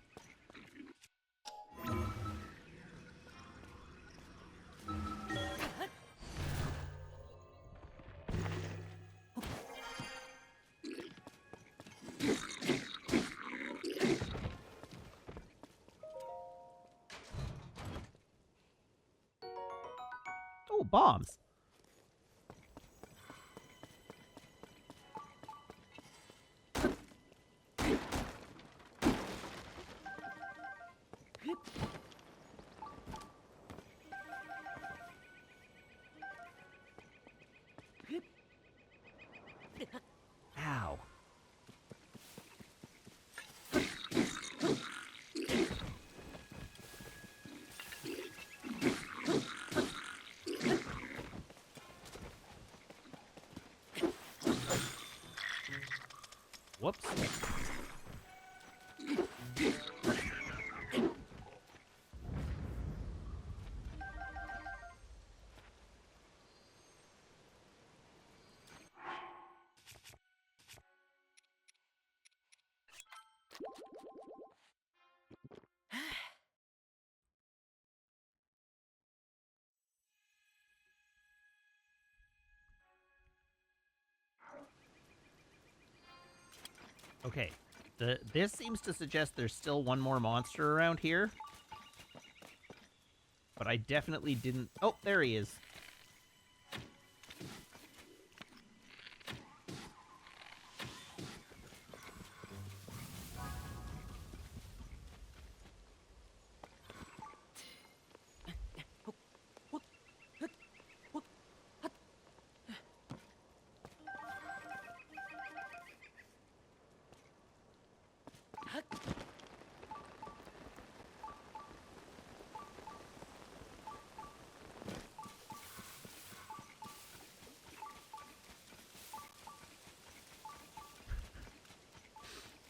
Oh, bombs. Ow. Whoops. Okay, This seems to suggest there's still one more monster around here. But I definitely didn't... Oh, there he is.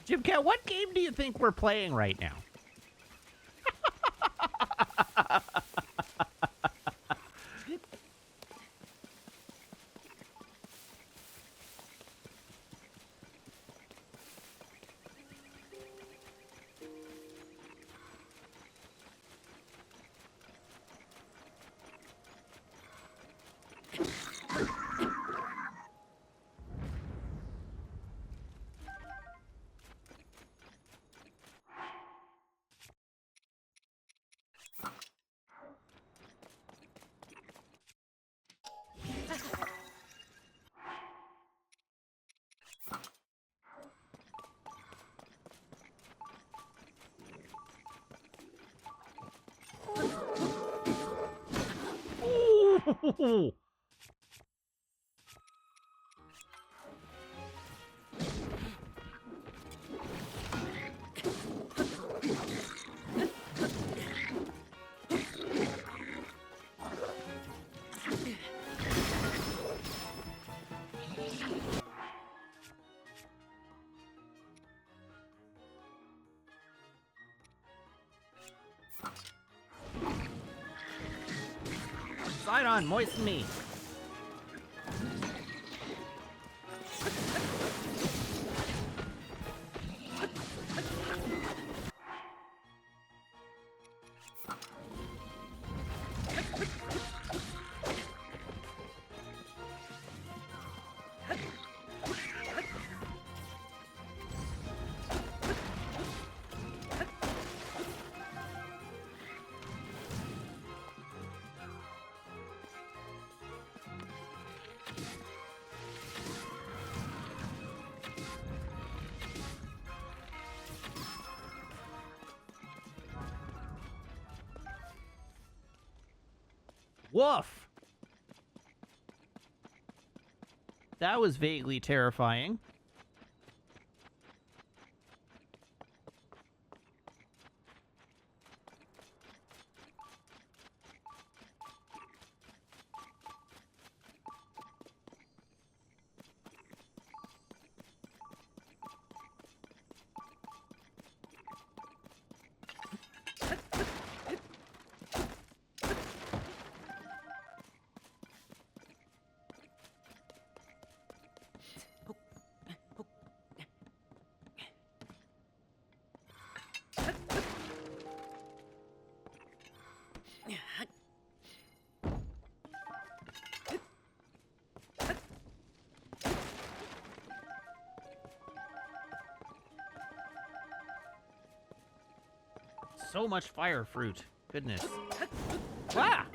Jim Cat, what game do you think we're playing right now? Ooh. Slide on, moisten me. Woof! That was vaguely terrifying. So much fire fruit. Goodness. Ah!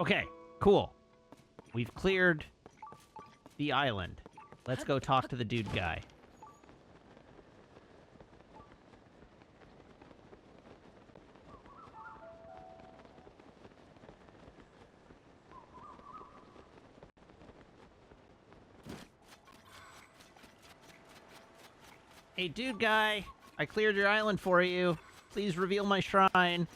Okay, cool. We've cleared the island. Let's go talk to the dude guy. Hey, dude guy. I cleared your island for you. Please reveal my shrine.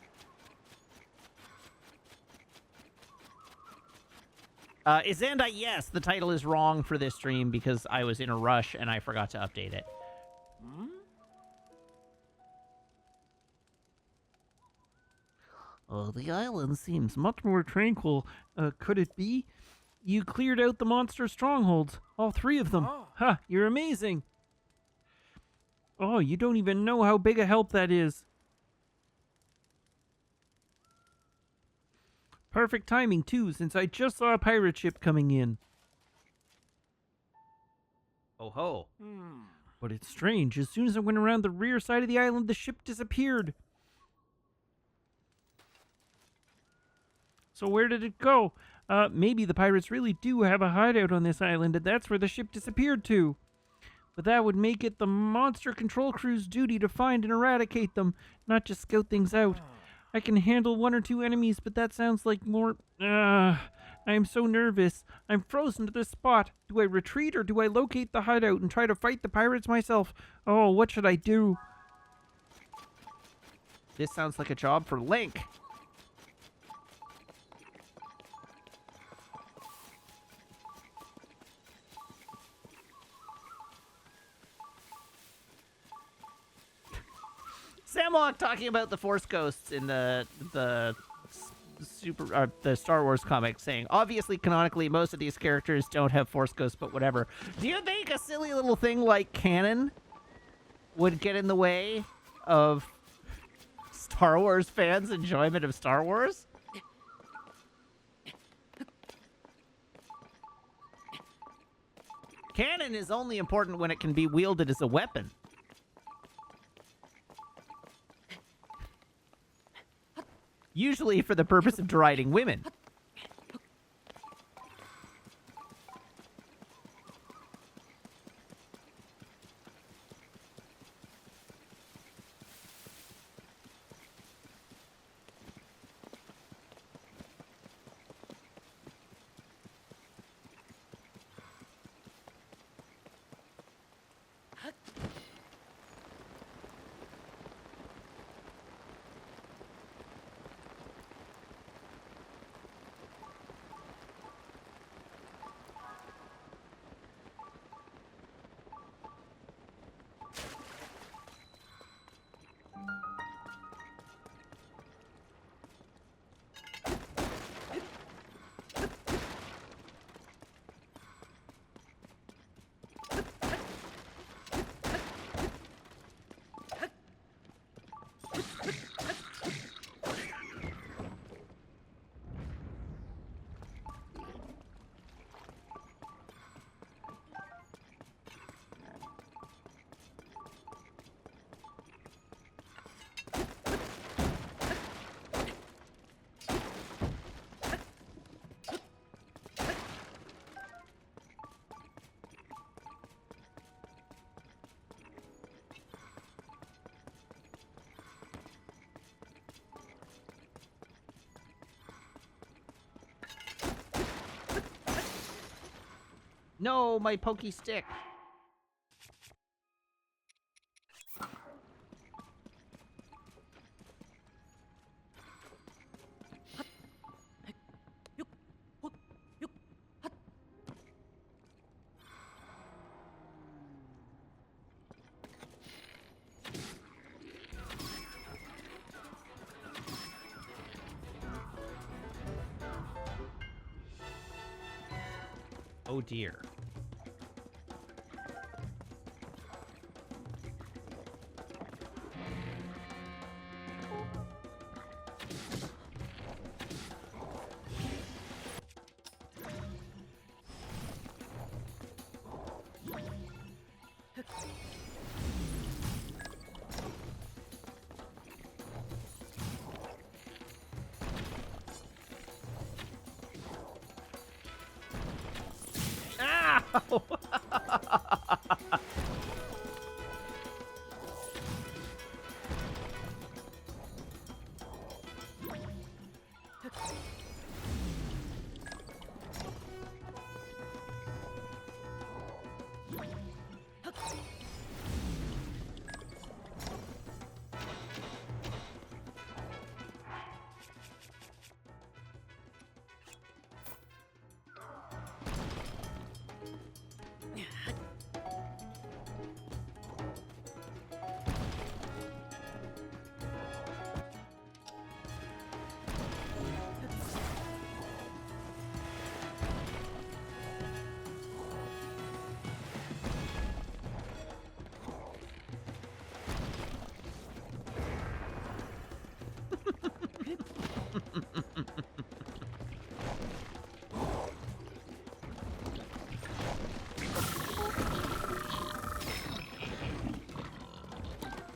Is Zandai? Yes, the title is wrong for this stream because I was in a rush and I forgot to update it. Hmm? The island seems much more tranquil. Could it be? You cleared out the monster strongholds. All 3 of them. Oh. Ha! You're amazing. Oh, you don't even know how big a help that is. Perfect timing, too, since I just saw a pirate ship coming in. Oh ho. But it's strange. As soon as I went around the rear side of the island, the ship disappeared. So where did it go? Maybe the pirates really do have a hideout on this island, and that's where the ship disappeared to. But that would make it the monster control crew's duty to find and eradicate them, not just scout things out. I can handle 1 or 2 enemies, but that sounds like more... I am so nervous. I'm frozen to this spot. Do I retreat or do I locate the hideout and try to fight the pirates myself? Oh, what should I do? This sounds like a job for Link. Samlock talking about the Force Ghosts in the Star Wars comic, saying, obviously, canonically, most of these characters don't have Force Ghosts, but whatever. Do you think a silly little thing like canon would get in the way of Star Wars fans' enjoyment of Star Wars? Canon is only important when it can be wielded as a weapon. Usually for the purpose of deriding women. No, my pokey stick. Oh dear. Ow!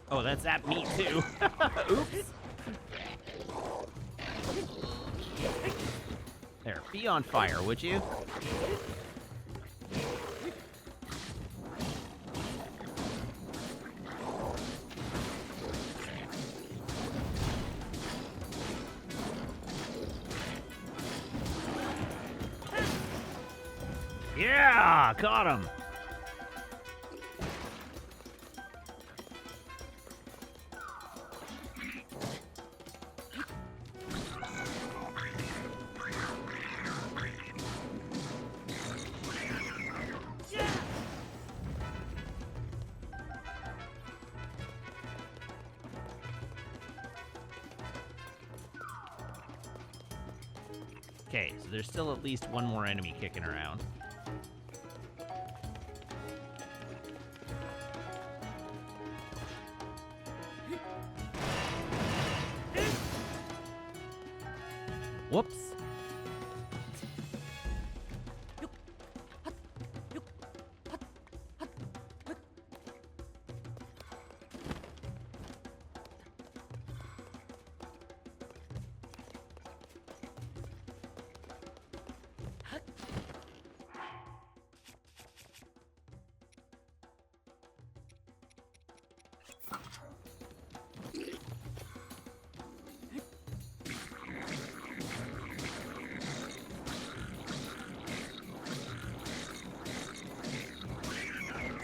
Oh, that's at me too. Oops. There, be on fire, would you? Yeah, got him. Okay, so there's still at least one more enemy kicking around. Whoops.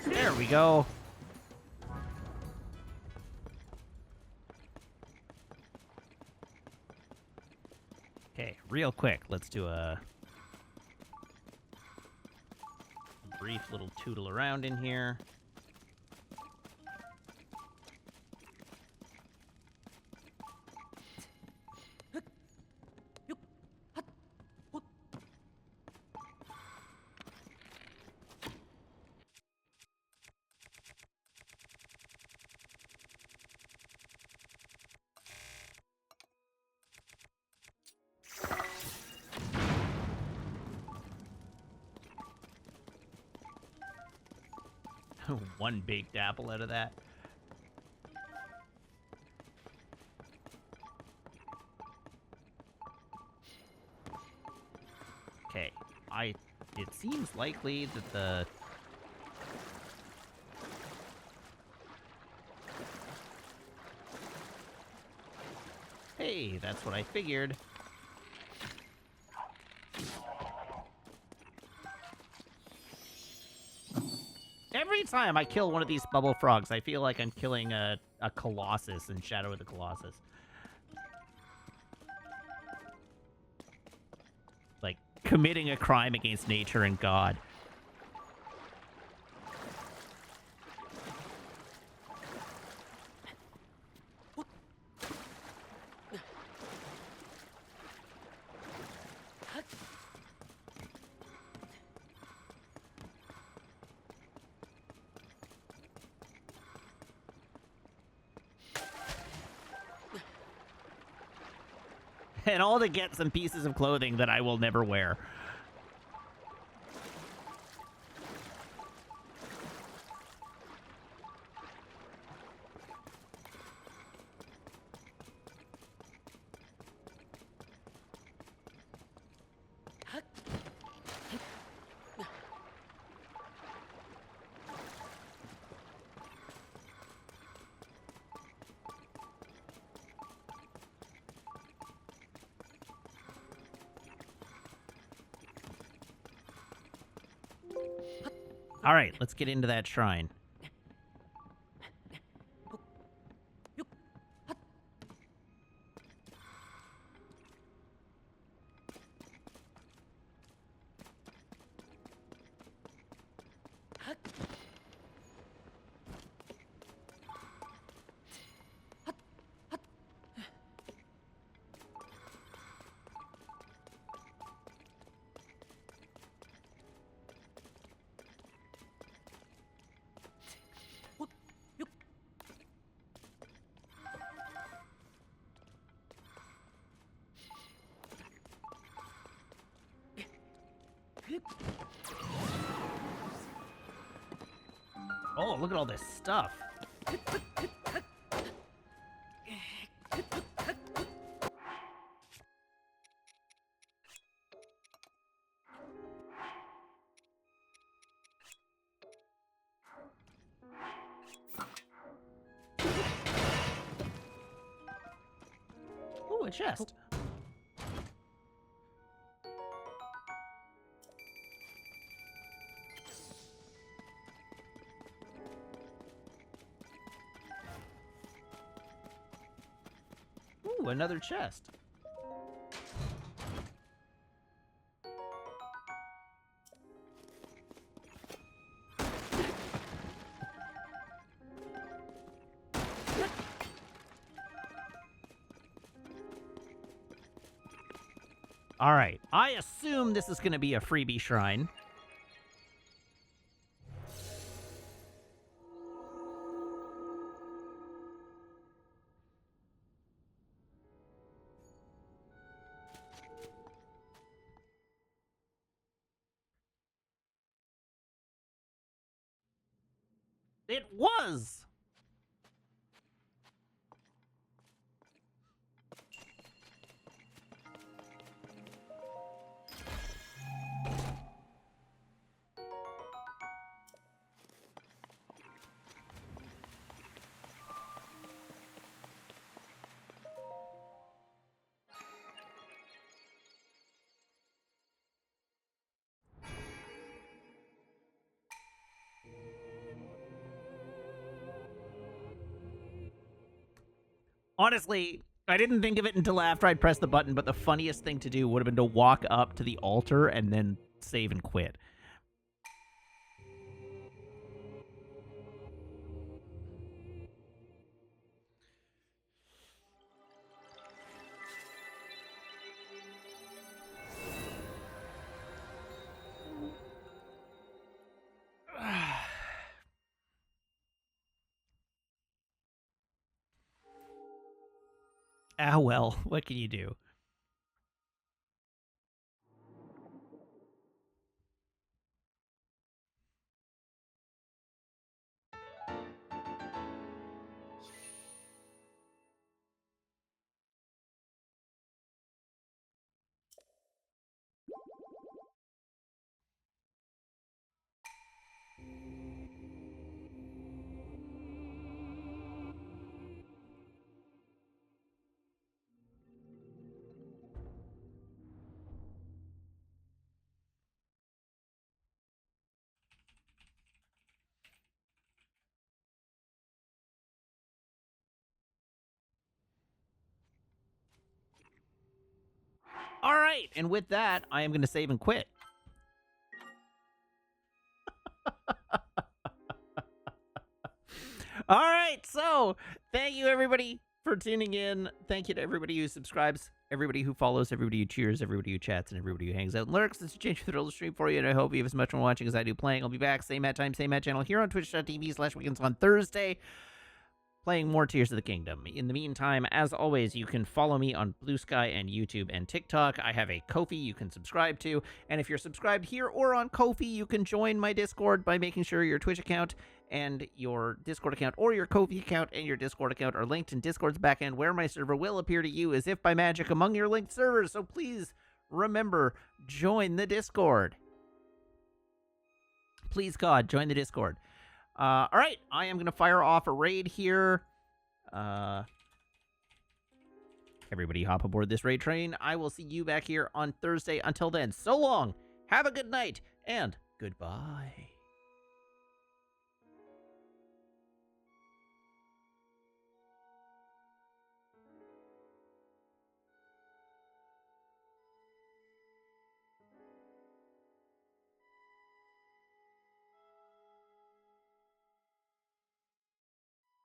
There we go. Okay, real quick, let's do a brief little tootle around in here. One baked apple out of that. Okay, it seems likely that the... Hey, that's what I figured. Every time I kill one of these bubble frogs, I feel like I'm killing a Colossus in Shadow of the Colossus. Like, committing a crime against nature and God. And all to get some pieces of clothing that I will never wear. All right, let's get into that shrine. Oh, look at all this stuff. Ooh, a chest. Ooh, another chest. All right. I assume this is going to be a freebie shrine. It was! Honestly, I didn't think of it until after I'd pressed the button, but the funniest thing to do would have been to walk up to the altar and then save and quit. Ah, well, what can you do? All right, and with that, I am going to save and quit. All right, so thank you, everybody, for tuning in. Thank you to everybody who subscribes, everybody who follows, everybody who cheers, everybody who chats, and everybody who hangs out and lurks. This is Change the Thrill stream for you, and I hope you have as much fun watching as I do playing. I'll be back, same at time, same at channel, here on twitch.tv/weekends on Thursday, playing more Tears of the Kingdom. In the meantime, as always, you can follow me on Blue Sky and YouTube and TikTok. I have a Ko-fi you can subscribe to, and if you're subscribed here or on Ko-fi, you can join my Discord by making sure your Twitch account and your Discord account, or your Ko-fi account and your Discord account, are linked in Discord's backend, where my server will appear to you as if by magic among your linked servers. So please remember, join the Discord. Please, God, join the Discord. All right, I am going to fire off a raid here. Everybody hop aboard this raid train. I will see you back here on Thursday. Until then, so long, have a good night, and goodbye.